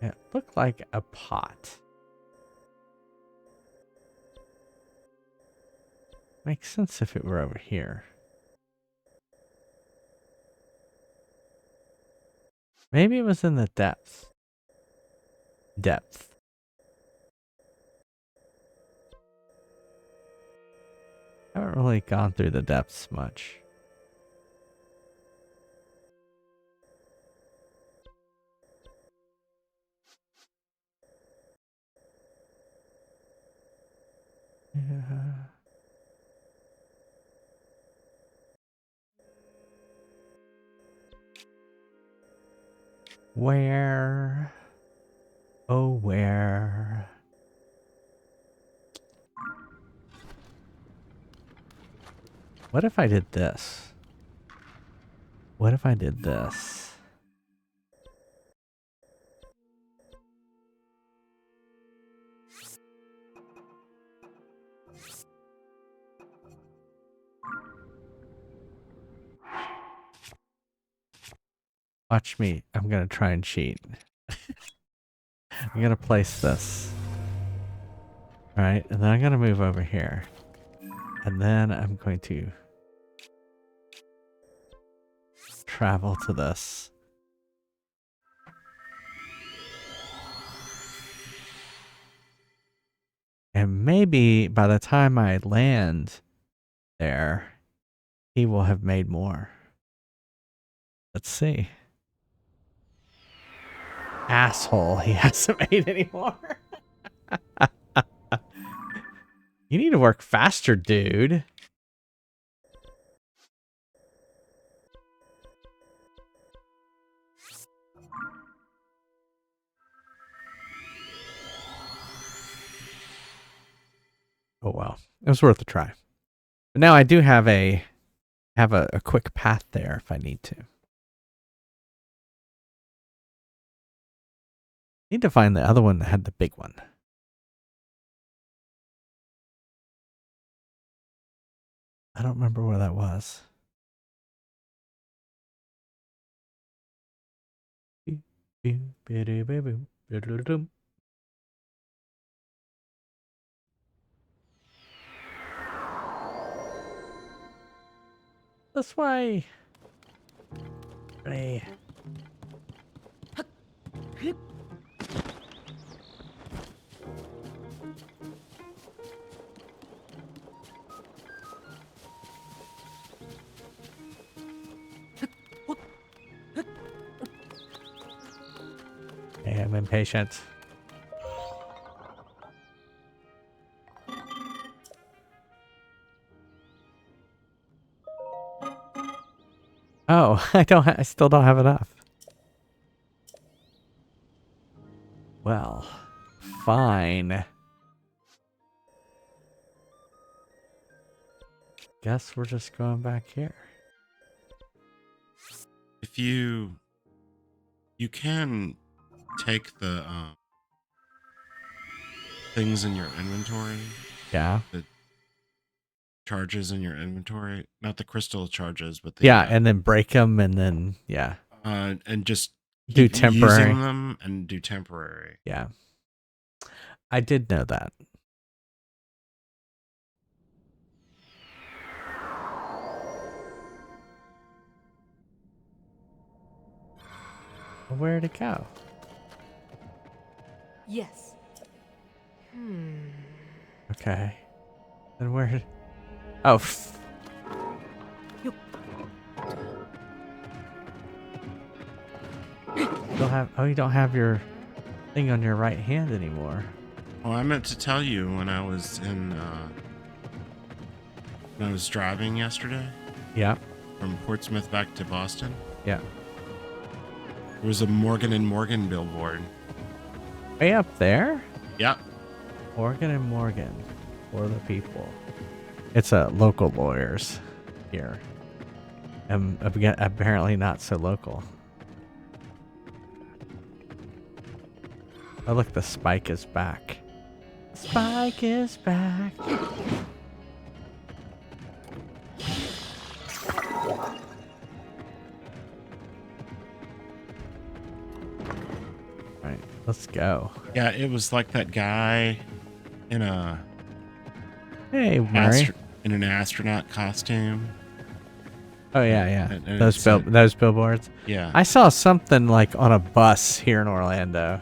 It looked like a pot. Makes sense if it were over here. Maybe it was in the depths. Depth. I haven't really gone through the depths much. Yeah. Where? Oh, where? What if I did this? What if I did this? Watch me. I'm going to try and cheat. I'm going to place this. All right. And then I'm going to move over here. And then I'm going to travel to this. And maybe by the time I land there, he will have made more. Let's see. Asshole, he hasn't made any more. You need to work faster, dude. Oh well, it was worth a try. But now I do have a quick path there if I need to. Need to find the other one that had the big one. I don't remember where that was. This way. Ready. Hey, I'm impatient. Oh, I still don't have enough. Well, fine. Guess we're just going back here. If you can take the things in your inventory. Yeah. The charges in your inventory, not the crystal charges, but the yeah, and then break them, and then and just do keep temporary. using them and do temporary. Yeah, I did know that. Where'd it go? Yes. Okay. And where? Oh. You don't have your thing on your right hand anymore. Oh, I meant to tell you when I was driving yesterday. Yeah. From Portsmouth back to Boston. Yeah. There was a Morgan and Morgan billboard. Way up there? Yep. Morgan and Morgan for the people. It's local lawyers here. Apparently not so local. Oh, look, the spike is back. Spike is back. All right, let's go. Yeah, it was like that guy in a Murray. in an astronaut costume. Oh yeah, yeah. And Those billboards. Yeah. I saw something like on a bus here in Orlando.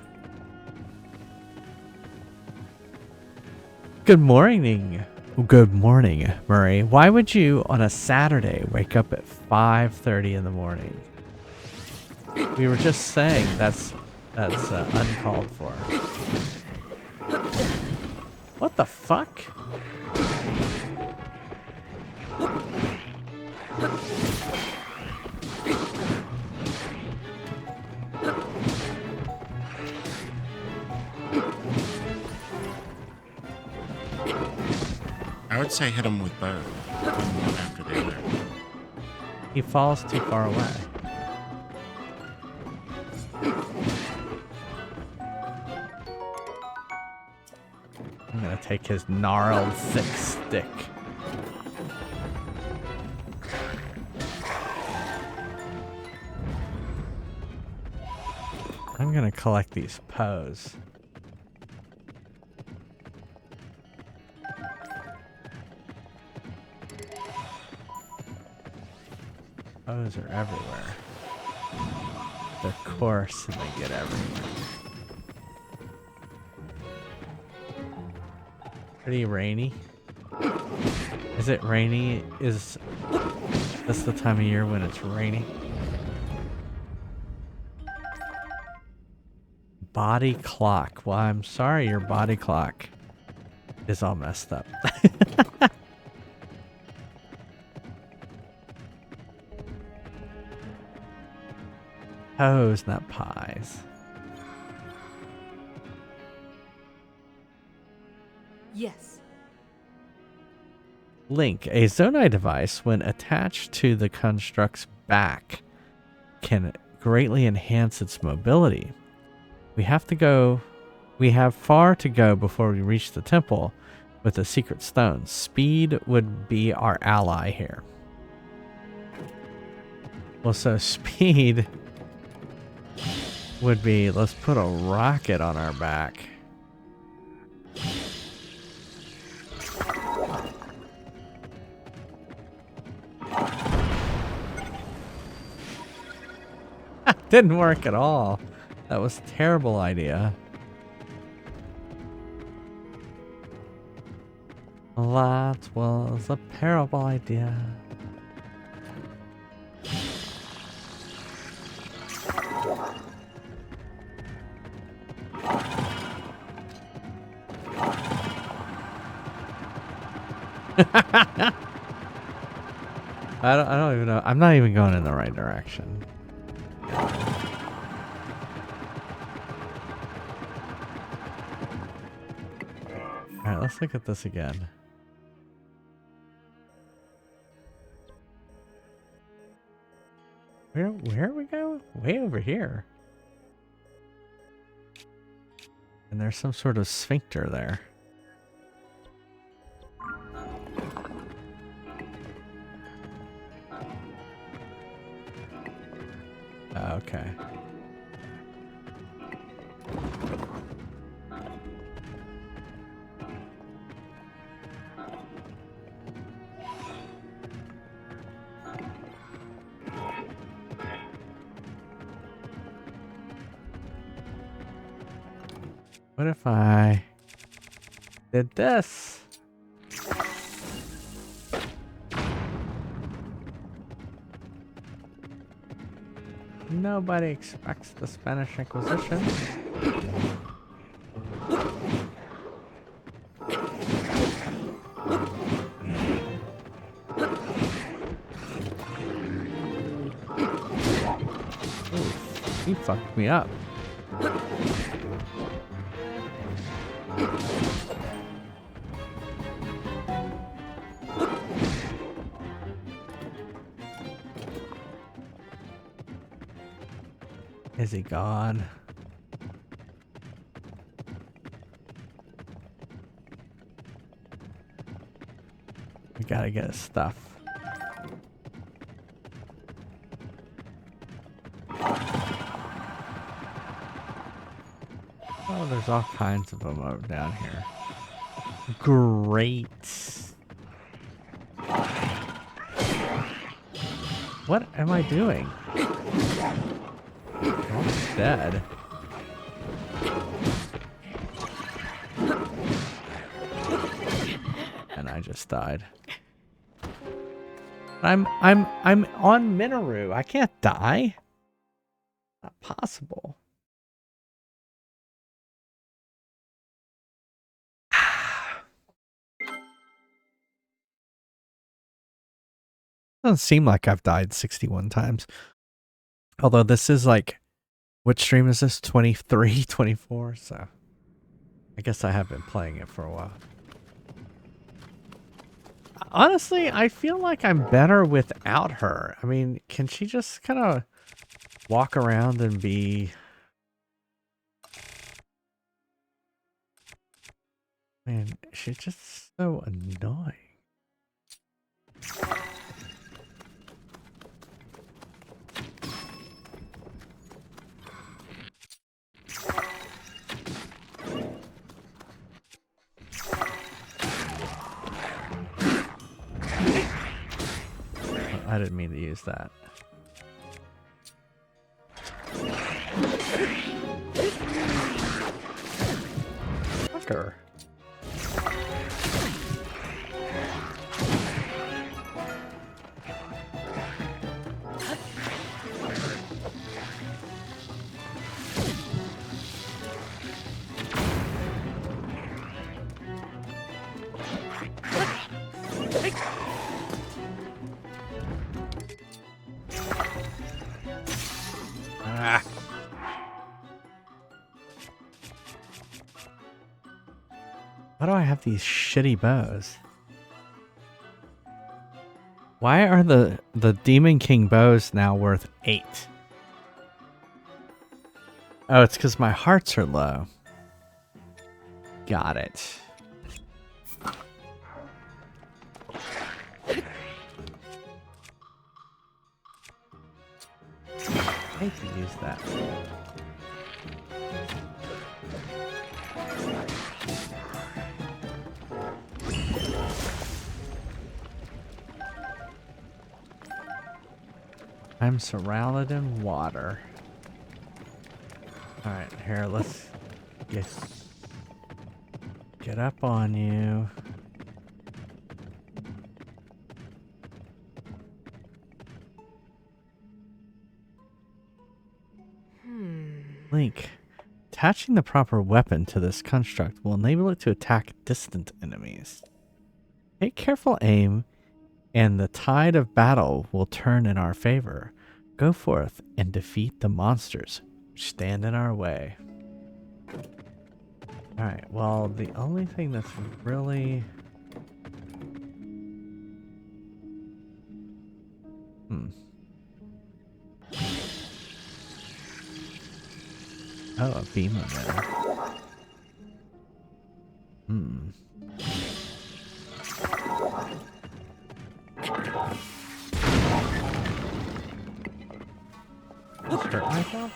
Good morning. Good morning, Murray. Why would you on a Saturday wake up at 5:30 in the morning? We were just saying that's uncalled for. What the fuck? I would say hit him with both. One after the other. He falls too far away. I'm gonna take his gnarled thick stick. I'm gonna collect these Poes. Poes are everywhere. They're coarse and they get everywhere. Pretty rainy. Is it rainy? Is this the time of year when it's rainy? Body clock. Well, I'm sorry your body clock is all messed up. Poes, not pies. Yes. Link, a Zonai device, when attached to the construct's back, can greatly enhance its mobility. We have far to go before we reach the temple with the secret stone. Speed would be our ally here. Well, so speed would be, let's put a rocket on our back. Didn't work at all. That was a terrible idea. That was a terrible idea. I don't even know. I'm not even going in the right direction. Alright, let's look at this again. Where are we going? Way over here. And there's some sort of sphincter there. Okay. What if I did this? Nobody expects the Spanish Inquisition. Ooh, he fucked me up. Is he gone? We gotta get his stuff. Oh, there's all kinds of them over down here. Great. What am I doing? I'm dead. And I just died. I'm on Mineru. I can't die. Not possible. Doesn't seem like I've died 61 times. Although this is like, what stream is this? 23, 24? So I guess I have been playing it for a while. Honestly, I feel like I'm better without her. I mean, can she just kind of walk around and be... Man, she's just so annoying. I didn't mean to use that. Fucker. Ah. Why do I have these shitty bows? Why are the Demon King bows now worth 8? Oh, it's because my hearts are low. Got it. I hate to use that. I'm surrounded in water. Alright, here, let's get up on you. Link. Attaching the proper weapon to this construct will enable it to attack distant enemies. Take careful aim, and the tide of battle will turn in our favor. Go forth and defeat the monsters which stand in our way. Alright, well, the only thing that's really... Oh, a beam emitter. Just hurt myself?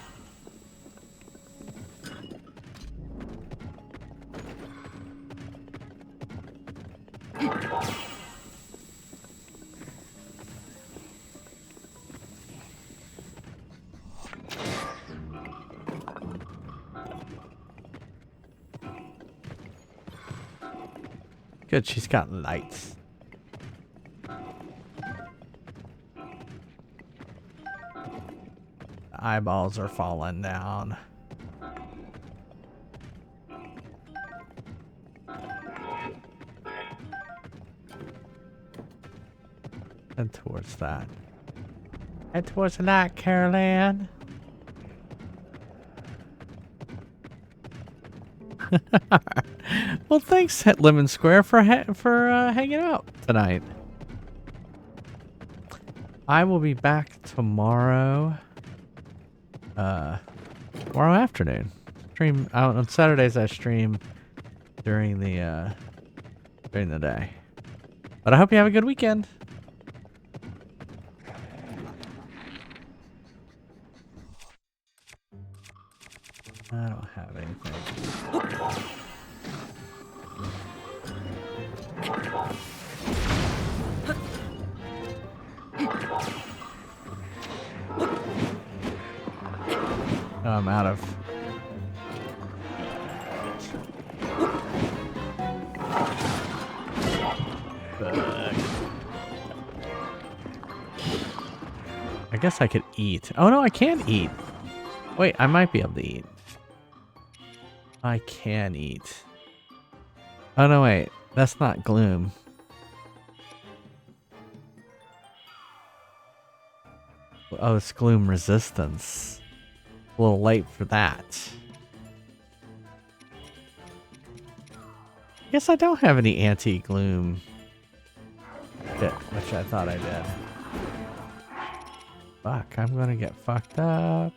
Good, she's got lights. eyeballs are falling down. Head towards that. Head towards the light, Caroline. Well, thanks, Lemon Square, for hanging out tonight. I will be back tomorrow. Tomorrow afternoon. Stream out on Saturdays. I stream during the day. But I hope you have a good weekend. I don't have anything. Oh, I'm out of. I guess I could eat. Oh no, I can't eat. Wait, I might be able to eat. I can eat. Oh no, wait. That's not gloom. Oh, it's gloom resistance. A little late for that. Guess I don't have any anti-gloom bit, which I thought I did. Fuck, I'm gonna get fucked up.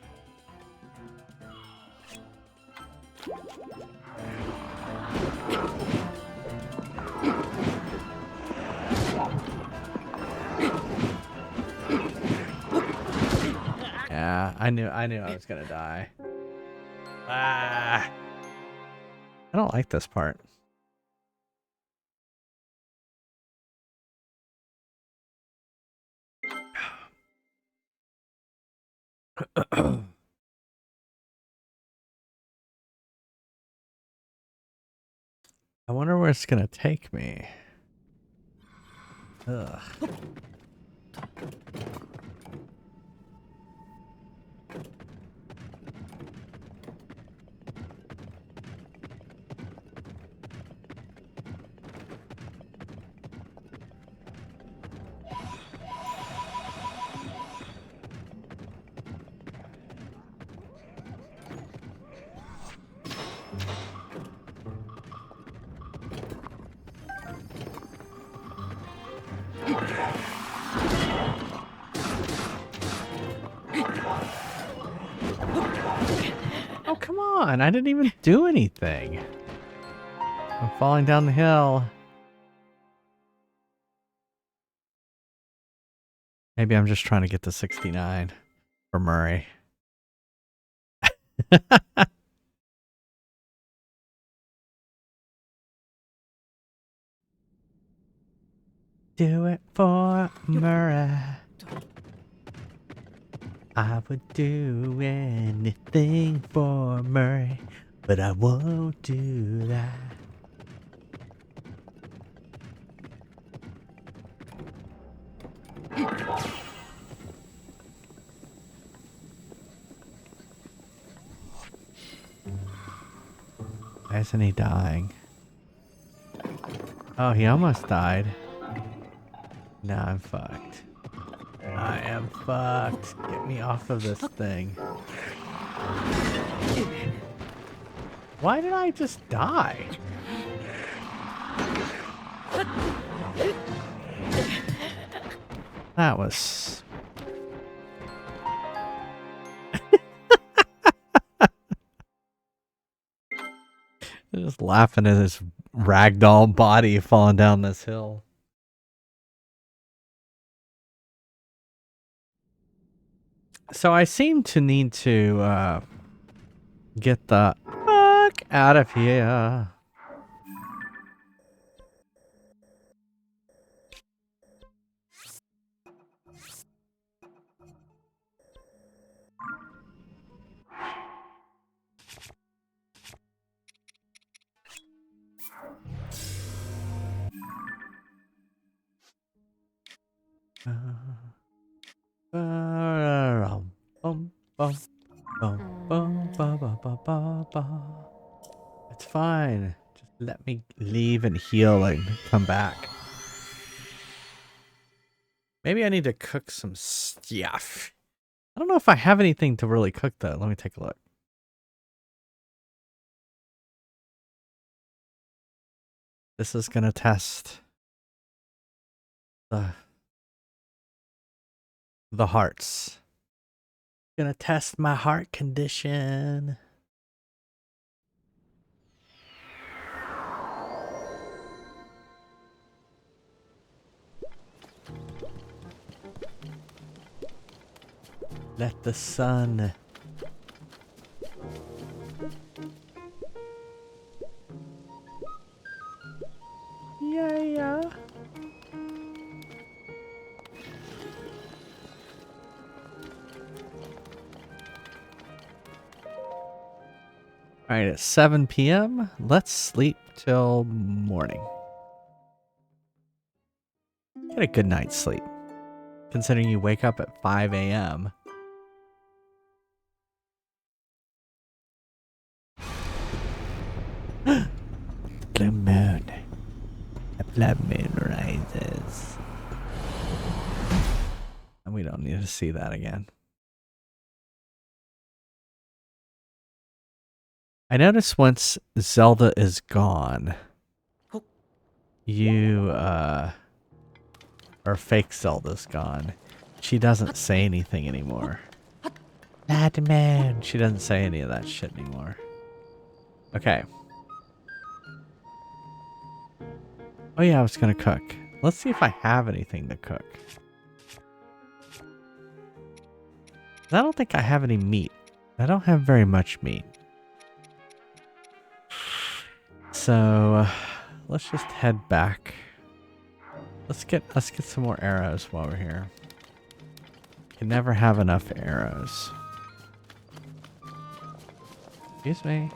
Yeah, I knew I was gonna die. Ah, I don't like this part. I wonder where it's gonna take me. Ugh. Oh, come on. I didn't even do anything. I'm falling down the hill. Maybe I'm just trying to get to 69 for Murray. Do it for Murray. I would do anything for Murray, but I won't do that. Why isn't he dying? Oh, he almost died. Now I'm fucked. I am fucked. Get me off of this thing. Why did I just die? That was... just laughing at his ragdoll body falling down this hill. So I seem to need to get the fuck out of here. ba ba. It's fine. Just let me leave and heal and come back. Maybe I need to cook some stuff. I don't know if I have anything to really cook though. Let me take a look. This is gonna test the hearts. Gonna test my heart condition. Let the sun. Yeah. Alright, it's 7 p.m. Let's sleep till morning. Get a good night's sleep. Considering you wake up at 5 a.m. Blue moon. The blood moon rises. And we don't need to see that again. I notice once Zelda is gone, or fake Zelda's gone, she doesn't say anything anymore. Blood moon. She doesn't say any of that shit anymore. Okay. Oh yeah, I was gonna cook. Let's see if I have anything to cook. I don't think I have any meat. I don't have very much meat. So let's just head back. Let's get some more arrows while we're here. Can never have enough arrows. Excuse me.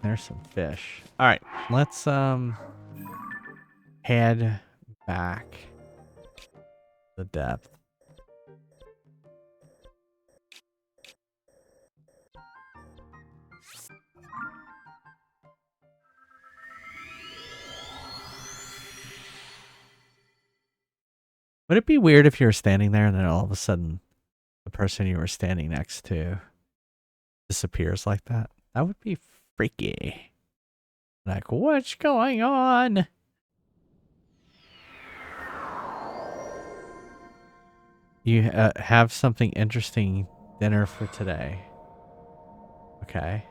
There's some fish. All right, let's head back the depth. Would it be weird if you were standing there and then all of a sudden the person you were standing next to disappears like that? That would be freaky. Like, what's going on? You have something interesting dinner for today. Okay.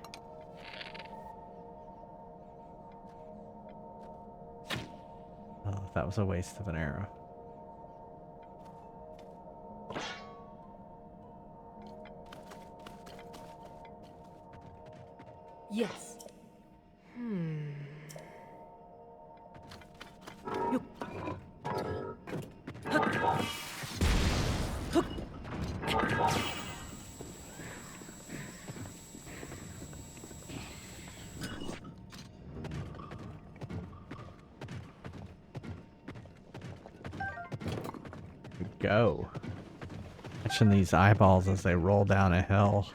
Oh, that was a waste of an arrow. Yes. Go. Catching these eyeballs as they roll down a hill.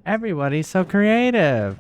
Everybody's so creative.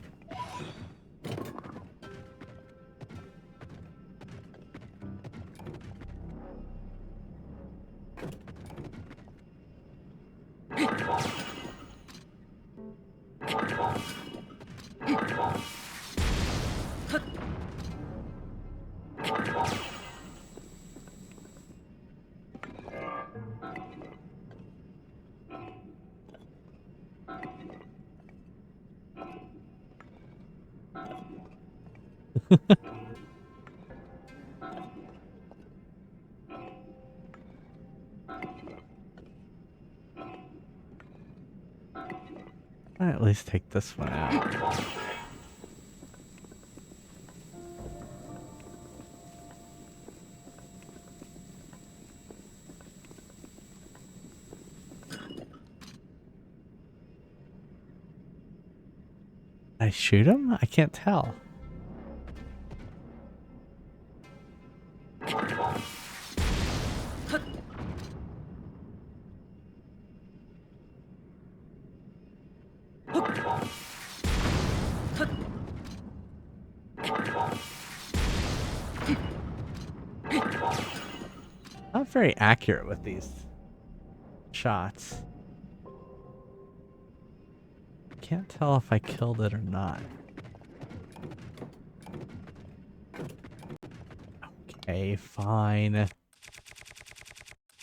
I'll at least take this one out. I shoot him? I can't tell. Not very accurate with these shots. Can't tell if I killed it or not. Okay, fine.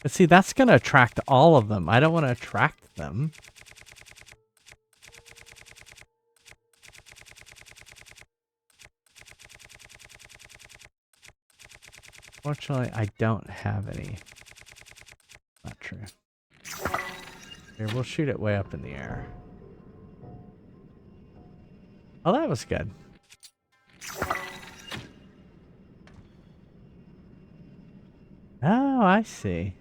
But see, that's gonna attract all of them. I don't want to attract them. Fortunately, I don't have any. Not true. Here, we'll shoot it way up in the air. Oh, that was good. Oh, I see.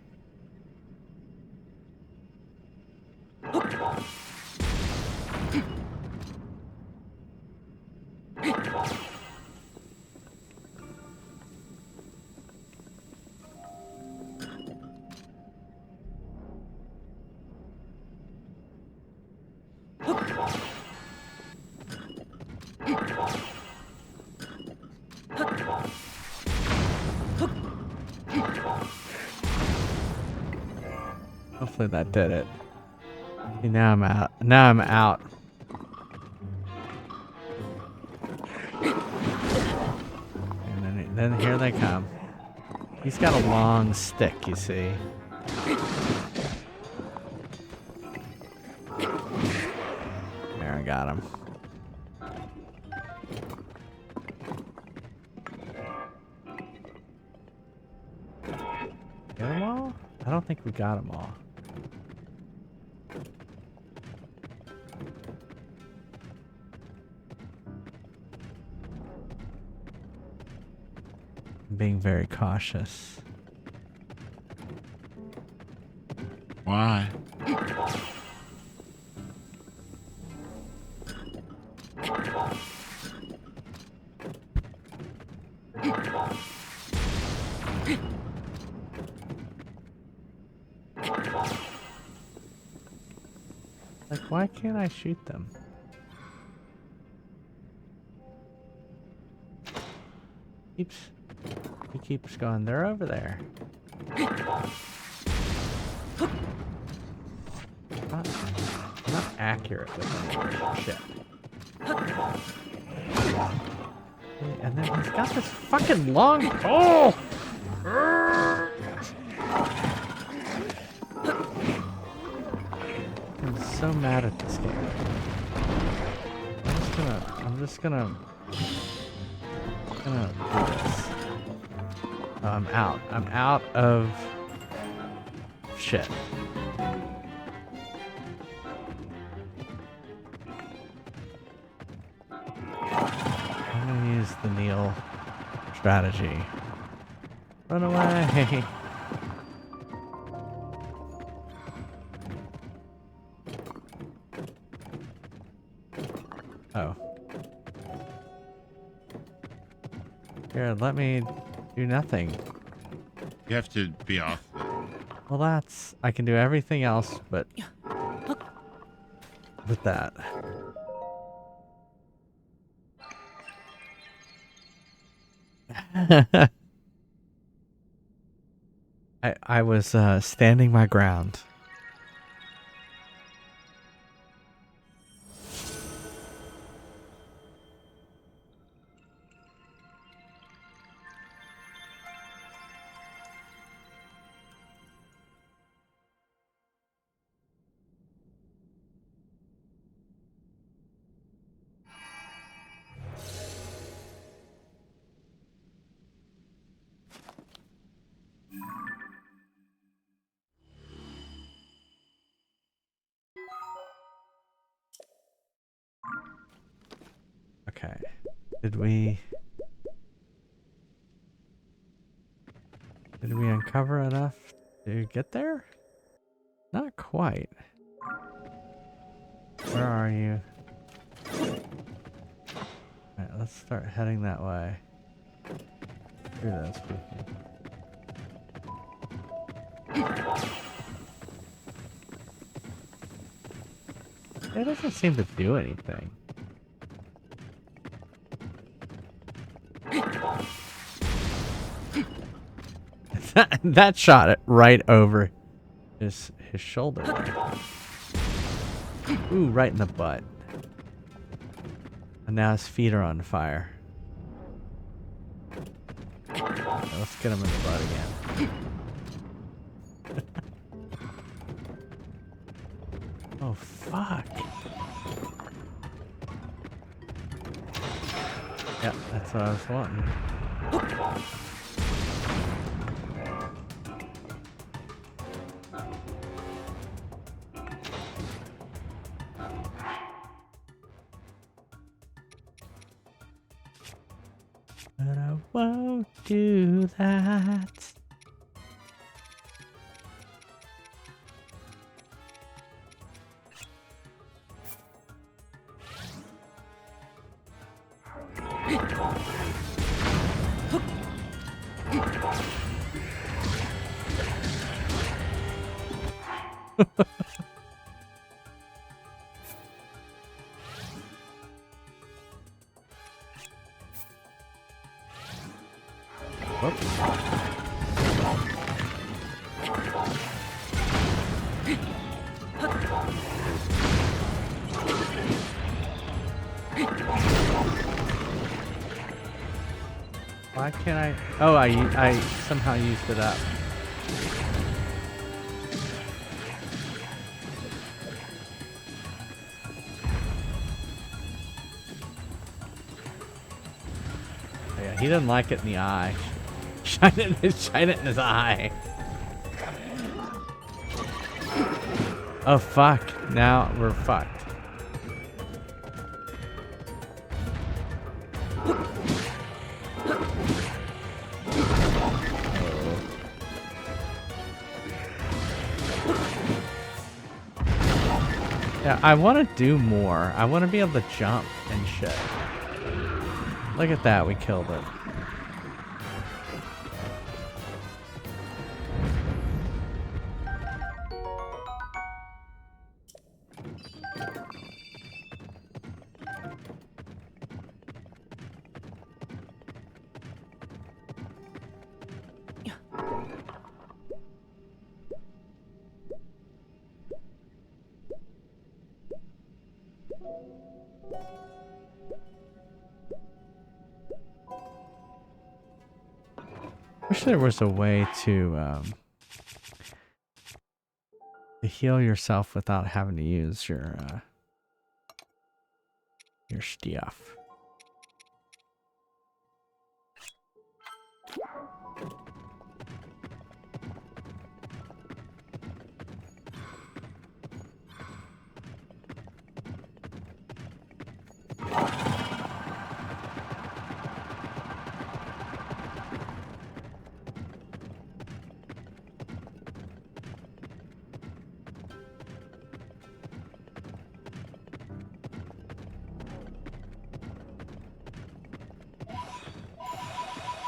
Hopefully that did it. See, now I'm out. Now I'm out. And then here they come. He's got a long stick, you see. There, I got him. Get them all? I don't think we got them all. I'm being very cautious. Why? Like, why can't I shoot them? He keeps going, they're over there. Not accurate with any shit. And then he's got this fucking long pole! I'm so mad at this game. I'm just gonna do this. Oh, I'm out. I'm out of shit. I'm gonna use the Neil strategy. Run away! Oh. Here, let me do nothing. You have to be off. Well, I can do everything else, but with that. I was standing my ground. Okay. Did we uncover enough to get there? Not quite. Where are you? Alright, let's start heading that way. Through those people. It doesn't seem to do anything. That shot it right over his shoulder there. Ooh, right in the butt. And now his feet are on fire. Okay, let's get him in the butt again. Oh, fuck. Yep, that's what I was wanting. But I won't do that. Why can't I? Oh, I somehow used it up. Oh, yeah, he doesn't like it in the eye. Shine it in his eye. Oh fuck! Now we're fucked. Yeah, I want to do more. I want to be able to jump and shit. Look at that, we killed it. Wish there was a way to heal yourself without having to use your stuff.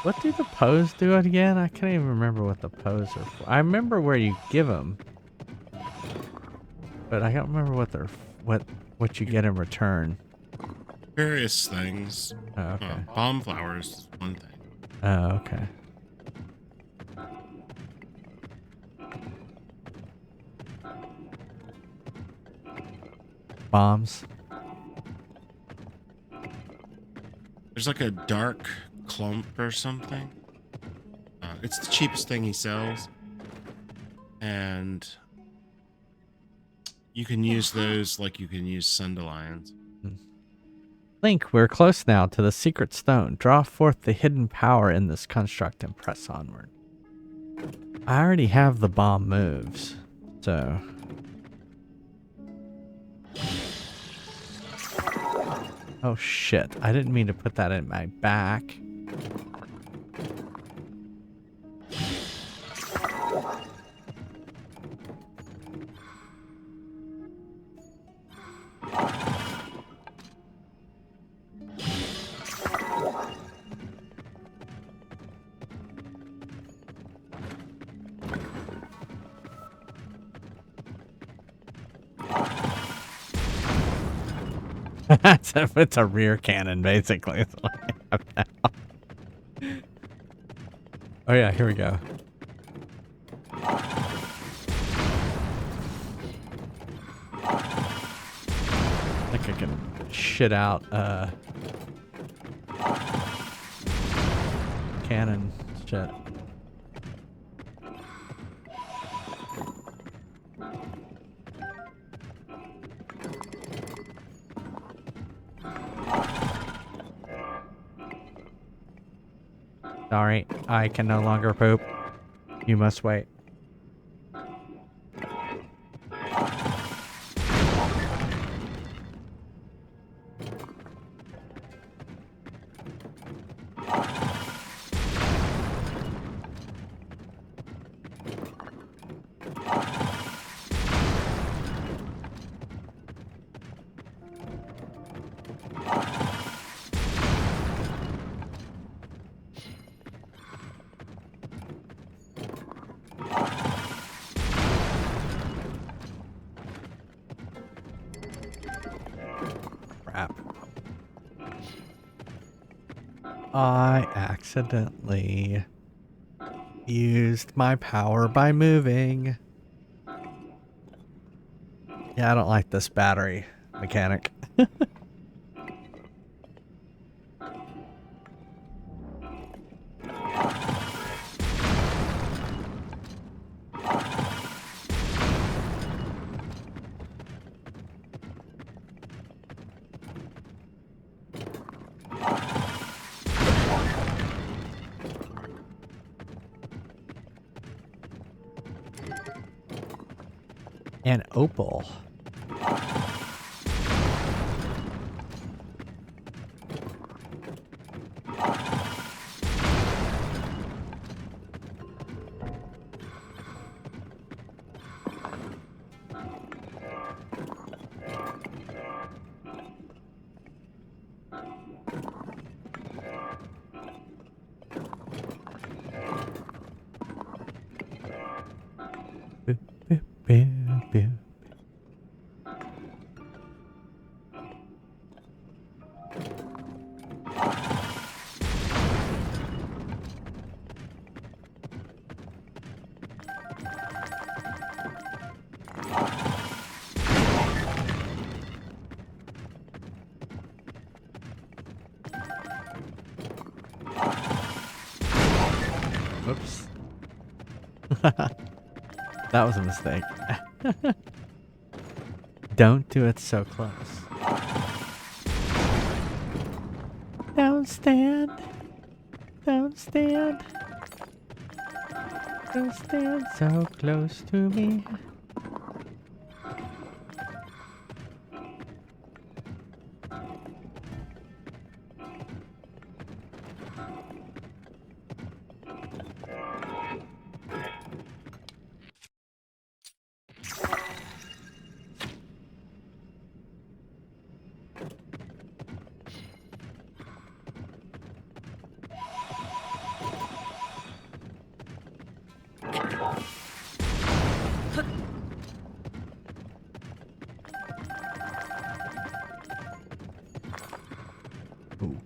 What do the pose do it again? I can't even remember what the pose are for. I remember where you give them, but I don't remember what you get in return. Various things. Oh, okay. Bomb flowers is one thing. Oh, okay. Bombs. There's like a dark clump or something. It's the cheapest thing he sells. And you can use those like you can use Sundelions. Link, we're close now to the secret stone. Draw forth the hidden power in this construct and press onward. I already have the bomb moves, so... Oh shit, I didn't mean to put that in my back. It's a rear cannon, basically. It's what I have now. Oh yeah, here we go. I think I can shit out cannon shit. Sorry, I can no longer poop. You must wait. Crap. I accidentally used my power by moving. Yeah, I don't like this battery mechanic. An opal. Boop, boop, boop, boop. Oops. That was a mistake. Don't do it so close. Don't stand. Don't stand. Don't stand so close to me.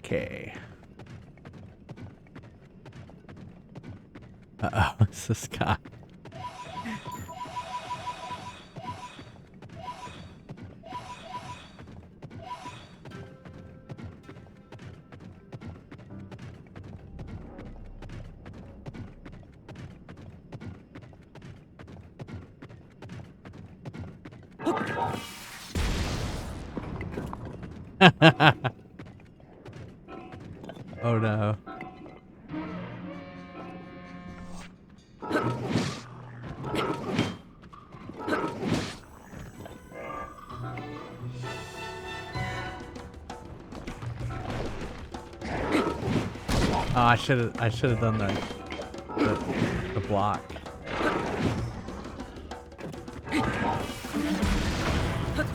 Okay. Uh-oh, it's this guy. Oh no. Oh, I should have done the block.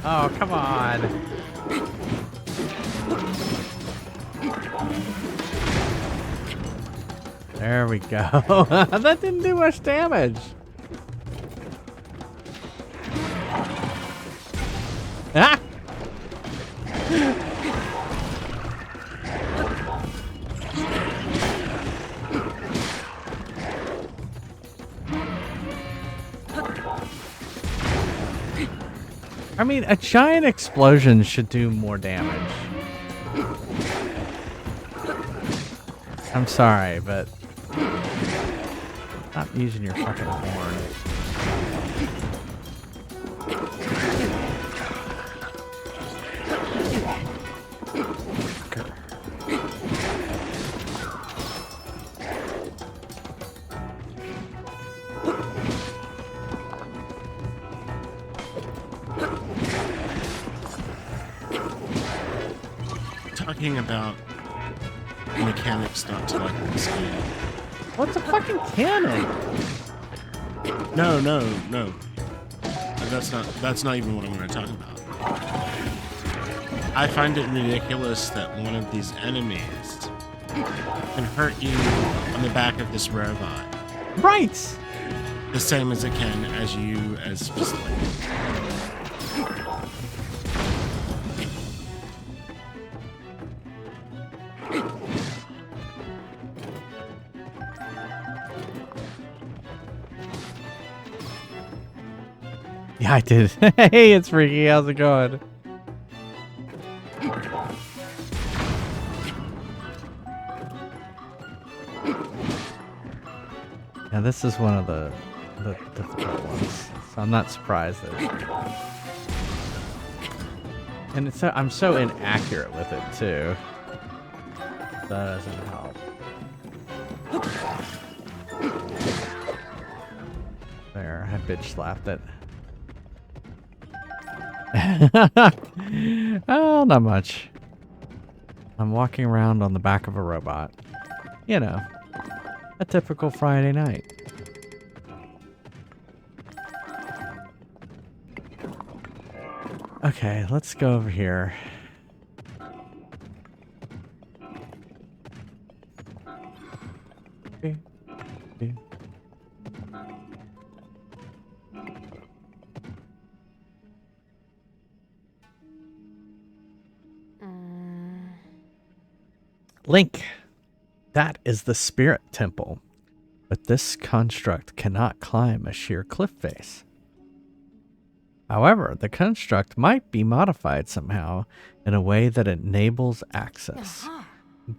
Oh, come on. There we go. That didn't do much damage. Ah! I mean, a giant explosion should do more damage. I'm sorry, but stop using your fucking horn. Talking about mechanics not to like this game. What's a fucking cannon? No. That's not even what I'm going to talk about. I find it ridiculous that one of these enemies can hurt you on the back of this robot. Right. The same as it can as you as just like. Yeah, I did. Hey, it's Ricky. How's it going? Yeah, this is one of the difficult ones, so I'm not surprised that and it's I'm so inaccurate with it too. That doesn't help. There, I bitch slapped it. Oh, not much. I'm walking around on the back of a robot. You know, a typical Friday night. Okay, let's go over here. Okay. Okay. Link, that is the spirit temple, but this construct cannot climb a sheer cliff face. However, the construct might be modified somehow in a way that enables access.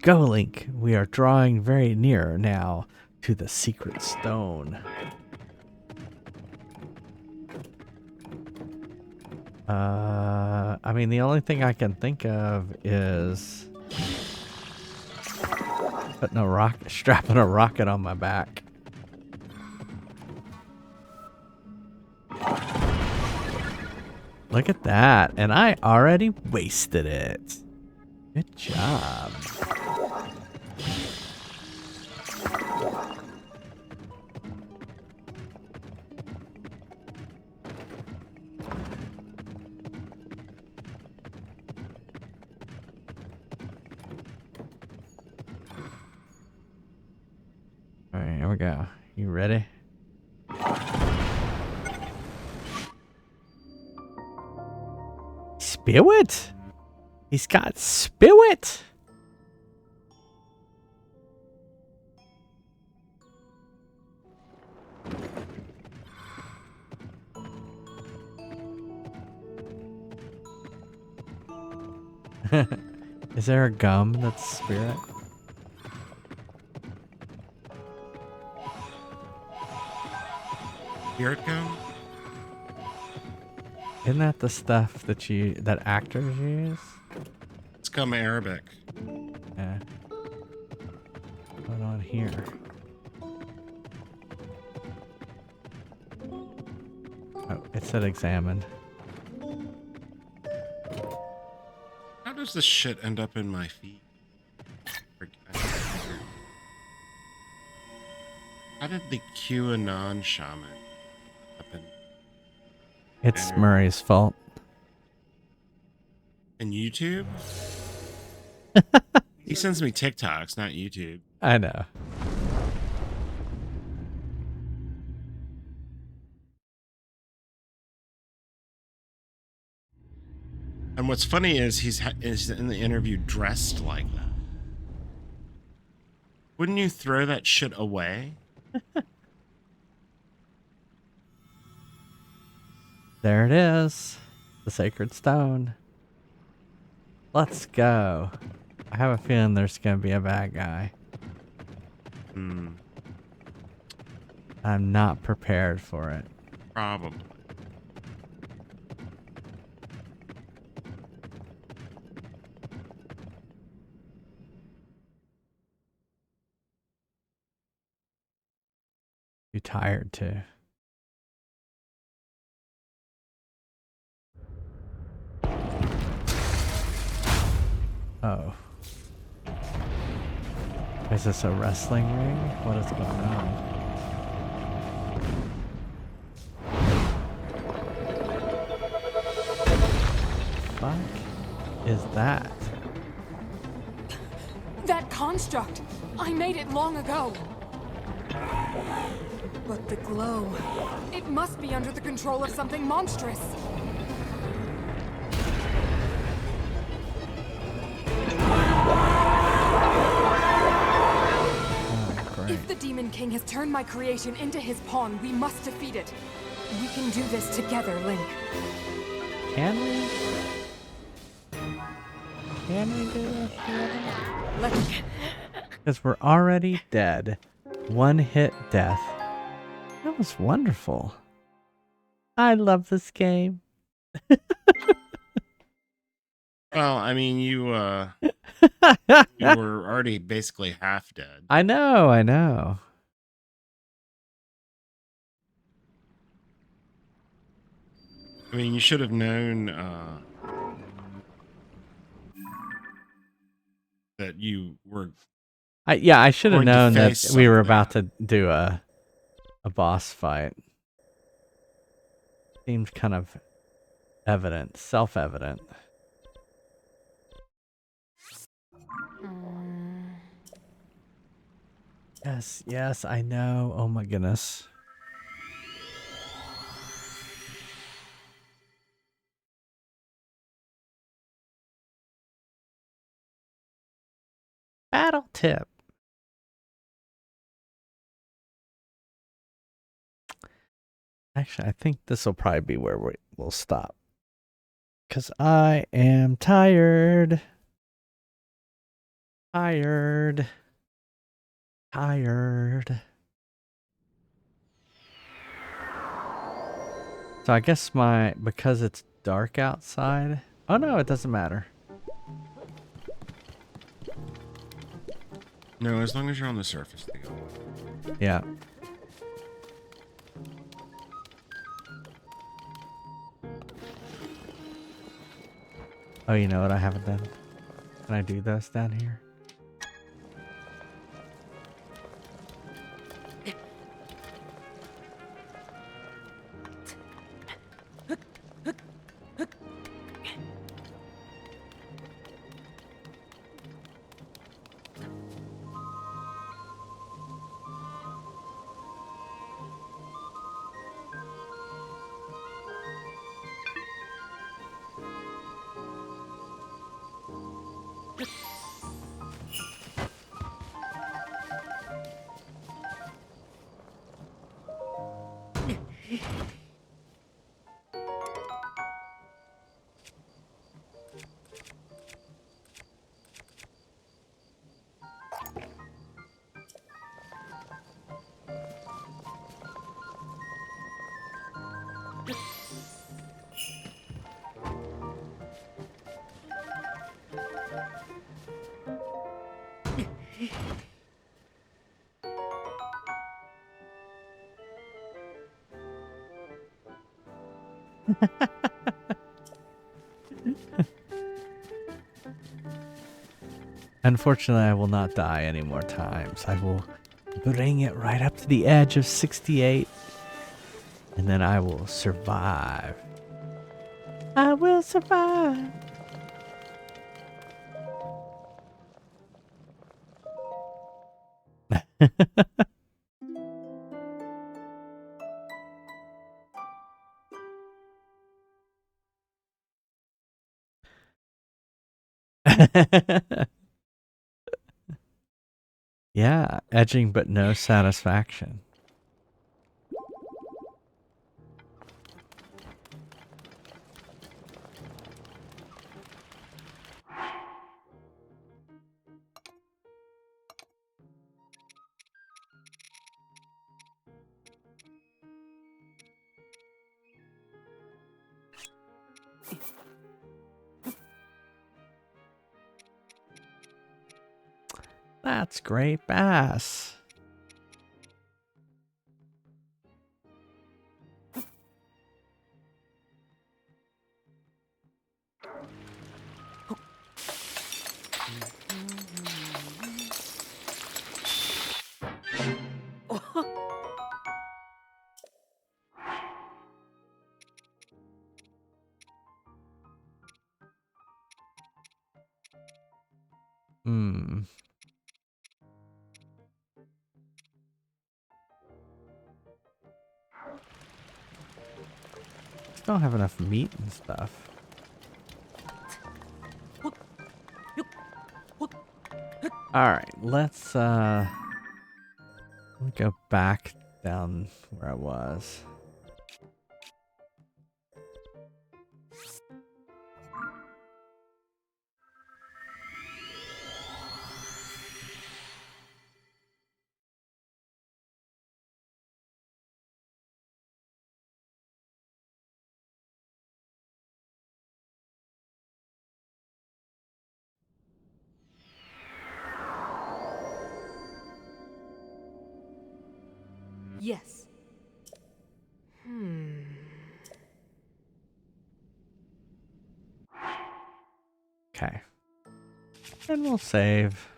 Go, Link, we are drawing very near now to the secret stone. I mean, the only thing I can think of is strapping a rocket on my back. Look at that, and I already wasted it. Good job. All right, here we go. You ready? Spirit? He's got spirit. Is there a gum that's spirit? Spirit gum? Isn't that the stuff that actors use? It's gum Arabic. Yeah. What's on here? Oh, it said examined. How does this shit end up in my feet? How did the QAnon shaman happen? It's Murray's fault. And YouTube? He sends me TikToks, not YouTube. I know. And what's funny is he's in the interview dressed like that. Wouldn't you throw that shit away? There it is. the sacred stone. Let's go. I have a feeling there's gonna be a bad guy. I'm not prepared for it. Probably. You tired too. Oh. Is this a wrestling ring? What is going on? Fuck is that? That construct! I made it long ago! But the glow... It must be under the control of something monstrous! If the Demon King has turned my creation into his pawn, we must defeat it. We can do this together, Link. Can we? Can we do this together? Let's... Because we're already dead. One hit death. That was wonderful. I love this game. Well, I mean, you were already basically half dead. I know, I know. I mean, you should have known that you were. I should have going to known that face we were some of about that. to do a boss fight. Seemed kind of evident, self-evident. Yes, yes, I know. Oh my goodness. Battle tip. Actually, I think this will probably be where we'll stop. Because I am tired. Tired. Tired. So I guess because it's dark outside. Oh no, it doesn't matter. No, as long as you're on the surface, they go. Yeah. Oh, you know what I haven't done? Can I do those down here? Unfortunately, I will not die any more times. I will bring it right up to the edge of 68. And then I will survive. I will survive. Yeah, edging but no satisfaction. That's great bass. Hmm. Don't have enough meat and stuff. All right, let's go back down where I was. Yes. Okay. And we'll save.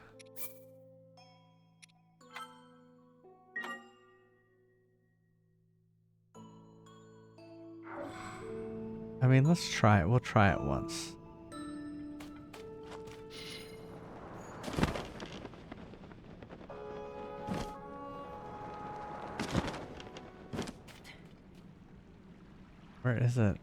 I mean, let's try it. We'll try it once. Where is it?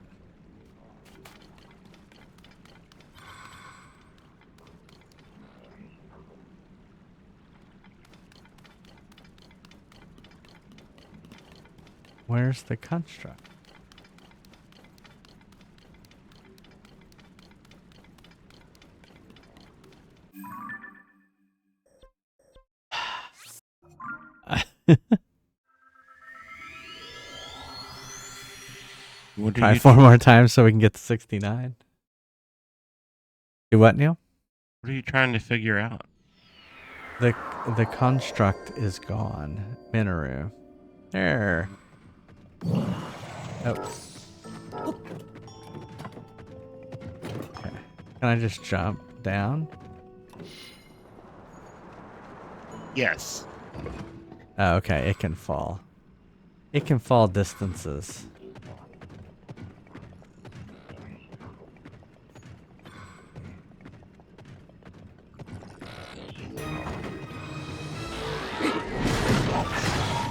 Where's the construct? Try 4 more times so we can get to 69. Do what, Neil? What are you trying to figure out? The construct is gone. Mineru. There. Oh. Okay. Can I just jump down? Yes. Oh, okay. It can fall. It can fall distances.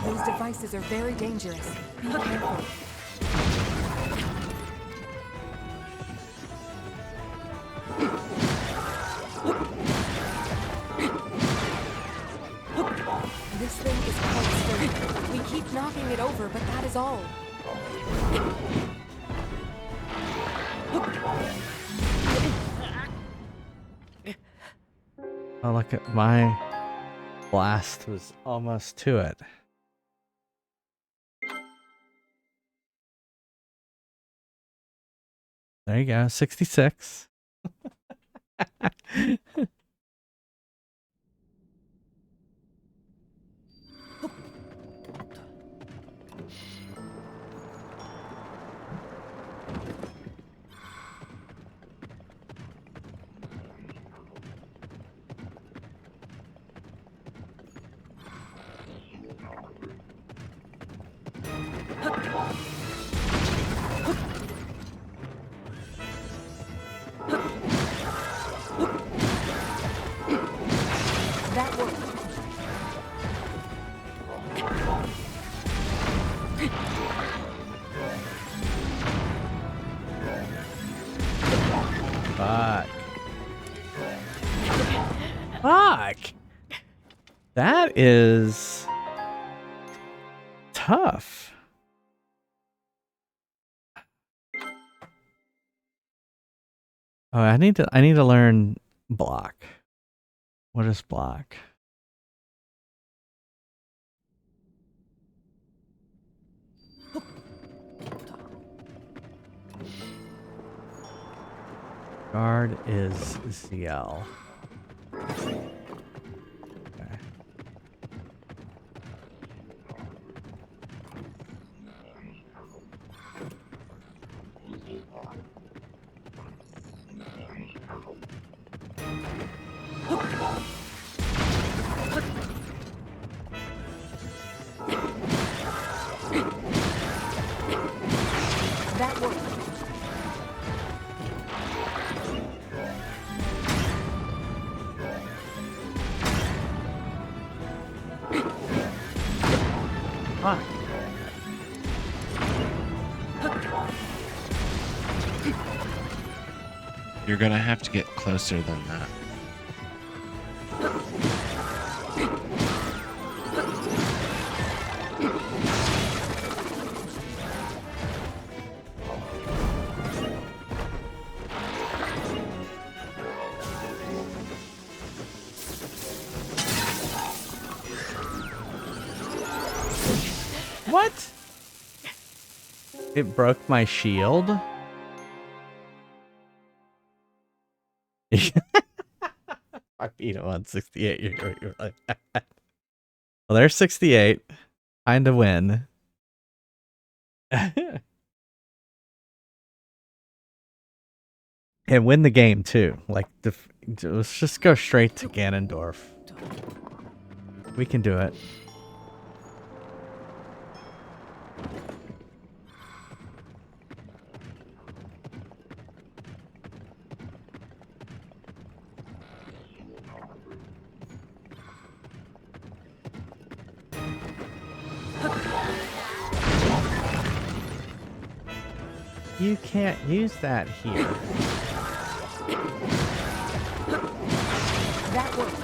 Those devices are very dangerous. Be careful. This thing is quite sturdy. We keep knocking it over, but that is all. Oh, look at my blast was almost to it. There you go, 66. That worked. Fuck. Fuck. That is tough. Oh, I need to learn block. What is block? Guard is ZL. That worked. Ah. You're gonna have to get closer than that. What? It broke my shield? I beat him on 68. You're like, well, there's 68. Kinda win. And win the game too. Like, let's just go straight to Ganondorf. We can do it. You can't use that here. That worked.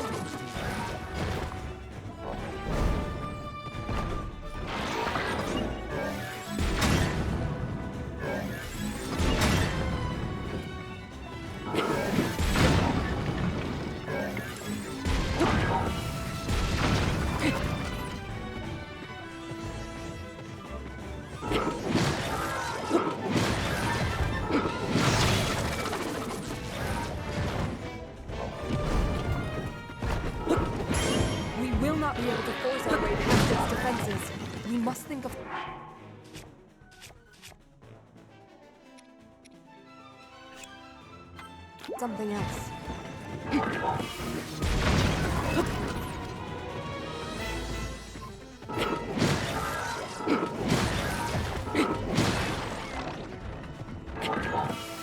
Think of something else.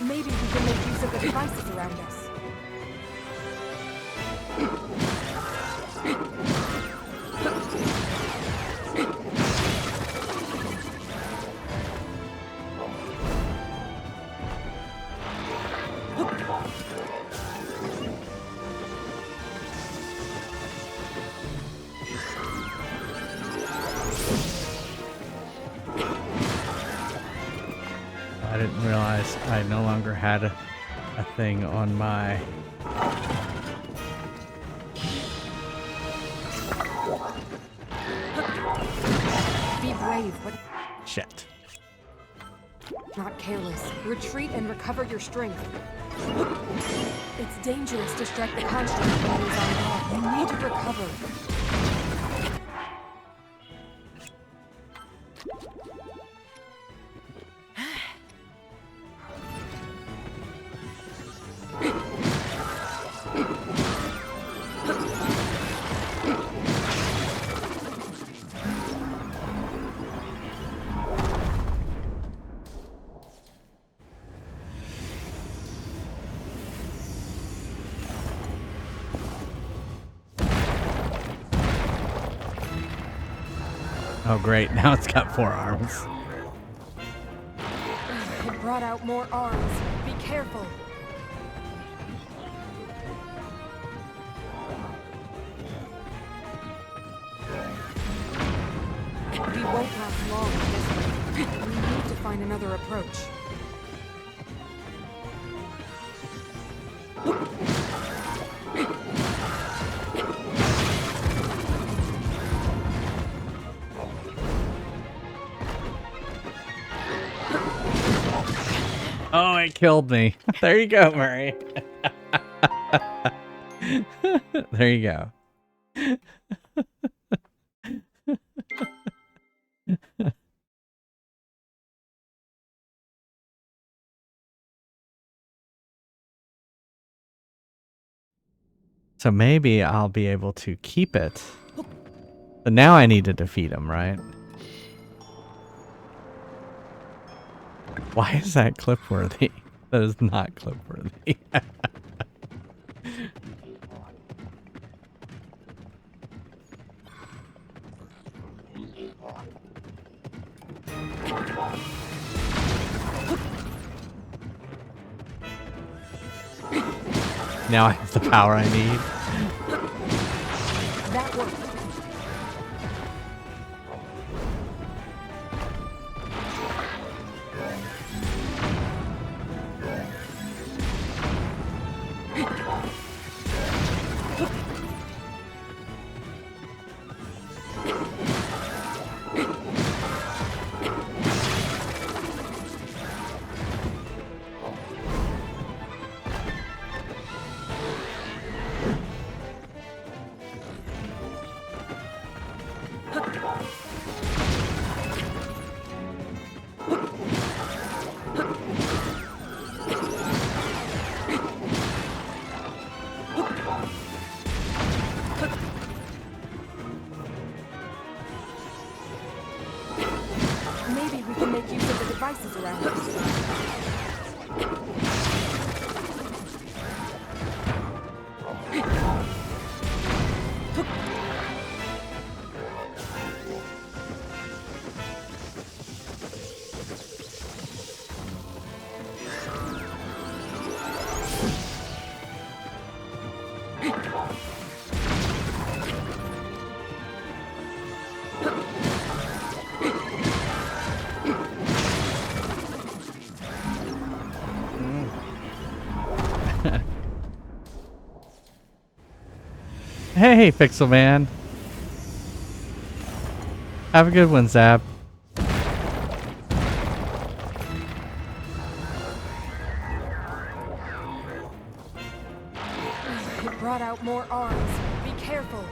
Maybe we can make use of the devices around us. I didn't realize I no longer had a thing on my... Be brave, but... Shit. Not careless. Retreat and recover your strength. It's dangerous to strike the construct when it is on guard. You need to recover. Oh great, now it's got 4 arms. It brought out more arms. Be careful. We won't last long in this way. We need to find another approach. Oh, it killed me. There you go, Murray. There you go. So maybe I'll be able to keep it. But now I need to defeat him, right? Why is that clip worthy? That is not clip worthy. Now I have the power I need. That worked. Maybe we can make use of the devices around us. Hey, Pixel Man. Have a good one, Zap. It brought out more arms. Be careful.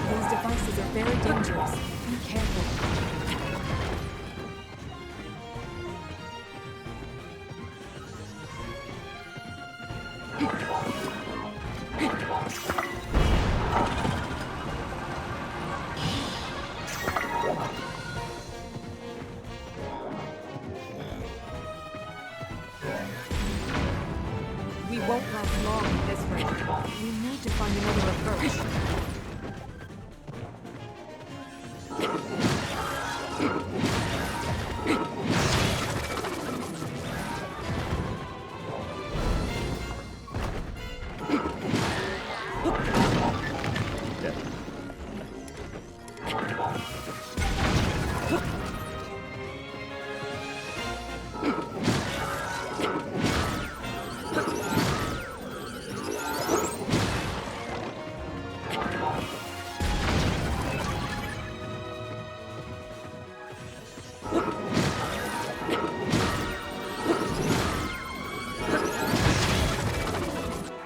These devices are very dangerous. Be careful. We won't last long at this rate. We need to find another approach.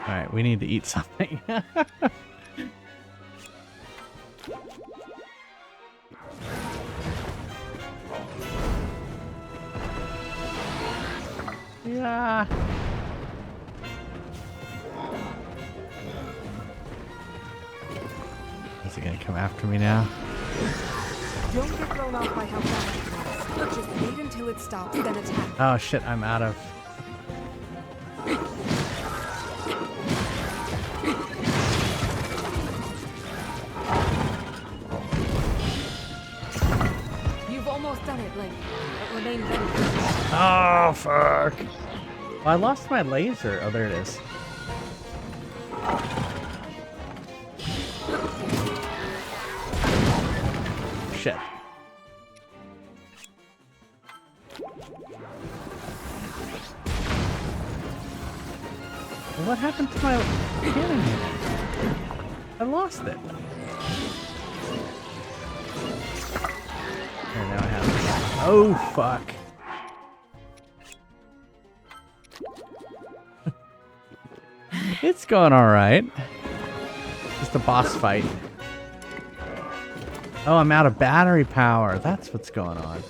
Alright, we need to eat something. Yeah. Is he gonna come after me now? Don't get thrown off by how fast it goes. Just wait until it stops, then attack. Oh shit, I'm out of... You've almost done it, Link. But remain ready. Oh, fuck. Well, I lost my laser. Oh, there it is. Shit. What happened to my cannon? I lost it. There, now I have it. Oh, fuck. It's going alright. Just a boss fight. Oh, I'm out of battery power. That's what's going on.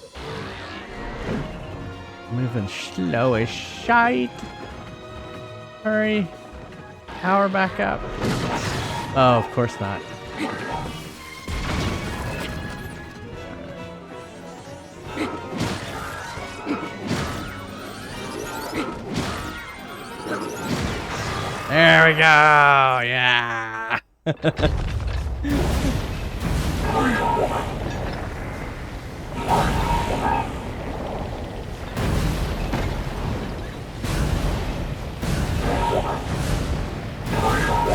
Moving slow as shite. Hurry. Power back up. Oh, of course not. There we go. Yeah.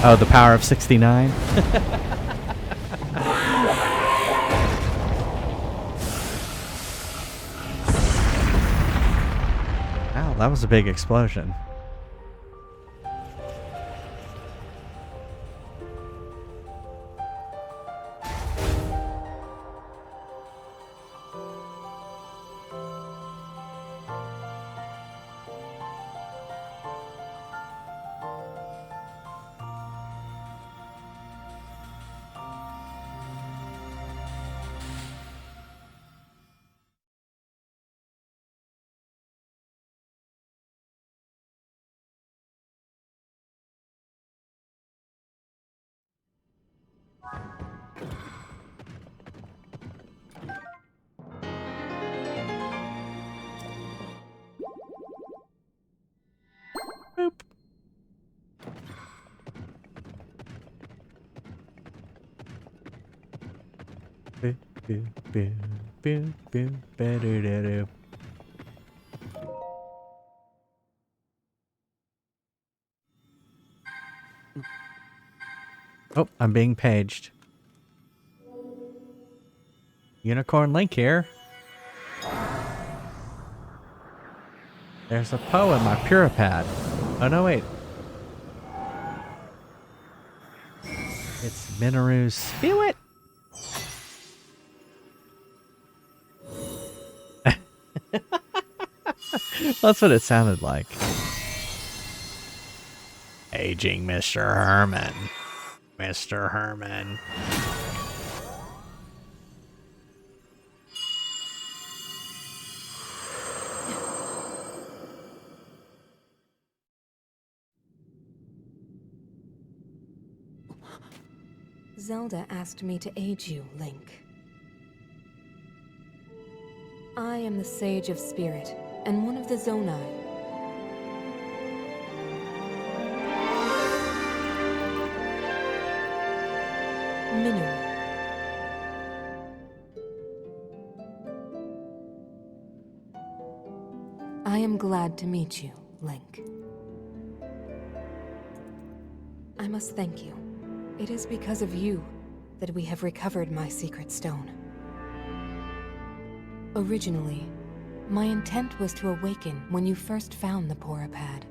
Oh, the power of 69. Wow, that was a big explosion. Boop. Boo, boo, boo, boo, boo, ba-do-do-do. Oh, I'm being paged. Unicorn Link here. There's a Poe in my Puripad. Oh no, wait. It's Mineru's Spirit. That's what it sounded like. Aging Mr. Herman. Mr. Herman. Zelda asked me to aid you, Link. I am the Sage of Spirit, and one of the Zonai. Mineru. I am glad to meet you, Link. I must thank you. It is because of you that we have recovered my secret stone. Originally, my intent was to awaken when you first found the Porapad.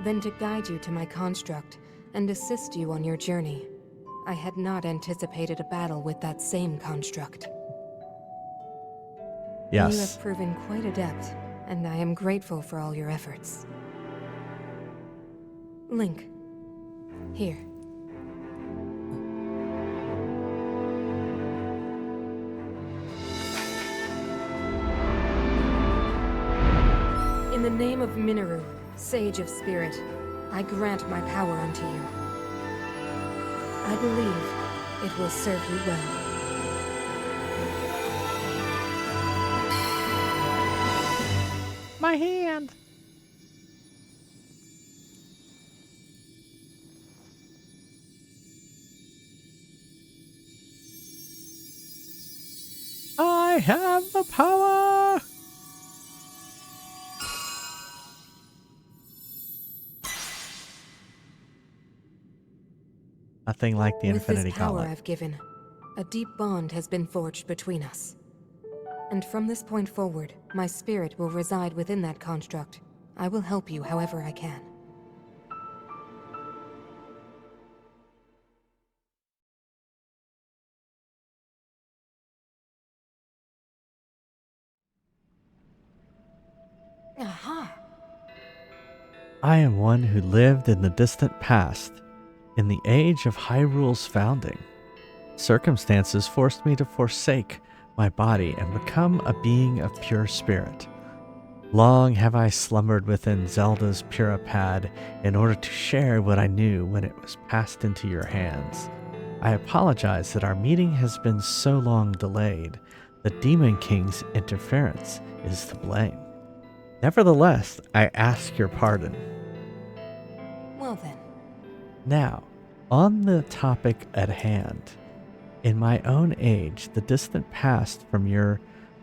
Then to guide you to my construct and assist you on your journey. I had not anticipated a battle with that same construct. Yes. You have proven quite adept, and I am grateful for all your efforts. Link, here. In the name of Mineru, Sage of Spirit, I grant my power unto you. I believe it will serve you well. My hand. I have the power. Nothing like the Infinity With this power Gauntlet. I've given, a deep bond has been forged between us. And from this point forward, my spirit will reside within that construct. I will help you however I can. Aha! I am one who lived in the distant past, in the age of Hyrule's founding. Circumstances forced me to forsake my body and become a being of pure spirit. Long have I slumbered within Zelda's puripad in order to share what I knew when it was passed into your hands. I apologize that our meeting has been so long delayed. The Demon King's interference is to blame. Nevertheless, I ask your pardon. Well then. Now, on the topic at hand, in my own age, the distant past from your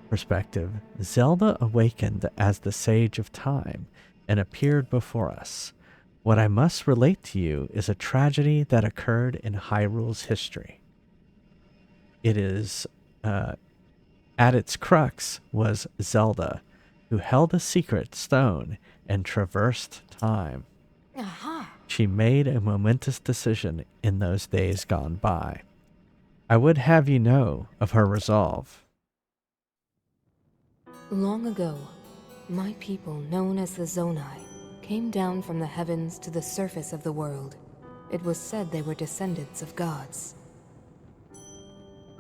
perspective, Zelda awakened as the Sage of Time and appeared before us. What I must relate to you is a tragedy that occurred in Hyrule's history. It is, at its crux was Zelda, who held a secret stone and traversed time. Aha! She made a momentous decision in those days gone by. I would have you know of her resolve. Long ago, my people, known as the Zonai, came down from the heavens to the surface of the world. It was said they were descendants of gods.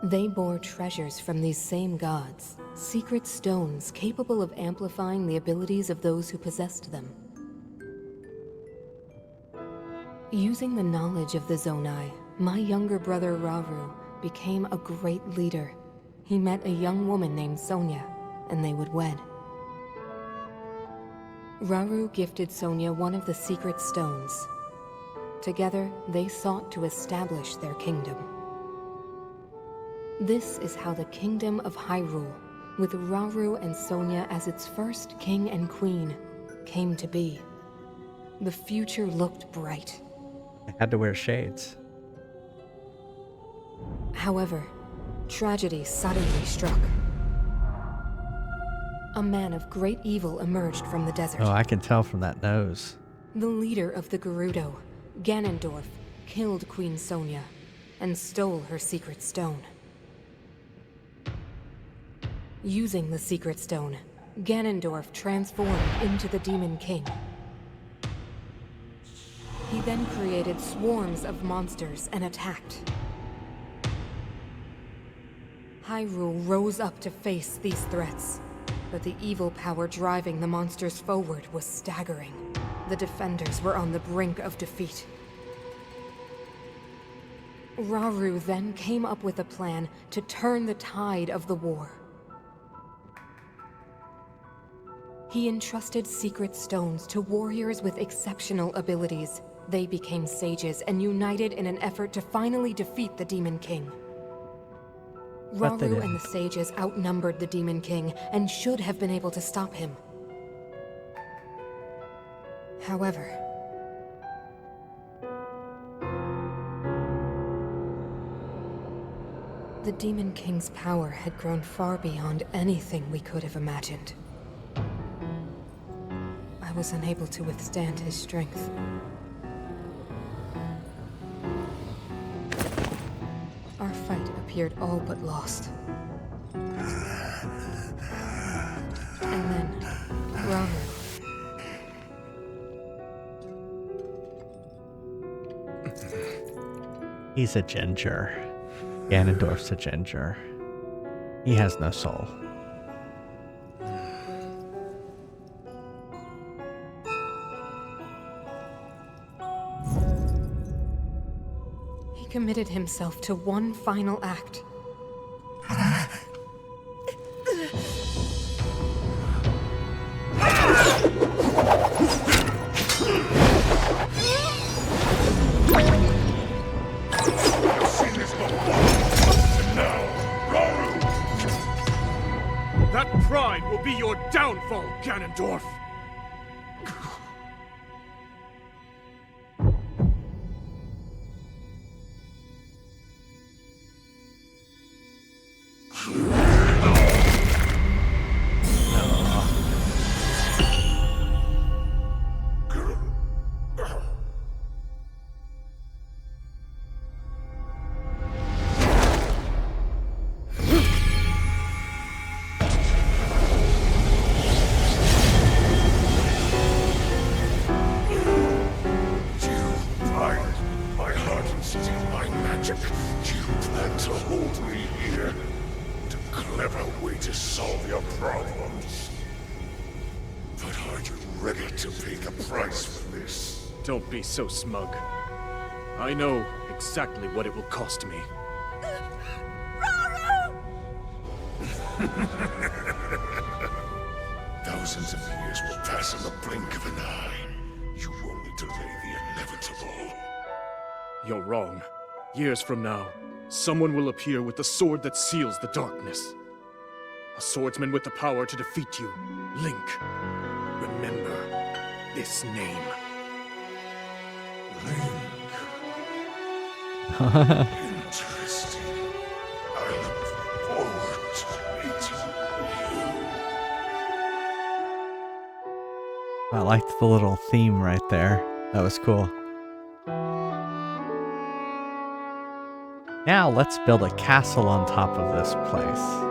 They bore treasures from these same gods, secret stones capable of amplifying the abilities of those who possessed them. Using the knowledge of the Zonai, my younger brother Rauru became a great leader. He met a young woman named Sonia, and they would wed. Rauru gifted Sonia one of the secret stones. Together, they sought to establish their kingdom. This is how the kingdom of Hyrule, with Rauru and Sonia as its first king and queen, came to be. The future looked bright. I had to wear shades. However, tragedy suddenly struck. A man of great evil emerged from the desert. Oh, I can tell from that nose. The leader of the Gerudo, Ganondorf, killed Queen Sonia and stole her secret stone. Using the secret stone, Ganondorf transformed into the Demon King. He then created swarms of monsters and attacked. Hyrule rose up to face these threats, but the evil power driving the monsters forward was staggering. The defenders were on the brink of defeat. Rauru then came up with a plan to turn the tide of the war. He entrusted secret stones to warriors with exceptional abilities. They became sages and united in an effort to finally defeat the Demon King. Rauru and the sages outnumbered the Demon King and should have been able to stop him. However, the Demon King's power had grown far beyond anything we could have imagined. I was unable to withstand his strength. Our fight appeared all but lost. And then, Rauru. He's a ginger. Ganondorf's a ginger. He has no soul. He committed himself to one final act. That pride will be your downfall, Ganondorf! here. It's a clever way to solve your problems. But are you ready to pay the price for this? Don't be so smug. I know exactly what it will cost me. Thousands of years will pass in the blink of an eye. You only delay the inevitable. You're wrong. Years from now, someone will appear with the sword that seals the darkness. A swordsman with the power to defeat you, Link. Remember this name. Interesting. I look forward to meeting you. I liked the little theme right there. That was cool. Now let's build a castle on top of this place.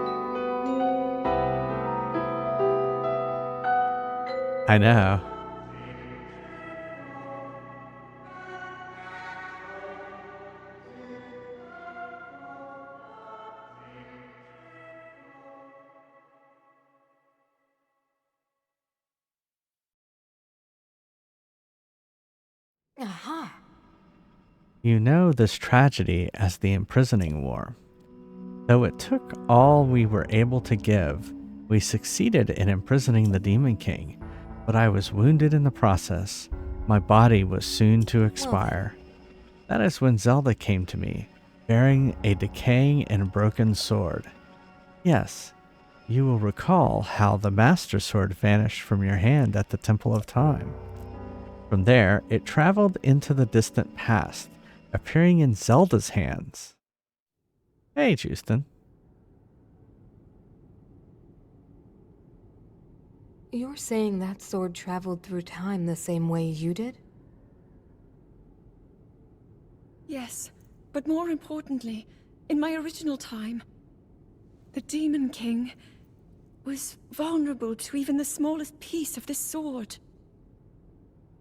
I know. Aha! You know this tragedy as the imprisoning war. Though it took all we were able to give, we succeeded in imprisoning the Demon King, but I was wounded in the process. My body was soon to expire. That is when Zelda came to me, bearing a decaying and broken sword. Yes, you will recall how the Master Sword vanished from your hand at the Temple of Time. From there, it traveled into the distant past, appearing in Zelda's hands. Hey, Justin. You're saying that sword traveled through time the same way you did? Yes, but more importantly, in my original time, the Demon King was vulnerable to even the smallest piece of this sword.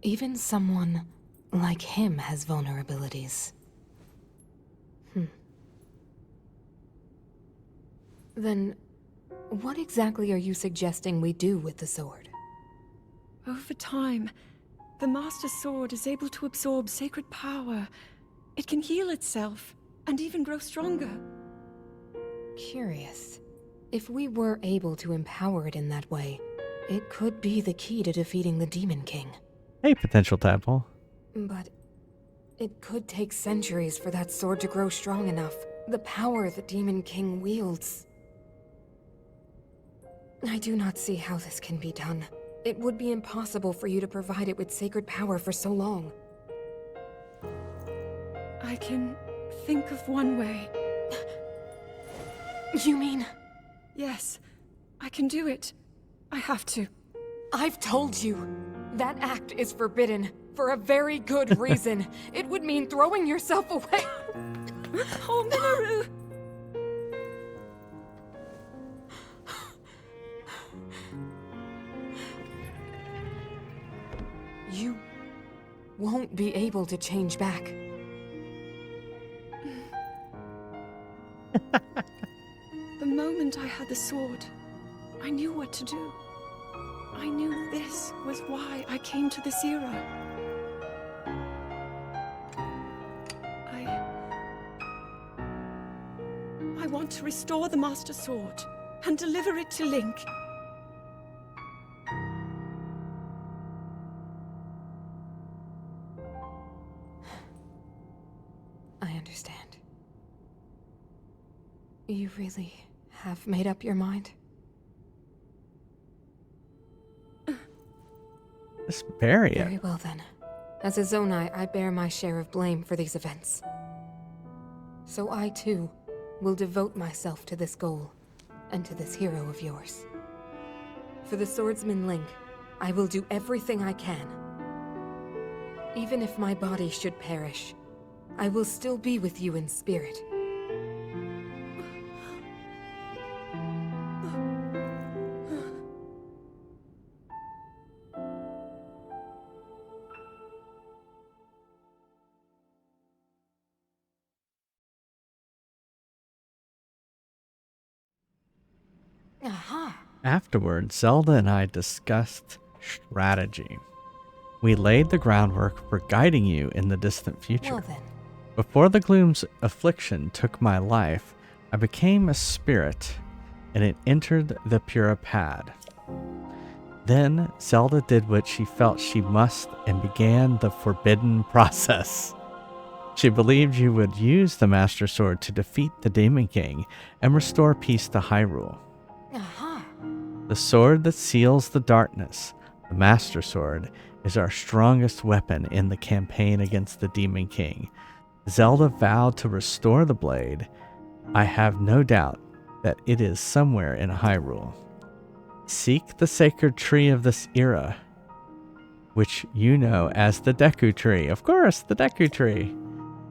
Even someone like him has vulnerabilities. Then, what exactly are you suggesting we do with the sword? Over time, the Master Sword is able to absorb sacred power. It can heal itself, and even grow stronger. Curious. If we were able to empower it in that way, it could be the key to defeating the Demon King. Hey, potential tadpole. But it could take centuries for that sword to grow strong enough. The power the Demon King wields. I do not see how this can be done. It would be impossible for you to provide it with sacred power for so long. I can think of one way. You mean? Yes, I can do it. I have to. I've told you. That act is forbidden, for a very good reason. It would mean throwing yourself away. Oh, Mineru! You won't be able to change back. The moment I had the sword, I knew what to do. I knew this was why I came to this era. I want to restore the Master Sword and deliver it to Link. I understand. You really have made up your mind? Just bury it. Very well then. As a Zonai, I bear my share of blame for these events. So I too will devote myself to this goal, and to this hero of yours. For the swordsman Link, I will do everything I can. Even if my body should perish, I will still be with you in spirit. Aha! Afterward, Zelda and I discussed strategy. We laid the groundwork for guiding you in the distant future. Well then. Before the gloom's affliction took my life, I became a spirit, and it entered the Puripad. Then Zelda did what she felt she must and began the forbidden process. She believed you would use the Master Sword to defeat the Demon King and restore peace to Hyrule. Aha. The sword that seals the darkness, the Master Sword, is our strongest weapon in the campaign against the Demon King. Zelda vowed to restore the blade. I have no doubt that it is somewhere in Hyrule. Seek the sacred tree of this era, which you know as the Deku Tree. Of course, the Deku Tree.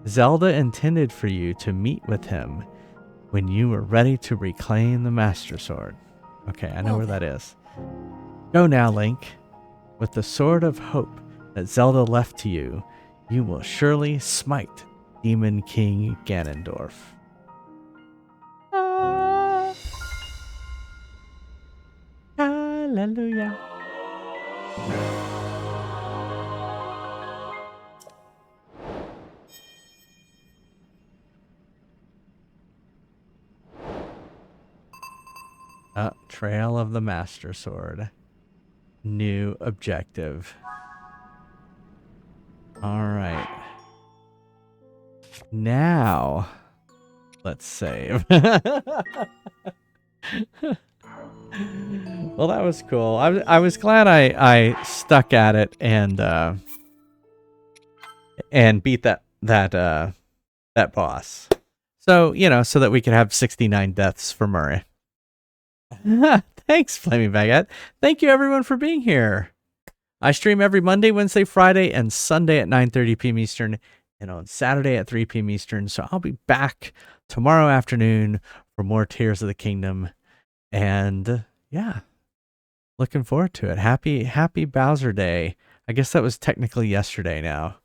Zelda intended for you to meet with him when you were ready to reclaim the Master Sword. Okay, I know where that is. Go now, Link. With the Sword of Hope that Zelda left to you, you will surely smite Demon King Ganondorf. Hallelujah. Trail of the Master Sword. New objective. All right. Now, let's save. Well, that was cool. I was glad I stuck at it and beat that boss. So, you know, so that we could have 69 deaths for Murray. Thanks, Flaming Baguette. Thank you, everyone, for being here. I stream every Monday, Wednesday, Friday, and Sunday at 9:30 p.m. Eastern, and on Saturday at 3 p.m. Eastern. So I'll be back tomorrow afternoon for more Tears of the Kingdom. And yeah, looking forward to it. Happy Bowser Day. I guess that was technically yesterday now.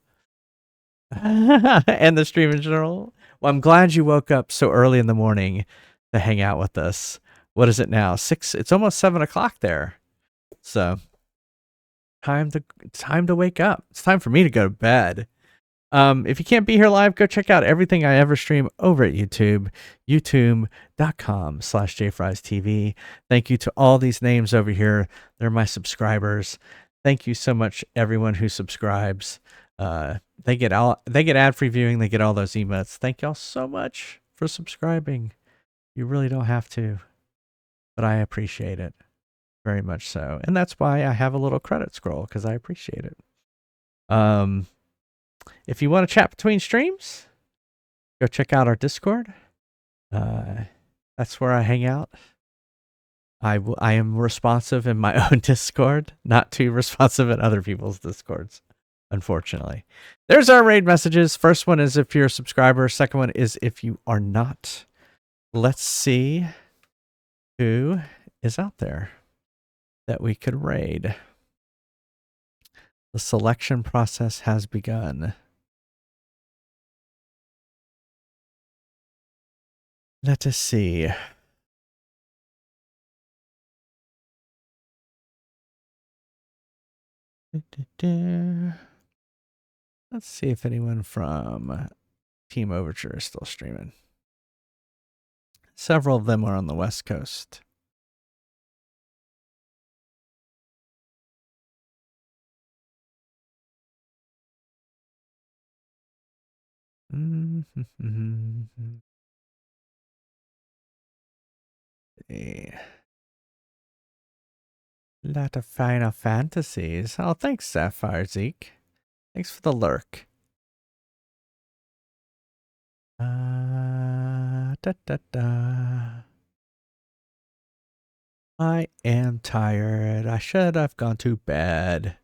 And the stream in general. Well, I'm glad you woke up so early in the morning to hang out with us. What is it now? 6. It's almost 7 o'clock there. So time to wake up. It's time for me to go to bed. If you can't be here live, go check out everything I ever stream over at YouTube, youtube.com/JFriesTV. Thank you to all these names over here. They're my subscribers. Thank you so much, everyone who subscribes. They get ad-free viewing. They get all those emotes. Thank y'all so much for subscribing. You really don't have to, but I appreciate it very much so. And that's why I have a little credit scroll, because I appreciate it. If you want to chat between streams, go check out our Discord. That's where I hang out. I am responsive in my own Discord, not too responsive in other people's Discords, unfortunately. There's our raid messages. First one is if you're a subscriber. Second one is if you are not. Let's see who is out there that we could raid. The selection process has begun. Let us see. Let's see if anyone from Team Overture is still streaming. Several of them are on the West Coast. A lot of Final Fantasies. Oh, thanks, Sapphire Zeke. Thanks for the lurk. I am tired. I should have gone to bed.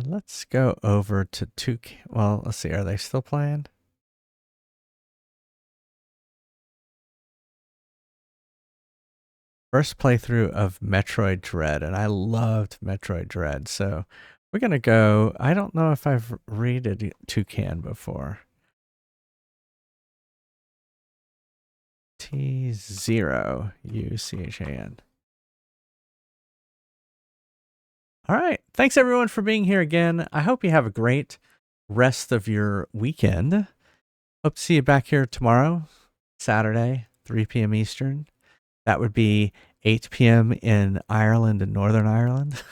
Let's go over to 2K. Well, let's see. Are they still playing? First playthrough of Metroid Dread, and I loved Metroid Dread. So we're going to go. I don't know if I've raided Toucan before. T0UCHAN. All right. Thanks everyone for being here again. I hope you have a great rest of your weekend. Hope to see you back here tomorrow, Saturday, 3 p.m. Eastern. That would be 8 p.m. in Ireland and Northern Ireland.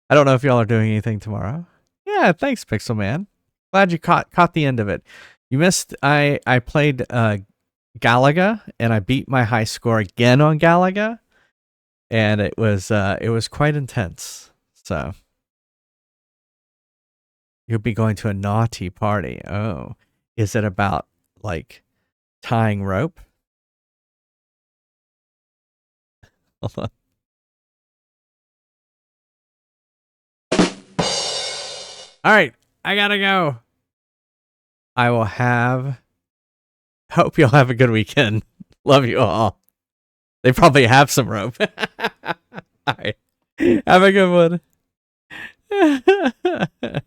I don't know if y'all are doing anything tomorrow. Yeah, thanks, Pixel Man. Glad you caught the end of it. You missed. I played Galaga, and I beat my high score again on Galaga, and it was quite intense. So you'll be going to a naughty party. Oh, is it about like tying rope? Hold on. All right, I gotta go. Hope you'll have a good weekend. Love you all. They probably have some rope. All right. Have a good one.